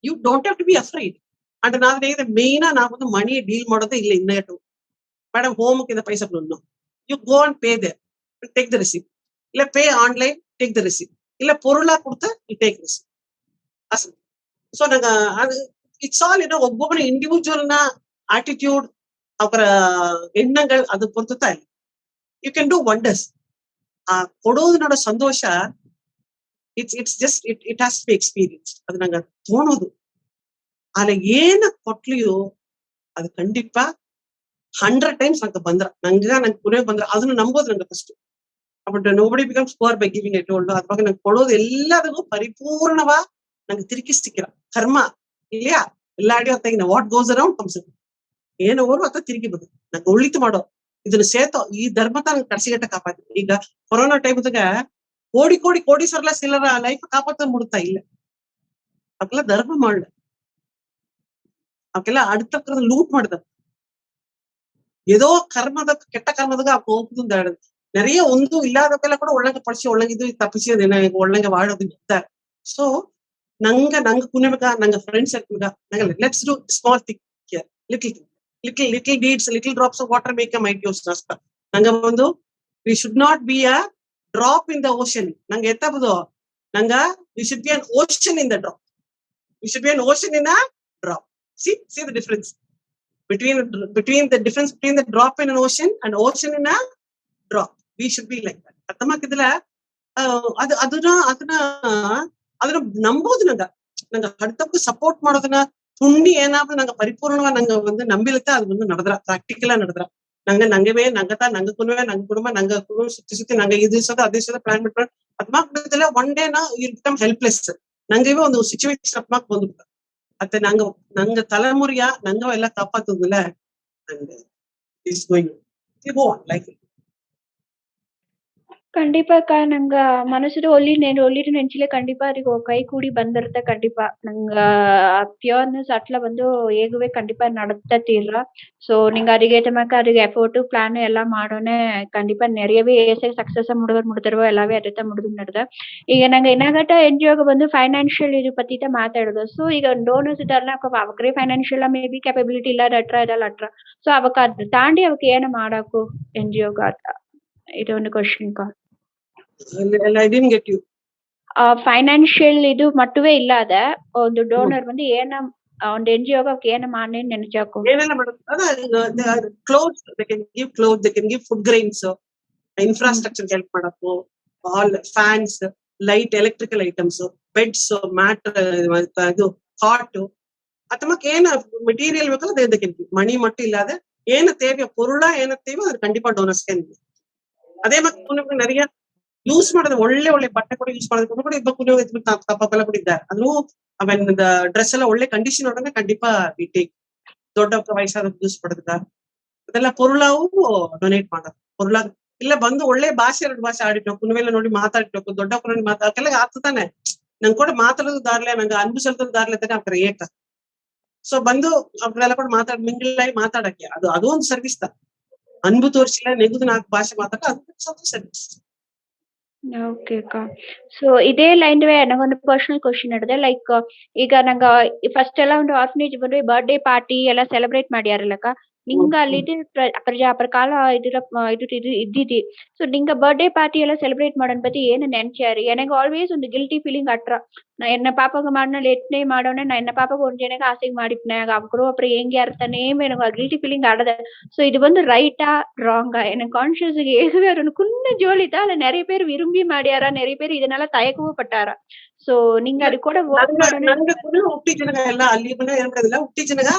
You don't have to be afraid. And ನಾನು ಮೇನ್ ನಾವು ಮನಿ ಡೀಲ್ ಮಾಡೋದೇ ಇಲ್ಲ. ಇನ್ನೇಟು ಮೇಡಮ್ ಹೋಮ್ಕಿಂತ ಪೈಸಾ ಕೊಡೋದು, you go and pay there, take the receipt. ಇಲ್ಲ pay online, take the receipt. ಇಲ್ಲ ಪೊರುಳ ಕೊಡ್ತಾ ಯು ಟೇಕ್ ರಿಸಿಪ್ಟ್. ಅಸಲು ಸೊ ನಂಗೆ ಅದು ಇಟ್ಸ್ ಆಲ್ ಒಬ್ಬೊಬ್ಬನ ಇಂಡಿವಿಜುವಲ್ ನ ಆಟಿಟ್ಯೂಡ್, ಅವರ ಎಣ್ಣಗಳು ಅದು பொறுத்துತಾ ಇಲ್ಲ. You can do wonders. ಆ ಕೊಡೋದು ನೋಡೋ ಸಂತೋಷ, it's just it has to be experience. ಅದು ನಂಗೆ ತೋಣೋದು ಆದ್ರೆ ಏನ ಕೊಟ್ಲಿಯೋ ಅದು ಖಂಡಿತ 100 times ನಂಗೆ ಬಂದ್ರ, ನಂಗೆ ಕುರಿಯ ಬಂದ್ರ ಅದನ್ನ ನಂಬೋದು ನಂಗೆ first. But nobody becomes poor by giving. I told ಅದ್ವಾಗ ನಂಗೆ ಕೊಡೋದು ಎಲ್ಲದಕ್ಕೂ ಪರಿಪೂರ್ಣವಾ ನಂಗೆ ತಿರುಗಿ ಸಿಕ್ಕಿರ ಕರ್ಮ ಇಲ್ಲಯಾ ಎಲ್ಲ ಅಡಿ ಹೊತ್ತಾಗಿನ ವಾಟ್ ಗೋಸ್ ಅರೌಂಡ್ ಕಮ್ಸ್. ಏನೋರು ಅಥವಾ ತಿರುಗಿ ಬಂದ ನಂಗೆ ಒಳ್ಳಿತು ಮಾಡೋ ಇದನ್ನ ಸೇತೋ ಈ ಧರ್ಮತ ನಂಗೆ ಕರ್ಸಿಗಟ್ಟ ಕಾಪಾಡಿ. ಈಗ ಕೊರೋನಾ ಟೈಮ್ದಾಗ ಕೋಡಿ ಸರ್ಲ ಸಿಲ್ಲರ ಲೈಫ್ ಕಾಪಾತ ಮುಡ್ತಾ ಇಲ್ಲ. ಅವಕ್ಕೆಲ್ಲ ಧರ್ಮ ಮಾಡ್ಲ, ಅವಕ್ಕೆಲ್ಲ அடுத்த ಲೂಟ್ ಮಾಡ್ದ. ஏதோ கெட்ட கர்மதாக போகுது. நிறைய ஒன்றும் இல்லாதவக்கெல்லாம் கூட ஒழுங்க படிச்சு ஒழுங்கிது தப்பிச்சு அது என்ன ஒழுங்க வாழறது விட்டார். சோ ನಂಗ ಕುಣಿಬೇಕ, ನಂಗ ಫ್ರೆಂಡ್ಸ್ ಇರ್ಬೇಕ, ನಂಗೆ let's do small thing here, little deeds, little drops of water make a mighty ocean ಅಷ್ಟ. ನಂಗ ಒಂದು we should not be a drop in the ocean. ನಂಗೆ ಎತ್ತಬಹುದು ನಂಗ we should be an ocean in the drop. We should be an ocean in a drop. See the difference between the difference between the drop in an ocean and ocean in a drop. We should be like that. ಅರ್ಥಮಾಕಿದಲ್ಲ. ಅದನ್ನ ನಂಬೋದು ನಂಗೆ ಹಡ್ತಕ್ಕೂ support ಮಾಡೋದನ್ನ ತುಂಡಿ ಏನಾದ್ರು ನಂಗೆ ಪರಿಪೂರ್ಣವ ನಂಗೆ ಒಂದು ನಂಬಿಲತ್ತ ಅದು ಒಂದು ನಡೆದ್ರ ಪ್ರಾಕ್ಟಿಕಲ್ ನಡೆದ್ರ ನಂಗೆ ನಂಗೆ ಕುಟುಂಬ ನಂಗೆ ಸುತ್ತಿ ನಂಗೆ ಈ ದಿವಸದ ಅದೇ ದಿವಸದ ಪ್ಲಾನ್ ಬಿಟ್ರೆ ಅದ್ಮಾಕ್ಬಿಡ್ತಿಲ್ಲ. ಒನ್ ಡೇ ನಾ ಯು ಬಿಕಮ್ ಹೆಲ್ಪ್ಲೆಸ್. ನಂಗೆ ಒಂದು ಸಿಚುವೇಶನ್ ಅದ್ಮಾಕ್ ಬಂದ್ಬಿಟ್ಟ. ಮತ್ತೆ ನಂಗೆ ತಲೆಮುರಿಯ ನಂಗೆ ಎಲ್ಲ ಕಾಪಾತದಿಲ್ಲ. ಲೈಕ್ கண்டிப்பாக்கா. நாங்க மனசுல ஒளிட்டு நெஞ்சில கண்டிப்பா அதுக்கு கை கூடி ಬಂದಿರುತ್ತೆ. கண்டிப்பா ನಂಗ ಪ್ಯೂರ್ನೆಸ್ ಅಟ್ಲ ಬಂದು ಹೇಗುವೆ ಕಂಡಿಪಾ நடத்த தீர்றா. ஸோ நீங்க அதுக்கேற்றமாக்க அதுக்கு எஃபோர்ட்டு பிளான் எல்லாம் ಮಾಡೋನೆ கண்டிப்பா நிறையவே சக்சஸ் ಮುಡಿದಿರುವ ಎಲ್ಲವೇ ಅದೇ ಮುಡಿದು ಈಗ ನಂಗೆ ಏನಾಗಟ್ಟ ಎನ್ಜಿಒಗೆ ಬಂದು ಫೈನಾನ್ಷಿಯಲ್ ಇದು ಪತ್ತಿ ಮಾತಾಡೋದು. ಸೊ ಈಗ ಡೋನರ್ಸ್ ಇದ್ದಾರಲ್ಲ ಅವಕ್ರೆ ಫೈನಾನ್ಷಿಯಲ್ ಮೇ ಬಿ ಕೆಪಬಿಲಿಟಿ ಇಲ್ಲ ಅಟ್ರ. ಸೊ ಅವಕ್ಕ ಅದು ತಾಂಡಿ ಅವಕ್ಕೆ ಏನು ಮಾಡಾಕು ಎನ್ಜಿಒಗ ಇದು ಒಂದು ಕ್ವಶನ್ ಕಾ. I didn't get you. Financial ಇದು ಮಟ್ಟುವೆ ಇಲ್ಲದ ಒಂದು ಡೋನರ್ ಬಂದು ಏನ ಒಂದು NGOಗೆ ಅವಕ್ಕೆ ಏನು ಮಾಡಿ ನೆನಚಾಕು ಏನೆಲ್ಲ ಮಾಡೋದು ಅದ cloth they can give cloth they can give food grains infrastructure help ಮಾಡಕು all fans light electrical items beds mat ಇದು காட் அத்தமக்கு ஏன மெட்டீரியல் ಬೇಕಲ್ಲ ಅದಕ್ಕೆ ಮಣಿ ಮಟ್ಟು ಇಲ್ಲದ ಏನು தேவையோ பொருளா ಏನು தேவையோ ಅದು ಖಂಡಿತ ಡೋನರ್ಸ್ ಅದೇ ಮತ್ತೆ நிறைய ಯೂಸ್ ಮಾಡೋದು ಒಳ್ಳೆ ಒಳ್ಳೆ ಬಟ್ಟೆ ಕೂಡ ಯೂಸ್ ಮಾಡೋದಕ್ಕೆ ಕೂಡ ಇಬ್ಬ ಕುಣಿಯೋ ತಪ್ಪಲ್ಲ ಕೂಡ ಇದ್ದಾರೆ ಅದು ಅವನ್ ಡ್ರೆಸ್ ಎಲ್ಲ ಒಳ್ಳೆ ಕಂಡೀಷನ್ ಒಳಗೆ ಖಂಡಿತ ಟೇಕ್ ದೊಡ್ಡ ವಯಸ್ಸಾದ ಯೂಸ್ ಮಾಡೋದಕ್ಕ ಅದೆಲ್ಲ ಪೊರುಳಾವು ಡೊನೇಟ್ ಮಾಡೋದು ಪೊರುಳ ಇಲ್ಲ ಬಂದು ಒಳ್ಳೆ ಭಾಷೆ 2 ಭಾಷೆ ಆಡಿಟ್ಟು ಕುಣಿವೆಲ್ಲ ನೋಡಿ ಮಾತಾಡ್ಬೇಕು ದೊಡ್ಡ ಕುಣಿ ಮಾತಾಡಕ್ಕೆಲ್ಲ ಆಗ್ತಾನೆ ನಂಗೆ ಕೂಡ ಮಾತಾಡೋದು ದಾರ್ಲೆ ನಂಗೆ ಅನ್ಭವಿಸೋದು ದಾರ್ಲೆ ತಾನೆ ಅವ್ರ ಏಕ ಸೊ ಬಂದು ಅವ್ರೆಲ್ಲ ಕೂಡ ಮಿಂಗಲ್ ಮಾತಾಡಕ್ಕೆ ಅದು ಒಂದು ಸರ್ವಿಸ್ ತ ಅನ್ಭು ತೋರಿಸಿಲ್ಲ ನೆಗುದು 4 ಭಾಷೆ ಮಾತಾಡ ಅದು ಸರ್ವಿಸ್. ಓಕೆ ಅಕ್ಕ. ಸೊ ಇದೇ ಲೈನ್ವೇ ನನಗೊಂದು ಪರ್ಸನಲ್ ಕ್ವಶನ್ ನಡೆದೆ ಲೈಕ್ ಈಗ ನಂಗ ಫಸ್ಟ್ ಎಲ್ಲ ಒಂದು ಆರ್ಫನೇಜ್ ಬಂದು ಬರ್ಡೇ ಪಾರ್ಟಿ ಎಲ್ಲ ಸೆಲೆಬ್ರೇಟ್ ಮಾಡ್ಯಾರಲ್ಲಕ್ಕ ನಿಂಗ ಅಲ್ಲಿ ಪ್ರಜಾಪರ ಕಾಲ ಇದು ಇದ್ದಿದ್ದಿ ಸೊ ನಿಂಗ ಬರ್ಡೇ ಪಾರ್ಟಿ ಎಲ್ಲ ಸೆಲೆಬ್ರೇಟ್ ಮಾಡೋನ್ பத்தி ಏನು ನೆನ್ಚಾರಿ எனக்கு ஆல்வேஸ் ಒಂದು ಗಿಲ್ಟಿ ஃபீலிங் அட்ரா நான் என்ன பாப்பாக்கு மாடினா லேட்னே மாடோனே நான் என்ன பாப்பாக்கு ஒன்று எனக்கு ஆசைக்கு மாடிப்பேன் அதுக்கப்புறம் அப்புறம் ஏங்கி அர்த்தனே எனக்கு ಗಿಲ್ಟಿ ಫೀಲಿಂಗ್ ஆடத ஸோ இது வந்து ரைட்டா ராங்கா எனக்கு கான்ஷியஸுக்கு எதுவே குன்ன ஜோலி தான் அதுல நிறைய பேர் விரும்பி மாடியாரா நிறைய பேர் இதனால தயக்கவும் ಪಟ್ಟಾರ ಸೊ ನಿಂಗ ಅದು ಕೂಡ ವರ್ಕ್ ಮಾಡೋಣ ಹುಟ್ಟಿ ಜನಗ ಎಲ್ಲ ಅಲ್ಲಿ ಬಂದ್ರೆ ಏನ್ ಮಾಡೋದಿಲ್ಲ ಹುಟ್ಟಿ ಜನಗ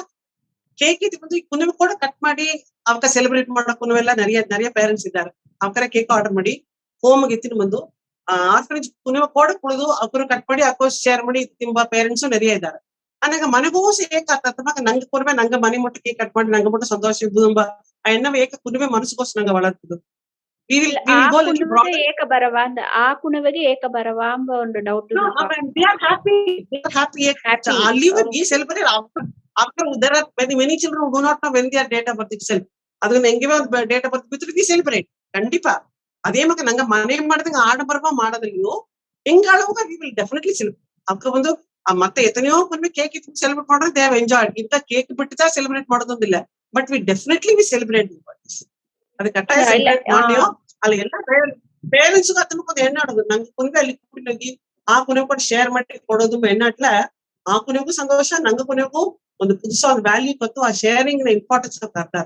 ಕೇಕ್ ಇದು ಬಂದು ಕುಣಿವೆ ಕೂಡ ಕಟ್ ಮಾಡಿ ಅವಕ್ಕ ಸೆಲೆಬ್ರೇಟ್ ಮಾಡೋ ಕುಣಿವೆಲ್ಲ நிறைய ಪೇರೆಂಟ್ಸ್ ಇದ್ದಾರೆ ಅವಕರ ಕೇಕ್ ಆರ್ಡರ್ ಮಾಡಿ ಹೋಮ್ಗೆ ಎತ್ತಿನ ಬಂದು ಆರ್ಫನೇಜ್ ಕುಣಿವೆ ಕೂಡ ಕುಳಿದು ಅವಕರು ಕಟ್ ಮಾಡಿ ಅಕ್ಕೋ ಶೇರ್ ಮಾಡಿ ತಿಂಬ ಪೇರೆಂಟ್ಸ್ நிறைய ಇದ್ದಾರೆ ಅನಾಗ ಮನೆಗೂ ಏಕ ಆಗ್ತದ ನಂಗ ಕುಣಿವೆ ನಂಗ ಮನೆ ಮುಟ್ಟ ಕೇಕ್ ಕಟ್ ಮಾಡಿ ನಂಗ ಮುಟ್ಟ ಸಂತೋಷ ತುಂಬಾ ಎನ್ನ ಏಕ ಕುಣಿವೆ ಮನಸ್ಸುಗೋಸ್ ನಂಗ വളರ್ತದು ಏಕ ಬರವಾ ಅಂದ ಆ ಕುಣವೆಗೆ ಏಕ ಬರವಾ ಎಂಬ ಒಂದು doubt after there are many children who do not know when their date of birth itself ಅದನ್ನ ಹೆಂಗೆ ಡೇಟ್ ಆಫ್ ಬರ್ತ್ ಬಿಟ್ಟು ವಿ ಸೆಲೆಬ್ರೇಟ್ ಖಂಡಿತ ಅದೇ ಮಗ ನಂಗೆ ಮನೆ ಮಾಡಿದಂಗ ಆಡಂಬರವ ಮಾಡೋದಿಲ್ಲೋ ಹೆಂಗಾಳುವಾಗ ವಿ ವಿಲ್ ಡೆಫಿನೆಟ್ಲಿ ಸೆಲೆಬ್ರೇಟ್ ಅವಕ್ಕೆ ಒಂದು ಮತ್ತೆ ಎತ್ತನೆಯೋ ಬಂದು ಕೇಕ್ ಇತ್ತು ಸೆಲೆಬ್ರೇಟ್ ಮಾಡೋದು ದೇ ಹ್ಯಾವ್ ಎಂಜಾಯ್ಡ್ ಇಂತ ಕೇಕ್ ಬಿಟ್ಟು ಸೆಲೆಬ್ರೇಟ್ ಮಾಡೋದಿಲ್ಲ but we definitely we celebrate ಅದು ಕಟ್ಟಾಯ ಸೆಲೆಬ್ರೇಟ್ ಮಾಡಿಯೋ ಅಲ್ಲಿ ಎಲ್ಲ ಪೇರೆಂಟ್ಸ್ ತಮ್ಮಕೊಂದು ಎಣ್ಣಾಡೋದು ನಂಗೆ ಕುಣಿವೆ ಅಲ್ಲಿ ಕೂಡಿ ಆ ಕುಣಿವೆ ಕೂಡ ಶೇರ್ ಮಾಡಿ ಕೊಡೋದು ಎಣ್ಣಾಟ್ಲ ಆ ಕುಣಿವೆಗೂ ಸಂತೋಷ ನಂಗ ಕುಣಿವೆಗೂ ಒಂದು புதுசா ಒಂದು ವ್ಯಾಲ್ಯೂ ಕೊಟ್ಟು ಆ ಶೇರಿಂಗ್ ಇಂಪಾರ್ಟೆನ್ಸ್ ಅರ್ಥ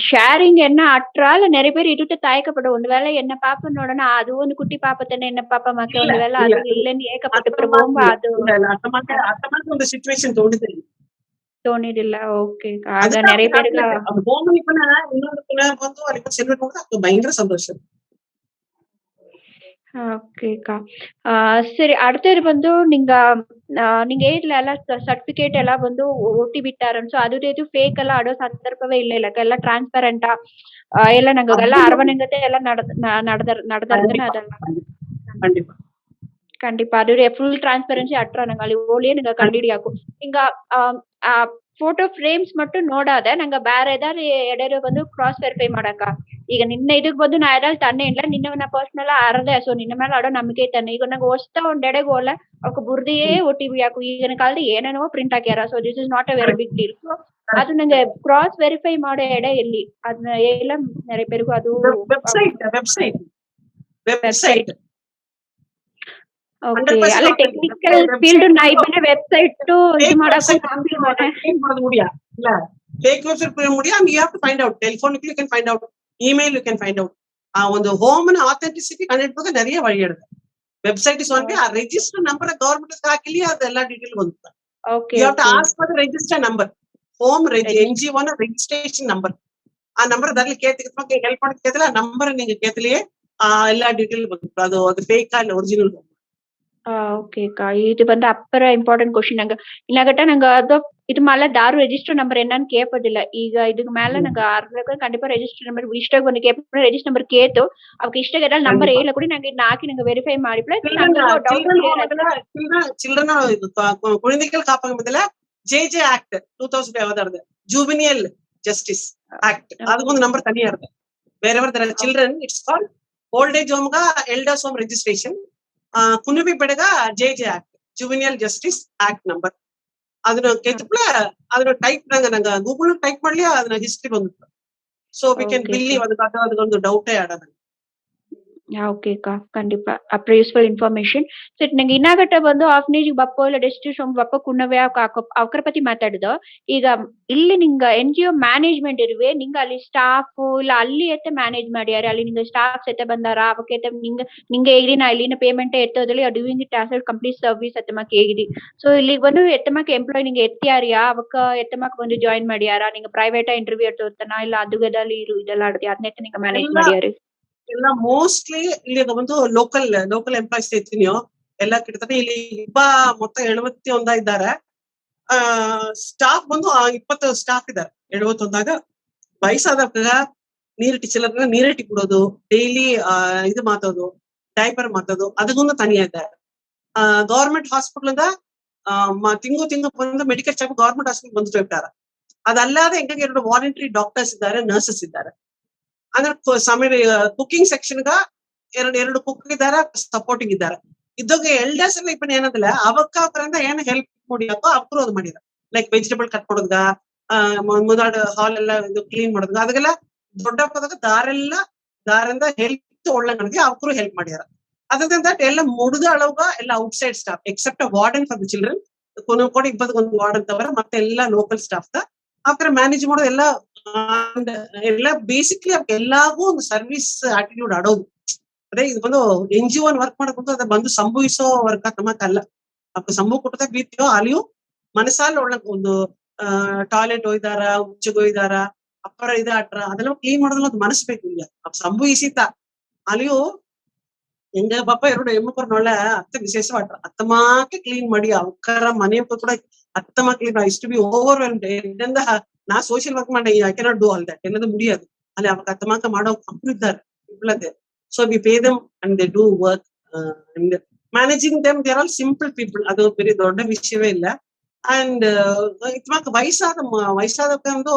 ஷேரிங் என்ன அற்றால் நிறைய பேர் இருட்டு தயக்கப்படும் ஒருவேளை என்ன பாப்பன்னு உடனே அது ಒಂದು குட்டி பாப்ப தானே என்ன பாப்பா மக்க ஒருவேளை அது இல்லன்னு ஏக்கப்பட்டு போகும்போ ಅದು ಒಂದು ಸಿಚುವೇಶನ್ ತೋಣಿದಿಲ್ಲ ಓಕೆ ಆಗ நிறைய பேருக்கு ಹೋಮನಿ ಪುನಃ ಇನ್ನೊಂದು ಪುನಃ ಬಂದು ಅಲ್ಲಿ ಸೆಲೆಬ್ರೇಟ್ ಮಾಡಿದ್ರೆ ಅದು ಭಯಂಕರ ಸಂತೋಷ. ஓகேக்கா. சரி அடுத்தது வந்து நீங்க ಏನಿಲ್ಲ ಎಲ್ಲ ಸರ್ಟಿಫಿಕೇಟ್ ಎಲ್ಲ ಬಂದು ಒಟ್ಟಿ ಬಿಟ್ಟಾರನ್ ಸೊ ಅದು ಫೇಕ್ ಎಲ್ಲ ಆಡೋ ಸಂದರ್ಭವೇ ಇಲ್ಲ ಇಲ್ಲಕ್ಕ ಎಲ್ಲ ಟ್ರಾನ್ಸ್ಪರೆಂಟ್ ಎಲ್ಲ ನಂಗೆಲ್ಲ ಅರವಣೆಂಗತೆ ಎಲ್ಲ நடந்ததுன்னு அதெல்லாம் கண்டிப்பா அது ஃபுல் டிரான்ஸ்பரன்சி அட்ரா நாங்க ಅಲ್ಲಿ ಓಲಿಯೇ நீங்க ಕಂಡಿಡಿಯಾಕು ಹಿಂಗ ಫೋಟೋ ಫ್ರೇಮ್ಸ್ மட்டும் ನೋಡಾದ ನಂಗ ಬೇರೆ ಏದಾರು ಎಡೆರು ಬಂದು ಕ್ರಾಸ್ ವೆರಿಫೈ ಮಾಡಕ ಈಗ ನಿನ್ನ ಇದಕ್ ಬಂದು ನಾ ಯಾರು ತನ್ನೆ ಇಲ್ಲ ನಿನ್ನ ನಾ ಪರ್ಸನಲ್ ಅರದೆ ಸೊ ನಿನ್ನ ಮೇಲೆ ಆಡೋ ನಂಬಿಕೆ ತನ್ನೆ ಈಗ ನಂಗೆ ಹೊಸ್ತಾ ಒಂದ್ ಎಡೆಗೆ ಹೋಲ ಅವಕ್ಕೆ ಬುರ್ದಿಯೇ OTP ಯಾಕು ಈಗಿನ ಕಾಲದ ಏನೇನೋ ಪ್ರಿಂಟ್ ಹಾಕ್ಯಾರ so this is not a very big deal so ಅದು ನಂಗೆ ಕ್ರಾಸ್ ವೆರಿಫೈ ಮಾಡೋ ಎಡೆ ಎಲ್ಲಿ ಅದನ್ನ ಎಲ್ಲ நிறைய பேருக்கு ಅದು ವೆಬ್ಸೈಟ್ ಓಕೆ ಅಲ್ಲ ಟೆಕ್ನಿಕಲ್ ಫೀಲ್ಡ್ ನೈಪನೆ ವೆಬ್ಸೈಟ್ ಇದು ಮಾಡಕ್ಕೆ ಮಾಡೋದು முடியா இல்ல fake website போட முடியா you have to find out telephonically you can find out email you can find out ಒಂದು ಹೋಮ್ ನ authenticity ಕಂಡುಹಿಡಿಯೋಕೆ நிறைய ವഴി ಇದೆ ವೆಬ್ಸೈಟ್ ಇಸ್ ಒನ್ಲಿ ಆ ರಿಜಿಸ್ಟರ್ ನಂಬರ್ ಗವರ್ನಮೆಂಟ್ ಹಾಕಿಲಿ ಅದೆಲ್ಲ ಡೀಟೇಲ್ ಬಂತು okay you have to ask for the register number home NGO ನ registration number ಆ number ದಲ್ಲಿ ಕೇಳ್ತಿಕ್ಕೆ ಹೆಲ್ಪ್ ಮಾಡ್ತಿದ್ದಿಲ್ಲ ನಂಬರ್ ನಿಮಗೆ ಕೇಳ್ತಿಲಿಯೇ ಎಲ್ಲ ಡೀಟೇಲ್ ಬಂತು ಅದು ಫೇಕ್ ಅಲ್ಲ ಒರಿಜಿನಲ್ ஓகேக்கா இது வந்து அப்புறம் இம்பார்ட்டன்ட் கொஸ்டின் நாங்க இல்லகட்ட நாங்க அது இது மேல தாரு ரெஜிஸ்டர் நம்பர் என்னன்னு கேட்பதில்ல ಈಗ ಇದಕ್ಕೆ மேல நாங்க ಆರ್ಗಕ ಖಂಡಿತ ರಿಜಿಸ್ಟರ್ ನಂಬರ್ ಇಷ್ಟಕ್ಕೆ ಬಂದು ಕೇಳ್ಬಿಟ್ಟು ರಿಜಿಸ್ಟರ್ ನಂಬರ್ ಕೇತು ಅವಕ್ಕೆ ಇಷ್ಟ ಗದಲ್ ನಂಬರ್ ಏಲ್ಲ ಕೂಡ ನಂಗೆ ನಾಕಿ ನಂಗೆ ವೆರಿಫೈ ಮಾಡಿ ಪ್ಲಸ್ ಚಿಲ್ಡ್ರನ್ குழந்தைகள் காப்பகம் முதல்ல JJ ஆக்ட் 2005 ಯಾವದಾರ್ದೆ ಜುವೆನಿಯಲ್ ಜಸ್ಟಿಸ್ ಆಕ್ಟ್ ಅದಕ್ಕೊಂದು ನಂಬರ್ ತನಿಯಾ ಇರುತ್ತೆ wherever there are children it's called old age home ga elders home registration ಕುಣಿವೆ ಬೆಡಗ JJ act juvenile justice act number ಅದನ್ನ ಕೆತ್ತಪ್ಲ ಅದನ್ನ ಟೈಪ್ ನಂಗೆ ಗೂಗಲ್ ಟೈಪ್ ಮಾಡ್ಲಿ ಅದನ್ನ ಹಿಸ್ಟ್ರಿ ಬಂದಿತ್ತು ಸೊ ವಿ ಕ್ಯಾನ್ ಬಿಲೀವ್ ಅದಕ್ಕೊಂದು ಡೌಟೇ ಆಡೋದು ಓಕೆ ಅಕ್ಕ ಖಂಡಿತ ಅಪ್ರ ಯೂಸ್ಫುಲ್ ಇನ್ಫಾರ್ಮೇಶನ್ ಸರ್ ನಂಗೆ ಇನ್ನಾಗಟ್ಟ ಬಂದು ಆಫ್ನೇಜ್ ಬಪ್ಪೋ ಇಲ್ಲ ಡೆಸ್ಟಿನೇಷನ್ ಬಪ್ಪ ಕುಣ್ಣವೇ ಅವಕರ ಪತಿ ಮಾತಾಡಿದ ಈಗ ಇಲ್ಲಿ ನಿಂಗ ಎನ್ ಜಿ ಒ ಮ್ಯಾನೇಜ್ಮೆಂಟ್ ಇರುವೆ ನಿಂಗ ಅಲ್ಲಿ ಸ್ಟಾಫ್ ಇಲ್ಲ ಅಲ್ಲಿ ಎತ್ತೆ ಮ್ಯಾನೇಜ್ ಮಾಡ್ಯಾರ ಅಲ್ಲಿ ನಿಂಗ ಸ್ಟಾಫ್ಸ್ ಎತ್ತೆ ಬಂದಾರ ಅವಕ್ಕೆ ನಿಂಗೆ ಹೇಗಿರಿ ನಾ ಇಲ್ಲಿನ ಪೇಮೆಂಟ್ ಎತ್ತೋದಲ್ಲಿ doing it as complete service ಎತ್ತಮಕ್ ಹೇಗಿರಿ ಸೊ ಇಲ್ಲಿಗೆ ಬಂದು ಎತ್ತಮಕ್ ಎಂಪ್ಲಾಯ್ ನಿಂಗೆ ಎತ್ತಿಯಾರಿಯಾ ಅವಕ್ಕ ಎತ್ತಮಕ್ ಬಂದು ಜಾಯಿನ್ ಮಾಡ್ಯಾರ ನಿಂಗೆ ಪ್ರೈವೇಟ್ ಇಂಟರ್ವ್ಯೂ ಎತ್ತೋತನ ಇಲ್ಲ ಅದುಗದಲ್ಲಿ ಇರು ಇದೆಲ್ಲ ಆಡ್ತಿ ಅದನ್ನೆತ್ತ ನಿಂಗೆ ಮ್ಯಾನೇಜ್ ಮಾಡ್ಯಾರಿ ಎಲ್ಲ ಮೋಸ್ಟ್ಲಿ ಇಲ್ಲಿ ಒಂದು ಲೋಕಲ್ ಎಂಪ್ಲಾಯ್ಸ್ ಇರ್ತೀನಿಯೋ ಎಲ್ಲ ಕಿಡ್ತಾನೆ ಇಲ್ಲಿ ಮೊತ್ತ 71 ಇದ್ದಾರೆ. ಸ್ಟಾಫ್ ಬಂದು 20 ಸ್ಟಾಫ್ ಇದ್ದಾರೆ 71 ವಯಸ್ಸಾದಾಗ ನೀರಿಟ್ಟಿ ಚಿಲ್ಲರ ನೀರಿಟ್ಟಿ ಕೊಡೋದು ಡೈಲಿ ಇದು ಮಾತೋದು ಡೈಪರ್ ಮಾತೋದು ಅದಕ್ಕೊಂದು ತನಿಯ ಇದ್ದಾರೆ. ಗವರ್ಮೆಂಟ್ ಹಾಸ್ಪಿಟಲ್ ತಿಂಗು ಬಂದು ಮೆಡಿಕಲ್ ಚೆಕ್ ಗವರ್ಮೆಂಟ್ ಹಾಸ್ಪಿಟಲ್ ಬಂದು ಇರ್ತಾರೆ. ಅದಲ್ಲದೆ ಹೆಂಗಾಗಿ 2 ವಾಲಂಟರಿ ಡಾಕ್ಟರ್ಸ್ ಇದ್ದಾರೆ, ನರ್ಸಸ್ ಇದ್ದಾರೆ. ಅಂದ್ರೆ ಕುಕಿಂಗ್ ಸೆಕ್ಷನ್ ಎರಡು ಕುಕ್ ಇದ್ದಾರೆ, ಸಪೋರ್ಟಿಂಗ್ ಇದ್ದಾರೆ. ಇದ್ದಾಗ ಎಲ್ಡರ್ಸ್ ಎಲ್ಲ ಇಪ್ಪ ಏನಂದಿಲ್ಲ ಅವಕ್ಕ ಏನ್ ಹೆಲ್ಪ್ ಮಾಡಿಯಪ್ಪ ಅವ್ರು ಅದು ಮಾಡಿದಾರೆ. ಲೈಕ್ ವೆಜಿಟೇಬಲ್ ಕಟ್ ಮಾಡೋದ್ಗ ಮುದಾಡ ಹಾಲ್ ಎಲ್ಲ ಇದು ಕ್ಲೀನ್ ಮಾಡೋದ್ಗ ಅದಕ್ಕೆಲ್ಲ ದೊಡ್ಡ ದಾರಿಂದ ಹೆಲ್ತ್ ಒಳ್ಳೆ ನನಗೆ ಅವ್ರು ಹೆಲ್ಪ್ ಮಾಡ್ಯಾರ. ಅದರ್ ದಟ್ ಎಲ್ಲ ಮುಡಿದ ಅಳವಾಗ ಎಲ್ಲ outside staff except warden for the children ಕೂಡ 21 ವಾರ್ಡನ್ ತವರ ಮತ್ತೆ ಎಲ್ಲ ಲೋಕಲ್ ಸ್ಟಾಫ್ ಅವ್ರ ಮ್ಯಾನೇಜ್ ಮಾಡೋದು ಎಲ್ಲ ಬೇಸಿಕ್ಲಿ ಎಲ್ಲಾಗೂ ಒಂದು ಸರ್ವಿಸ್ ಆಟಿಟ್ಯೂಡ್ ಆಡೋದು. ಅದೇ ಇದು ಬಂದು NGO ವರ್ಕ್ ಮಾಡಕ್ ಅದ ಬಂದು ಸಂಭವಿಸೋ ವರ್ಕ್ ನಮಕ್ಕಲ್ಲ. ಅಪ್ಪ ಸಂಭವ ಕೊಟ್ಟದ ಬೀತಿಯೋ ಅಲ್ಲಿಯೂ ಮನಸ್ಸಾಲ ಒಳ್ಳೆ ಒಂದು ಟಾಯ್ಲೆಟ್ ಒಯ್ದಾರ, ಉಚ್ಚಗ್ ಒಯ್ದಾರ, ಅಪ್ಪರ ಆಟ್ರ ಅದೆಲ್ಲ ಕ್ಲೀನ್ ಮಾಡೋದ್ರಲ್ಲಿ ಒಂದು ಮನಸ್ಸು ಬೇಕು. ಇಲ್ಲ ಸಂಭವಿಸಿತ ಅಲ್ಲಿಯೂ ಹೆಂಗ ಪಾಪ 2 ಹೆಣ್ಮಕ್ಳು ಒಳ್ಳೆ ವಿಶೇಷವಾಟ್ರ ಅತ್ತಮಾಕೆ ಕ್ಲೀನ್ ಮಾಡಿ ಅವಕರ ಮನೆ ಕೂಡ ಅತ್ತಮ ಕ್ಲೀನ್ ಇಷ್ಟು ಬಿ ಓವರ್ವೆಲ್ಮ್ಡ್. ಎಲ್ಲಿಂದ ನಾ ಸೋಷಿಯಲ್ ವರ್ಕ್ ಮಾಡಿ I cannot do all that ಎನ್ನದು ಮುಡಿಯೋದು ಅಲ್ಲಿ ಅವಾಗ ಅತ್ತಮಾಕ ಮಾಡೋ ಕಂಪ್ನಿ ಇದ್ದಾರೆ ಇಬ್ಬಳದೆ. So we pay them and they do work and managing them they are all simple people. ಅದು ಬೇರೆ ದೊಡ್ಡ ವಿಷಯವೇ ಇಲ್ಲ. ಅಂಡ್ ಇತ್ಮಾಕ ವಯಸ್ಸಾದಕ್ಕಂದು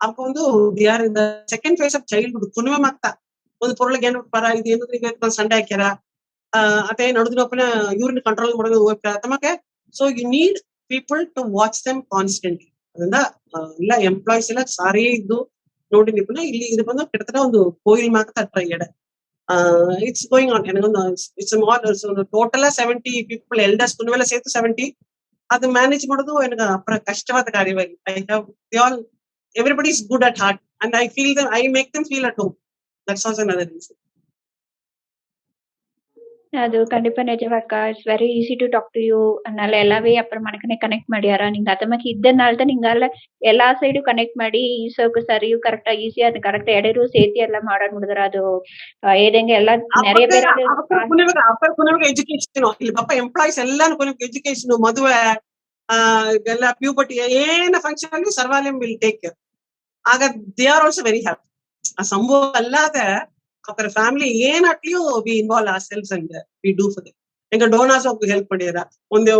ಅವಕ್ಕ ಒಂದು ಯಾರ್ in the second phase of childhood ಕುಣಿವೆ ಮಾಗ್ತಾ ಒಂದು ಪೊರ್ಳಿಗೆ ಏನು ಪರ ಇದು ಏನು ಸಂಡೆ ಹಾಕ್ಯಾರ ಅದೇ ನಡುದಿನೊಪ್ಪನ ಇವ್ರನ್ನ ಕಂಟ್ರೋಲ್ ಮಾಡೋದು ತಮಕ್ಕೆ. So you need people to watch them constantly. ಅದರಿಂದ ಎಲ್ಲ ಎಂಪ್ಲಾಯ್ಸ್ ಎಲ್ಲ ಸಾರಿ ಇದ್ದು ನೋಡಿ ನಿಪುಣ ಇಲ್ಲಿ ಇದು ಬಂದು ಕೆಟ್ಟದ ಒಂದು ಕೋಯಿಲ್ ಮಾಗ್ತಾ ಟ್ರೈ ಎಡೆ ಇಟ್ಸ್ ಗೋಯಿಂಗ್ ಆನ್. ನನಗೊಂದು ಇಟ್ಸ್ ಟೋಟಲ್ 70 ಪೀಪಲ್ ಎಲ್ಡರ್ಸ್ ಕುಣಿವೆಲ್ಲ ಸೇರ್ತು 70. ಅದು ಮ್ಯಾನೇಜ್ ಮಾಡೋದು ನನಗೆ ಅಪ್ರ ಕಷ್ಟವಾದ ಕಾರ್ಯವಾಗಿ. Everybody is good at heart and I make them feel at home. That's also another reason. ಅದು ಖಂಡಿತ ನಿಜವಕ್ಕ. It's very easy to talk to you ಅನ್ನಲ್ಲ ಎಲ್ಲವೇ ಅಪ್ಪರ ಮನಕನೆ ಕನೆಕ್ಟ್ ಮಾಡ್ಯಾರ ನಿಂಗೆ ಅದಮ್ಮಕ್ಕೆ ಇದ್ದನ್ನಾಳ್ದ ನಿಂಗಲ್ಲ ಎಲ್ಲಾ ಸೈಡು ಕನೆಕ್ಟ್ ಮಾಡಿ ಈಸೋಕು ಸರಿ ಕರೆಕ್ಟ್ ಈಸಿ ಅದು ಕರೆಕ್ಟ್ ಎಡೆರು ಸೇತಿ ಎಲ್ಲ ಮಾಡೋದ್ ನೋಡಿದ್ರ ಅದು ಏದಂಗೆ ಎಲ್ಲ ನೆರೆ ಬೇರೆ ಎಜುಕೇಶನ್ ಇಲ್ಲಿ ಪಾಪ ಎಂಪ್ಲಾಯ್ಸ್ ಎಲ್ಲಾನು ಎಜುಕೇಶನ್ ಮದುವೆ ಎಲ್ಲ ಪ್ಯೂಬರ್ಟಿ ಏನ ಫಂಕ್ಷನ್ ಅಲ್ಲಿ ಸರ್ವಾಲಯಂ ವಿಲ್ ಟೇಕ್ ಕೇರ್. ಆಗ they are also very happy. ಆ ಸಂಭವ ಅಲ್ಲದೆ ಅವರ ಫ್ಯಾಮಿಲಿ ಏನಾಗ್ಲಿಯೂ we involve ourselves and we do for them. ಎಂಗ ಡೋನಾರ್ಸ್ ಹೋಗಿ ಹೆಲ್ಪ್ ಮಾಡ್ಯಾರ. ಒಂದು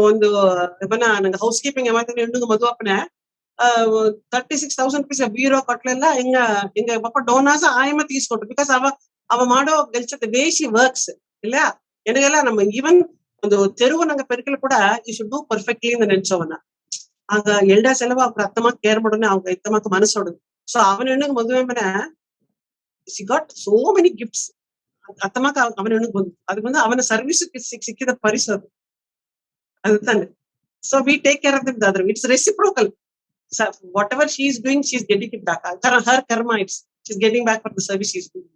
ನಂಗೆ ಹೌಸ್ ಕೀಪಿಂಗ್ ಹೆಣ್ಣು ಮದುವಪ್ಪನೆ 36,000 rupees ಬೀರೋ ಕಟ್ಲೆಲ್ಲ ಹಿಂಗ ಪಾಪ ಡೋನಾರ್ಸ್ ಆಯಮ ತೀಸ್ಕೊಟ್ರು. ಬಿಕಾಸ್ ಅವ ಮಾಡೋ ಗೆಲ್ಸತ್ತೆ ಬೇಸಿ ವರ್ಕ್ಸ್ ಇಲ್ಲ ಎನಗೆಲ್ಲ ನಮ್ಮ ಈವನ್ ಒಂದು ತೆರುವು ನಂಗೆ ಪೆರಿಕಲ್ ಕೂಡ ಈ ಶುಡ್ ಡೂ ಪರ್ಫೆಕ್ಟ್ಲಿ ಇಂದ ನೆನ್ಸೋವನ್ನ. ಆಗ ಎಲ್ಡರ್ಸ್ ಎಲ್ಲ ಅವ್ರ ಅತ್ತಮ್ಮ ಕೇರ್ ಮಾಡೋಣ ಅವ್ಗ ಇತ್ತಮ್ಮಕ್ಕ ಮನಸ್ಸೋಡುದು. ಸೊ ಅವನ ಹೆಣ್ಣಿಗೆ ಮದುವೆ ಮನೆ she got so many gifts. ಅತ್ತಮ್ಮಕ್ಕ ಅವನ ಹೆಣ್ಣಿಗೆ ಬಂದು ಅದು ಬಂದು ಅವನ ಸರ್ವಿಸ್ ಸಿಕ್ಕಿದ ಪರಿಸರ ಅದು ತಾನೆ. So we take care of them ದಾದ್ರ. It's reciprocal. Whatever she is doing she is getting it back. Her karma she is getting back for the service she is doing.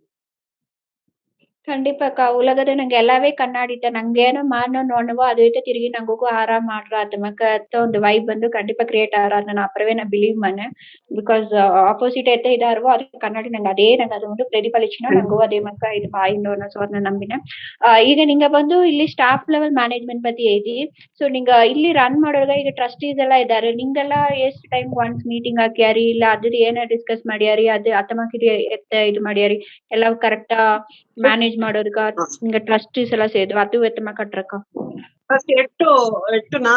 ಖಂಡಿಪಕ್ಕ ಉಲಗದ ನಂಗೆ ಎಲ್ಲವೇ ಕಣ್ಣಾಡಿತ ನಂಗೇನೋ ಮಾನೋ ನೋಡವೋ ಅದೈತೆ ತಿರುಗಿ ನಂಗೂ ಆರಾಮ್ ಮಾಡ್ರ ಅದಮಕ್ಕ ಒಂದು ವೈಬ್ ಬಂದು ಖಂಡಿಪ ಕ್ರಿಯೇಟ್ ಆರ ನಾನು ಅಪ್ರವೇ ನಾ ಬಿಲೀವ್ ಮನೆ. ಬಿಕಾಸ್ ಆಪೋಸಿಟ್ ಐತೆ ಇದಾರ್ವೋ ಅದಕ್ಕೆ ಕನ್ನಡಿ ನಂಗೆ ಅದೇ ನಂಗೆ ಅದು ಒಂದು ಪ್ರತಿಫಲಿಸಿನ ನಂಗೂ ಅದೇ ಮಕ್ಕ ಇದು ಬಾಯಿಂದೋನ ಸೊ ಅದನ್ನ ನಂಬಿನ. ಈಗ ನಿಂಗ ಬಂದು ಇಲ್ಲಿ ಸ್ಟಾಫ್ ಲೆವೆಲ್ ಮ್ಯಾನೇಜ್ಮೆಂಟ್ ಬಗ್ಗೆ ಐತಿ. ಸೊ ನಿಂಗ ಇಲ್ಲಿ ರನ್ ಮಾಡೋರ್ಗ ಈಗ ಟ್ರಸ್ಟೀಸ್ ಎಲ್ಲ ಇದಾರೆ ನಿಂಗೆಲ್ಲ ಎಷ್ಟು ಟೈಮ್ ಒನ್ಸ್ ಮೀಟಿಂಗ್ ಹಾಕ್ಯಾರಿ ಇಲ್ಲ ಅದ್ರ ಏನ ಡಿಸ್ಕಸ್ ಮಾಡ್ಯಾರಿ ಅದು ಅತ್ತಮಕ್ಕಿರಿ ಇದು ಮಾಡ್ಯಾರಿ ಎಲ್ಲ ಕರೆಕ್ಟ್ ಮ್ಯಾನೇಜ್ ಮಾಡೋರ್ಗ ನಿಂಗ ಟ್ರಸ್ಟೀಸ್ ಎಲ್ಲ ಸೇದು ಅದು ಎತ್ತಮ ಕಟ್ರಕ್ಕ ಎಟ್ಟು ನಾ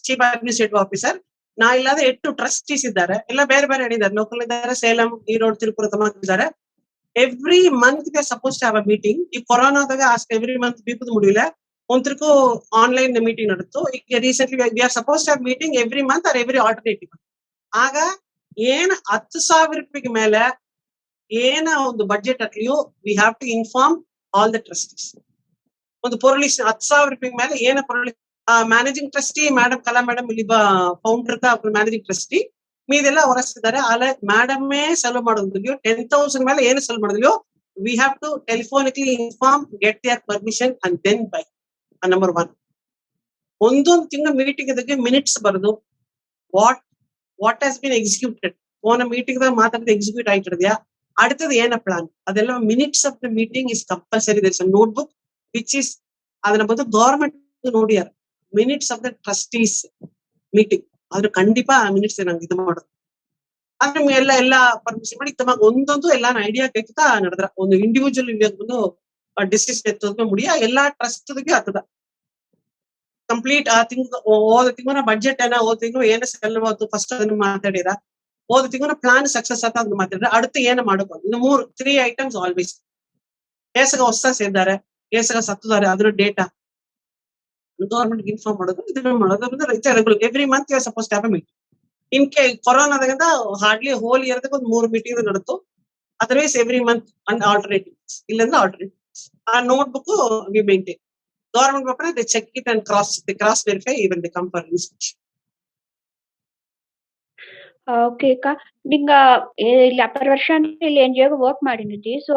ಚೀಫ್ ಅಡ್ಮಿನಿಸ್ಟ್ರೇಟಿವ್ ಆಫೀಸರ್ ನಾ ಇಲ್ಲದೆ 8 ಟ್ರಸ್ಟೀಸ್ ಇದ್ದಾರೆ. ಎಲ್ಲ ಬೇರೆ ಬೇರೆ ಹೇಳಿದ್ದಾರೆ. ಲೋಕಲ್ ಇದ್ದಾರೆ, ಸೇಲಂ, ಈರೋಡ್, ತಿರುಪುರ ಇದ್ದಾರೆ. ಎವ್ರಿ ಮಂತ್ ಗೆ suppose to have a meeting. ಈ ಕೊರೋನಾದಾಗ ಅಷ್ಟು ಎವ್ರಿ ಮಂತ್ ಬೀಪದ ಮುಡಿಲ್ಲ ಒಂತ್ರಕ್ಕೂ ಆನ್ಲೈನ್ ಮೀಟಿಂಗ್ ನಡೀತು. ಈಗ recently we are suppose to have meeting every month or every alternative. ಆಗ ಏನ್ 10,000 ರೂಪಾಯಿಗೆ ಮೇಲೆ ಏನ ಒಂದು ಬಡ್ಜೆಟ್ ಅಟ್ಲಿಯೂ we have to inform all the trustees. ಒಂದು ಪೊರಳಿಸ್ 10,000 ರೂಪಾಯಿ ಮೇಲೆ ಏನ ಪೊರಳಿ managing trustee madam Kala madam ಇಲ್ಲಿ ಫೌಂಡರ್ ಮ್ಯಾನೇಜಿಂಗ್ ಟ್ರಸ್ಟಿ ಮೀದೆಲ್ಲ ಹೊರಸಿದ್ದಾರೆ. ಆಲೆ ಮೇಡಮೇ ಸಲ್ವ್ ಮಾಡೋದಿಲ್ವೋ 10,000 ಮೇಲೆ ಏನು ಸಲ್ವ್ ಮಾಡೋದಿಲ್ವೋ we have to telephonically inform, get their permission and then buy. Number 1. ಒಂದೊಂದು ತಿಂಗಳ ಮೀಟಿಂಗ್ ಇದಕ್ಕೆ ಮಿನಿಟ್ಸ್ ಬರೋದು, what has been executed, phone meeting ಮಾತಾಡಿದ ಎಕ್ಸಿಕ್ಯೂಟ್ ಆಯ್ತಿದ್ಯಾ, அடுத்தது ಏನ ಪ್ಲಾನ್, ಅದೆಲ್ಲ minutes of the meeting is compulsory. There is a notebook which is ಅದನ್ನ ಬಂದು ಗವರ್ಮೆಂಟ್ ನೋಡಿಯಾರ minutes of the trustees meeting. ಆದ್ರೆ ಖಂಡಿತ ಮಿನಿಟ್ಸ್ ನಂಗೆ ಇದು ಮಾಡೋದು ಆದ್ರೆ ಎಲ್ಲ ಪರ್ಮಿಷನ್ ಮಾಡಿ ತಮ್ಮ ಒಂದೊಂದು ಎಲ್ಲ ಐಡಿಯಾ ಕೇಳ್ತಾ ನಡೆದ್ರ ಒಂದು ಇಂಡಿವಿಜುವಲ್ ಇಂಡಿಯಾಗ ಬಂದು ಡಿಸಿಷನ್ ಎತ್ತೋದಕ್ಕೆ ಮುಡಿಯ ಎಲ್ಲಾ ಟ್ರಸ್ಟ್ಗೆ ಆಗ್ತದ ಕಂಪ್ಲೀಟ್. ಆ ಹೋದ ತಿಂಗಳ ಬಡ್ಜೆಟ್ ಹೋದ ತಿಂಗಳು ಏನ ಸೆಲ್ವತ್ತು ಫಸ್ಟ್ ಅದನ್ನ ಮಾತಾಡಿರ, ಹೋದ ತಿಂಗಳ ಪ್ಲಾನ್ ಸಕ್ಸಸ್ ಆತ ಅಂತ ಮಾತಾಡಿದ್ರೆ அடுத்து ಏನ ಮಾಡಬೇಕು. ಇನ್ನು 3 ಐಟಮ್ಸ್ ಆಲ್ವೇಸ್. ಏಸಗ ಹೊಸ ಸೇರಿದ್ದಾರೆ, ಏಸಗ ಸತ್ತಿದ್ದಾರೆ, ಅದ್ರ ಡೇಟಾ ಗವರ್ಮೆಂಟ್ ಇನ್ಫಾರ್ಮ್ ಮಾಡೋದು, ಇದನ್ನ ಮಾಡೋದು. Every month you are suppose to have a meeting. In ಕೊರೋನಾದಾಗಿಂದ ಹಾರ್ಡ್ಲಿ ಹೋಲ್ ಇಯರ್ ಒಂದು 3 ಮೀಟಿಂಗ್ ನಡೆತು. Otherwise every month and alternatives ಇಲ್ಲಿಂದ ಆಲ್ಟರ್ನೇಟಿವ್ಸ್. ಆ note we maintain. Government ಬರ್ತಾರೆ, they check it and cross verify even they come for inspection. Okay ಅಕ್ಕ, ನಿಂಗ ಇಲ್ಲಿ ಅಪ್ಪರ್ ವರ್ಷ ಇಲ್ಲಿ NGO ವರ್ಕ್ ಮಾಡಿನಿದ್ದಿ, ಸೊ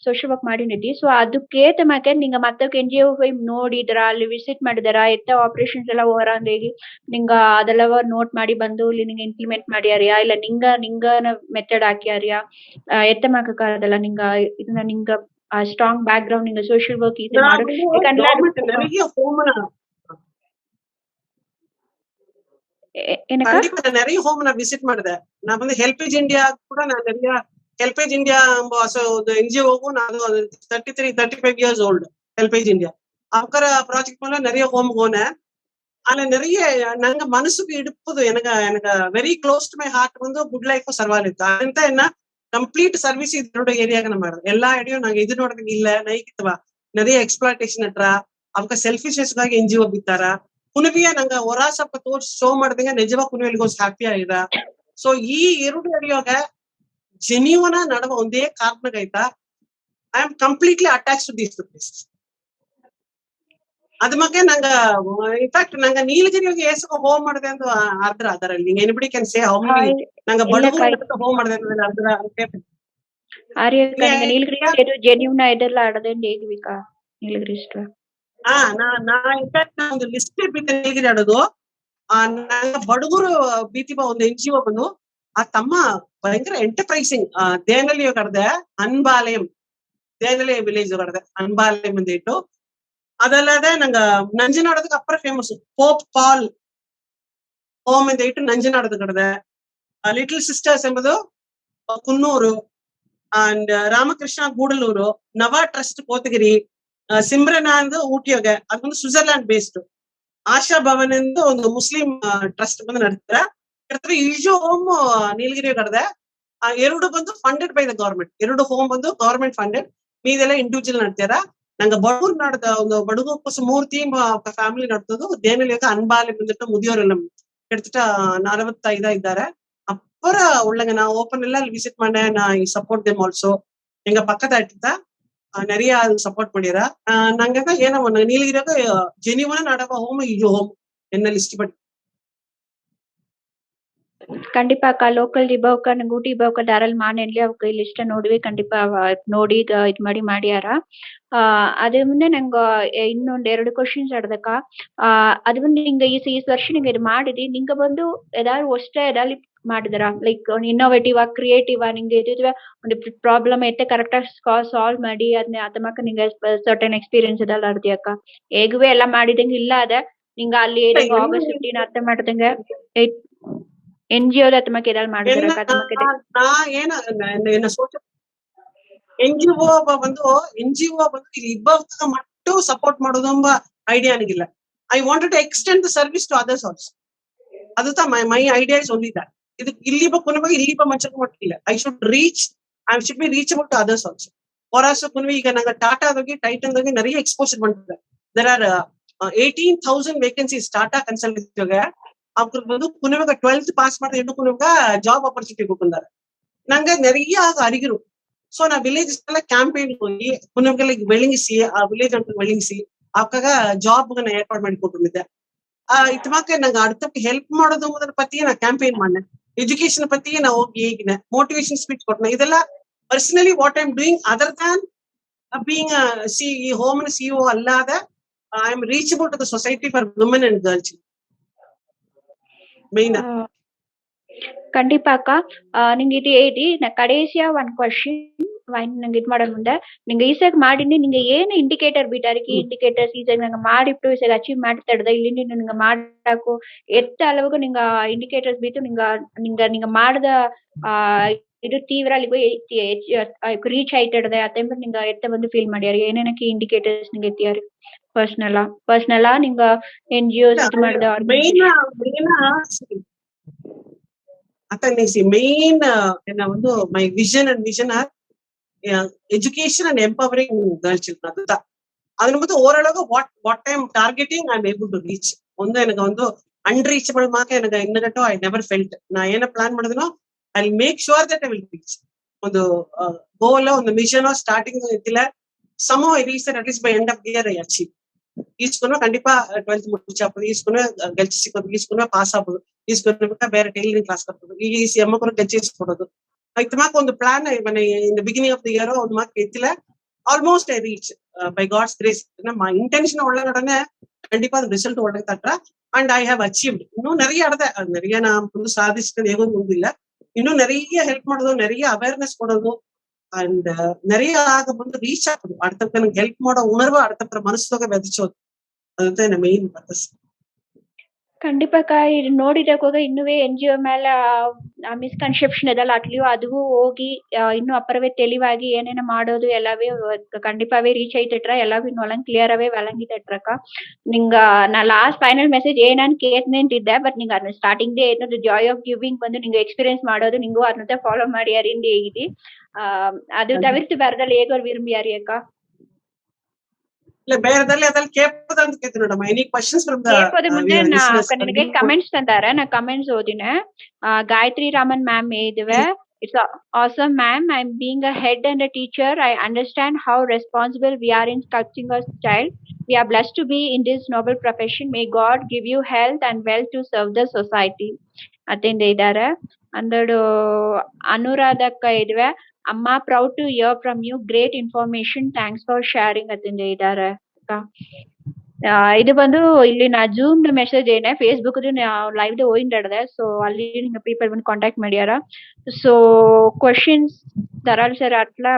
ಸೋಷಿಯಲ್ ವರ್ಕ್ ಮಾಡಿನಿದ್ದಿ. ಸೊ ಅದಕ್ಕೇತ ಮ್ಯಾಕೆ ನಿಂಗ ಮತ್ತೆ NGO போய் ನೋಡಿದ್ರ, ಅಲ್ಲಿ ವಿಸಿಟ್ ಮಾಡಿದಾರ, ಎತ್ತ ಆಪರೇಷನ್ಸ್ ಎಲ್ಲ ಹೊರಂದೇಗಿ ನಿಂಗ ಅದೆಲ್ಲ ನೋಟ್ ಮಾಡಿ ಬಂದು ಇಲ್ಲಿ ನಿಂಗ ಇಂಪ್ಲಿಮೆಂಟ್ ಮಾಡ್ಯಾರ್ಯಾ, ಇಲ್ಲ ನಿಂಗ ಮೆಥಡ್ ಹಾಕ್ಯಾರ್ಯಾ, ಎತ್ತ ಮ್ಯಾಕ ಅದೆಲ್ಲ ನಿಂಗ ಇದನ್ನ ನಿಂಗ ಸ್ಟ್ರಾಂಗ್ ಬ್ಯಾಕ್ ಗ್ರೌಂಡ್ ನಿಂಗ ಸೋಷಿಯಲ್ ವರ್ಕ್ ಇದು ಮಾಡು. ಖಂಡಿತ நிறைய ಹೋಮ್ ನಾ ವಿಸಿಟ್ ಮಾಡಿದೆ. ನಾ ಬಂದು ಹೆಲ್ಪೇಜ್ ಇಂಡಿಯಾ ಕೂಡ ನಾನು நிறைய ಹೆಲ್ಪೇಜ್ ಇಂಡಿಯಾ ಒಂದು NGO ನಾನು 35 years old ಹೆಲ್ಪேஜ் ಇಂಡಿயா அவக்கற ப்ராஜெக்ட் பண்ண நிறைய ஹோம் போனேன். ஆனா நிறைய நாங்க மனசுக்கு இடுப்புது எனக்கு very close to my heart வந்து குட் லைஃப் சர்வைவல் ಇತ್ತು. ಅಂತ என்ன ಕಂಪ್ಲೀಟ್ ಸರ್ವಿಸ್ ಇದರ ಏರಿಯಾಗ ಮಾಡೋದು ಎಲ್ಲಾ ಐಡಿಯಾ ನಂಗೆ ಇದು ನೋಡೋದಕ್ಕೆ ಇಲ್ಲ ನೈಕಿತ್ವ நிறைய ಎಕ್ಸ್ಪ್ಲಾಯ್ಟೇಷನ್ ಹತ್ರ ಅವಕ ಸೆಲ್ಫಿಶಸ್ಗಾಗಿ NGO ಬಿತ್ತಾರ. ಕುನವಿಯ ನಂಗ ಹೊರಾಸಪ್ಪ ತೋರ್ಸಿ ಶೋ ಮಾಡಿದಂಗ ನಿಜವಾಗ ಕುನವಿಯಲ್ಲಿಗೋಸ್ ಹ್ಯಾಪಿ ಆಗಿದೆ. ಸೊ ಈ 2 ಐಡಿಯಾಗ ಜೆನ್ಯೂನ್ ನಡುವ ಒಂದೇ ಕಾರಣಗ ಐತಾ I am completely attach to these places. ಅದ ಬಗ್ಗೆ ನಂಗ ಇನ್ಫ್ಯಾಕ್ಟ್ ನಂಗ ನೀಲಗಿರಿ ಹೋಗಿ ಏಸಕ ಹೋಮ್ ಮಾಡಿದೆ ಅಂತ ಅರ್ಧ ಅದರಲ್ಲಿ anybody can say how many ನಂಗ ಬಡಗು ಹೋಮ್ ಮಾಡಿದೆ ಅಂತ ಅರ್ಧ ಅಂತ ಆರ್ಯಕ ನೀಲಗಿರಿ ಜೆನ್ಯೂನ್ ಇದೆಲ್ಲ ಆಡದೆ ಹೇಗಿವಿಕ ನೀಲಗಿರಿ ಇಷ್ಟ. ನಾ ಇನ್ಫ್ಯಾಕ್ಟ್ ಒಂದು ಲಿಸ್ಟ್ ಬಿಟ್ಟು ನೀಲಗಿರಿ ಆಡೋದು. ನಂಗ ಬಡಗುರು ಬೀತಿಬ ಒಂದು NGO ಬಂದು ಆ ತಮ್ಮ ಭಯಂಕರ ಎಂಟರ್ಪ್ರೈಸಿಂಗ್ ದೇನಲ್ಲಿ ಕಡ್ದೆ ಅನ್ಬಾಲಯಂ ದೇನಲಿ ವಿಲೇಜ್ ಕಡ್ದೆ ಅನ್ಬಾಲಯಂ ಅಂತ ಇಟ್ಟು ಅದಲ್ಲದೆ ನಂಗ ನಂಜನಾಡೋದಕ್ಕೆ ಅಪ್ಪರ ಫೇಮಸ್ ಪೋಪ್ ಪಾಲ್ ಹೋಮ್ ಅಂತ ಇಟ್ಟು ನಂಜನಾಡೋದು ಕಡ್ದೆ. ಲಿಟಲ್ ಸಿಸ್ಟರ್ಸ್ ಎಂಬುದು ಕುನ್ನೂರು ಅಂಡ್ ರಾಮಕೃಷ್ಣ ಗೂಡಲೂರು, ನವಾ ಟ್ರಸ್ಟ್ ಕೋತಗಿರಿ, ಸಿಮ್ರನ ಅಂದು ಊಟಿಯೋಗೆ ಅದೊಂದು ಸ್ವಿಟ್ಜರ್ಲ್ಯಾಂಡ್ ಬೇಸ್ಡ್, ಆಶಾ ಭವನ್ ಎಂದು ಒಂದು ಮುಸ್ಲಿಂ ಟ್ರಸ್ಟ್ ಬಂದು ನಡೆಸ್ತಾರೆ. ಈಜು ಹೋಮ್ ನೀಲಗಿರಿ ಕಡ್ದೆ 2 ಬಂದು funded by the government, 2 home ಬಂದು ಗವರ್ಮೆಂಟ್ ಫಂಡೆಡ್, ಮೀದೆಲ್ಲ ಇಂಡಿವಿಜುವಲ್ ನಡ್ತಾರ. ನಂಗ ಬಡಗೂರ್ ನಡ್ದ ಒಂದು ಬಡಗು 3 ಫ್ಯಾಮಿಲಿ ನಡ್ತದು ದೇನಲ್ಲಿ ಅನ್ಬಾಲೆ ಬಂದಿಟ್ಟು ಮುದಿಯೋರೆಲ್ಲ ಎಡ್ತಿಟ 45 ಇದ್ದಾರೆ. ಅಪ್ಪರ ಉಳ್ಳಂಗ ನಾ ಓಪನ್ ಎಲ್ಲ ಅಲ್ಲಿ ವಿಸಿಟ್ ಮಾಡೆ ನಾ ಈ ಸಪೋರ್ಟ್ ದೇಮ್ ಆಲ್ಸೋ எங்க பக்கத்து ஆயிட்டு நிறைய சப்போர்ட் பண்ணிடுறா. நாங்க ஏன்னா நீலகிரியாக ஜெனியூனா நடக்க ஹோம் இது ஹோம் என்ன லிஸ்ட் பண்ணி ಖಂಡಿಪಾ ಅಕ್ಕ ಲೋಕಲ್ ಇಬ್ಬವಕ್ಕ ನಂಗೆ ಊಟಿ ಇಬ್ಬವಕ್ಕ ದಾರಲ್ಲಿ ಮಾನೆನ್ಲಿ ಅವಕ್ಕ ಇಲ್ಲಿ ಇಷ್ಟ ನೋಡಿವಿ ಖಂಡಿಪಾ ನೋಡಿ ಇದ್ ಮಾಡ್ಯಾರ. ಅದ್ರ ಮುಂದೆ ನಂಗ ಇನ್ನೊಂದ್ 2 ಕ್ವಶನ್ಸ್ ಆಡ್ದಕ್ಕ. ಅದ್ ಮುಂದೆ ನಿಂಗ ಈ ವರ್ಷ ನಿಂಗ ಇದು ಮಾಡಿದಿ ನಿಂಗ ಬಂದು ಏದಾದ್ರು ಹೊಸ ಏದಾದ್ರು ಮಾಡಿದಾರ ಲೈಕ್ ಇನ್ನೋವೇಟಿವ್ ಕ್ರಿಯೇಟಿವ್ ನಿಂಗೆ ಇದು ಒಂದು ಪ್ರಾಬ್ಲಮ್ ಐತೆ ಕರೆಕ್ಟ್ ಆಗಿ ಸಾಲ್ವ್ ಮಾಡಿ ಅದನ್ನ ಅದಮ್ಮಕ್ಕ ನಿಂಗೆ ಸರ್ಟನ್ ಎಕ್ಸ್ಪೀರಿಯನ್ಸ್ ಇದೆಲ್ಲ ಅರ್ದಿ ಅಕ್ಕ ಹೇಗುವೆ ಎಲ್ಲ ಮಾಡಿದಂಗ ಇಲ್ಲ ಅದ ನಿಂಗ ಅಲ್ಲಿ ಆಗಸ್ಟ್ 15 ಅರ್ಥ ಮಾಡ್ದಂಗ NGO ಅದಮ್ಮಕ್ಕ ಏದಾದ್ರು ಮಾಡಿದಾರ ನಾ ಏನ NGO ಬಂದು ಇಲ್ಲಿ ಇಬ್ಬರ ಮಟ್ಟು ಸಪೋರ್ಟ್ ಮಾಡೋದು ಎಂಬ ಐಡಿಯಾ ನನಗಿಲ್ಲ. I wanted to extend the service to others also. ಅದು my idea is only that. ಇದು ಇಲ್ಲಿ ಕುನವಾಗ ಇಲ್ಲಿ ಮಂಚಕ್ಕೆ ಮಟ್ಟಿಲ್ಲ. I should be reachable to others also. ಹೊರಾಸು ಕುನವಿ ಈಗ ನಂಗೆ ಟಾಟಾದಾಗಿ ಟೈಟನ್ದಾಗಿ நிறைய ಎಕ್ಸ್ಪೋಜರ್ பண்ணிருக்கேன். there are 18,000 ವೇಕೆನ್ಸೀಸ್ ಟಾಟಾ ಕನ್ಸಲ್ಟೆನ್ಸಿಗೆ. ಅವ್ರಿಗೆ ಬಂದು ಕುನವಾಗ 12th ಪಾಸ್ ಮಾಡಿದ ಹೆಣ್ಣು ಕುನವಾಗ ಜಾಬ್ ಆಪರ್ಚುನಿಟಿ ಕೊಟ್ಟಿದ್ದಾರೆ. ನಂಗೆ நிறைய ಅರಿಗಿರು. సో నా విలేజెస్ క్యాంపెయిన్ ಹೋಗಿ ಕುನ್ನಗಳಿಗೆ ಬೆಳಗಿಸಿ ಆ ವಿಲೇಜ್ ಅಂತ ಬೆಳಗಿಸಿ ಅವಕಾಗ ಜಾಬ್ ನ ಏರ್ಪಾಡು ಮಾಡಿಕೊಟ್ಟಿದ್ದೆ. ಇತ್ಮಾಕೆ ನಂಗೆ அடுத்தಕ್ಕೆ ಹೆಲ್ಪ್ ಮಾಡೋದು ಮೊದಲ ಪತಿ ನಾ ಕ್ಯಾಂಪೇನ್ ಮಾಡಿದೆ. ಎಜುಕೇಶನ್ ಪತಿ ನಾ ಹೋಗಿ ಹೇಗಿನ ಮೋಟಿವೇಶನ್ ಸ್ಪೀಚ್ ಕೊಟ್ಟೆ. ಇದೆಲ್ಲ personally what I am doing other than being home CEO ಅಲ್ಲಾದ I am reachable to the society for women and girls மெயினா. கண்டிப்பாக்கா. நீங்க இது ஏடி நான் கடைசியா ஒன் ಕ್ವಶನ್ ನಂಗೆ ಇದು ಮಾಡೋ ಮುಂದೆ ನಿಂಗೆ ಈಸಾಗ ಮಾಡಿನಿ ನಿಂಗೆ ಏನು ಇಂಡಿಕೇಟರ್ ಬಿಟ್ಟಾರಿಗೆ ಇಂಡಿಕೇಟರ್ಸ್ ಈಸಾಗ ನಂಗೆ ಮಾಡಿಬಿಟ್ಟು ಈಸಾಗ ಅಚೀವ್ ಮಾಡ್ತಾ ಇಡ್ದ ಇಲ್ಲಿ ನಿಂಗೆ ಮಾಡಾಕು ಎತ್ತ அளவுக்கு நீங்க ಇಂಡಿಕೇಟರ್ಸ್ ಬಿಟ್ಟು நீங்க ಮಾಡಿದ ಇದು ತೀವ್ರ ಅಲ್ಲಿಗೂ ರೀಚ್ ಆಯ್ತಿಡ್ದೆ ಆ ಟೈಮ್ நீங்க ಎತ್ತ ಬಂದು ಫೀಲ್ ಮಾಡ್ಯಾರ ಏನೇನಕ್ಕೆ ಇಂಡಿಕೇಟರ್ಸ್ ನಿಂಗೆ ಎತ್ತಿಯಾರ ಪರ್ಸನಲಾ நீங்க NGOs ಇದು ಮಾಡಿದ மெயின் என்ன வந்து my vision and vision are education and empowering girl children. அதுதான் அதுல வந்து ஓரளவு what I am targeting I am able to reach. வந்து எனக்கு வந்து அன்ரீச்சபிள் மாக்க எனக்கு இன்னகட்டும் ஐ நெவர் ஃபெல்ட். நான் என்ன பிளான் பண்ணுதுன்னா I will make sure that I will reach. ಒಂದು ಗೋಲ್ ಒಂದು ಮಿಷನ್ ಸ್ಟಾರ್ಟಿಂಗ್ ಇದ್ದಿಲ್ಲ ಸಮೋ reach at least by end of the year I achieve. ஈஸ்கொன்னு கண்டிப்பா 12th முடிச்சாப்போது ஈஸ்கொன்னு ಗಲ್ಚಿ ಸಿಕ್ಕೋದು ஈஸ்கொன்னு ಪಾಸ್ ಆಗೋದು ஈஸ்கொன்னு ಬಿಟ್ಟ ಬೇರೆ ಟೈಲರಿಂಗ್ ಕ್ಲಾಸ್ ಕಟ್ಟೋದು ಈಗ ಈ ಎಮ್ಮಕ್ಕೂ ಗಲ್ಚಿ ಕೊಡೋದು ಐತ್ ಮಾಕ ಒಂದು plan even in the beginning of the year ಒಂದು ಮಾಕ ಎತ್ತಿಲ್ಲ almost I reach by God's grace. நம்ம இன்டென்ஷன் உள்ளடனே கண்டிப்பா அது ரிசல்ட் உடனே தட்டா அண்ட் ஐ ஹேவ் அச்சீவ்ட். இன்னும் நிறைய நிறைய நான் வந்து சாதிச்சுட்டு ஏதும் இல்ல. இன்னும் நிறைய ஹெல்ப் ಮಾಡೋದು நிறைய ಅವೇರ್ನೆಸ್ ಕೊಡೋದು ಅಂಡ್ நிறைய ಆಗ ಮುಂದೆ ರೀಚ್ ಆಗೋದು அடுத்தவங்களுக்கு ಹೆಲ್ಪ್ ಮಾಡೋ ಉಣರ್வு அடுத்தவರ ಮನಸ್ಸೊಳಗೆ ಬೆದಚೋದು அதுதான் மெயின் பர்பஸ். கண்டிப்பாக்கா. இது ನೋಡಿದಾಗ ಇನ್ನುವೇ NGO ಮೇಲೆ ಮಿಸ್ಕನ್ಸೆಪ್ಷನ್ ಇದಲ್ಲ ಅಟ್ಲಿಯೂ ಅದೂ ಹೋಗಿ ಇನ್ನೂ ಅಪ್ಪರವೇ தெளிவாಗಿ ಏನೇನ ಮಾಡೋದು ಎಲ್ಲವೇ கண்டிப்பாவே ரீச் ஆயிட்டுட்ற எல்லாவும் இன்னும் கிளியர் ஆவே விளங்கிட்டுட்றக்கா. நீங்க நான் லாஸ்ட் ஃபைನಲ್ ಮೆಸೇಜ್ ಏನಾನ್ ಕೇಳ್ತಿದ್ದೆ ಬಟ್ நீங்க ಅದನ್ನ ಸ್ಟಾರ್ಟಿಂಗ್ ಡೇ ಏನದು ಜಾಯ್ ಆಫ್ ಗಿವಿಂಗ್ ಬಂದು நீங்க எக்ஸ்பீரியன்ஸ் ಮಾಡೋದು நீங்க ಅದನ್ನ ಫಾಲೋ ಮಾಡಿಯಾರಿಂದು ಹೇಗಿದೆ. ಅದು தவிர்த்து வேறதಲ್ಲ ಹೇಗೋ விரும்பிಯಾರಿ ಅಕ್ಕ? இல்ல ಬೇರೆದಲ್ಲಿ ಅದಲ್ಲಿ ಕೇಳ್ಬೋದು ಅಂತ ಕೇಳ್ತೀನಿ ನೋಡಮ್ಮ. ಎನಿ ಕ್ವೆಶ್ಚನ್ಸ್ ಫ್ರಮ್ ದ ಕೇಳ್ಬೋದು ಮುಂದೆ ನನಗೆ ಕಮೆಂಟ್ಸ್ ತಂದಾರೆ. ನಾ ಕಮೆಂಟ್ಸ್ ಓದಿನೆ. ಗಾಯತ್ರಿ ರಾಮನ್ ಮ್ಯಾಮ್ ಹೇಳಿದ್ವೆ, it's awesome ma'am. I'm being a head and a teacher. I understand how responsible we are in sculpting a child. We are blessed to be in this noble profession. May God give you health and wealth to serve the society. ಅತ್ತಿಂದ ಇದ್ದಾರೆ. ಅಂದಡು ಅನುರಾಧಕ್ಕ ಇದ್ವೆ, ಅಮ್ಮ proud to hear from you, great information, thanks for sharing ಅತ್ತಿಂದ ಇದ್ದಾರೆ. ಇದು ಬಂದು ಇಲ್ಲಿ ನಾ ಜೂಮ್ ಮೆಸೇಜ್ ಏನೇ ಫೇಸ್ಬುಕ್ ಲೈವ್ ಹೋಗಿಂಡೆ. ಸೊ ಅಲ್ಲಿ ನಿಂಗೆ ಪೀಪಲ್ ಬಂದು ಕಾಂಟ್ಯಾಕ್ಟ್ ಮಾಡ್ಯಾರ. ಸೊ ಕ್ವಶನ್ಸ್ ತರಲ್ ಸರ್ ಅಟ್లా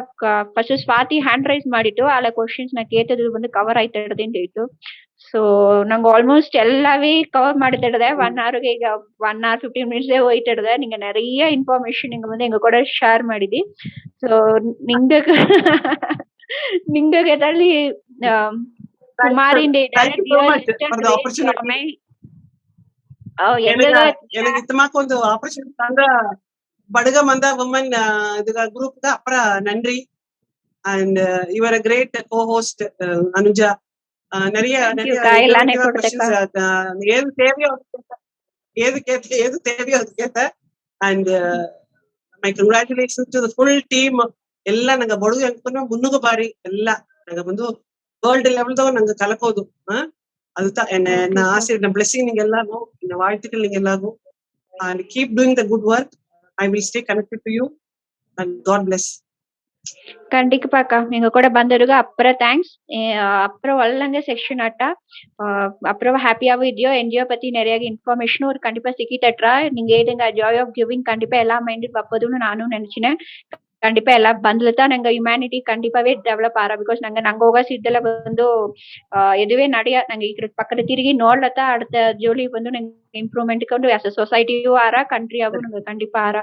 ಫಸ್ಟ್ ಸ್ವಾತಿ ಹ್ಯಾಂಡ್ ರೈಸ್ ಮಾಡಿಟ್ಟು ಅಲ್ಲ ಕ್ವಶನ್ಸ್ ನಾ ಕೇಳ್ತಿದ್ದು ಬಂದು ಕವರ್ ಆಯ್ತಿಡ್ದಿಂದ ಇತ್ತು. ಸೊ ನಂಗೆ ಆಲ್ಮೋಸ್ಟ್ ಎಲ್ಲವೇ ಕವರ್ ಮಾಡಿಟ್ಟಿಡ್ದೆ. 1 hourಗೆ ಈಗ 1 hour 15 minutes ಹೋಯ್ತಿಡ್ದೆ. நீங்க நிறைய இன்ஃபர்மேஷன் நீங்க வந்து எங்க கூட ஷேர் ಮಾಡಿದಿ. ಸೊ ನಿಂಗೆ ಅದರಲ್ಲಿ குமாரிന്റെ எனக்கு இத்தமாக்கு ಒಂದು ಆಪರ್ಚುನಿಟಿ ತಂದ ಬಡಗ ಮಂದ ವುಮೆನ್ இதுக ಗ್ರೂಪ್ அப்புறம் நன்றி. And your a great co-host Anuja. நிறைய ஏது தேவையோ ஏது தேவையோ அது கேட்ட. And my congratulations to the full team. ಎಲ್ಲ ನಂಗೆ ಬಡಗ ಎಂಕೂ ಮುನ್ನುಗ ಬಾರಿ ಎಲ್ಲ ನಂಗೆ ಬಂದು வேர்ல்டு லெவல் தான் நாங்க கலக்கோது. அதுதான் என்ன ஆசை, என்ன பிளெஸிங் நீங்க எல்லாரும், என்ன வாழ்த்துக்கள் நீங்க எல்லாரும். and keep doing the good work. I will stay connected to you and God bless. கண்டிப்பாக்கா எங்க கூட ಬಂದರುಗ ಅಪ್ಪರ ಥ್ಯಾಂಕ್ಸ್. ಅಪ್ಪರ ಒಳ್ಳಂಗೆ ಸೆಕ್ಷನ್ ಅಟ್ಟ ಅಪ್ಪರ ஹாப்பியாவும் ಇದೆಯೋ NGO பத்தி நிறைய இன்ஃபர்மேஷனும் ஒரு கண்டிப்பா சிக்கிட்டட்றா. நீங்க ஏதுங்க ஜாய் ஆஃப் கிவிங் கண்டிப்பா எல்லா மைண்ட் பப்பதுன்னு நானும் நினைச்சினேன். கண்டிப்பா ಎಲ್ಲ ಬಂದ್ಲತಾ ನಂಗೆ ಹ್ಯುಮ್ಯಾನಿಟಿ ಕಂಡಿಪಾವೇ ಡೆವಲಪ್ ಆರ. ಬಿಕಾಸ್ ನಂಗೆ ಹೋಗೋ ಸಿದ್ದೆಲ್ಲ ಬಂದು ಎದುವೇ ನಡೆಯ ನಂಗೆ ಈ ಪಕ್ಕದ ತಿರುಗಿ ನೋಡ್ಲತ್ತಾ அடுத்த ஜோலி வந்து ನಂಗೆ ಇಂಪ್ರೂವ್ಮೆಂಟ್ ಕೊಂಡು ಆಸ್ ಅ ಸೊಸೈಟಿಯೂ ಆರ ಕಂಟ್ರಿಯಾಗೂ ನಂಗೆ ಕಂಡಿಪಾ ಆರ.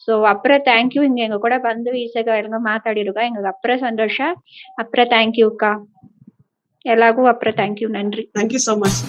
ಸೊ ಅಪ್ಪರ ಥ್ಯಾಂಕ್ ಯು ಹಿಂಗೆ எங்க கூட ಬಂದು ಈಸಗ ಎಲ್ಲ ಮಾತಾಡಿರುಗ எங்க ಅಪ್ಪರ ಸಂತೋಷ. ಅಪ್ಪರ ಥ್ಯಾಂಕ್ ಯು ಅಕ್ಕ. ಎಲ್ಲಾಗೂ ಅಪ್ಪರ ಥ್ಯಾಂಕ್ ಯು. ನನ್ರಿ. Thank you so much.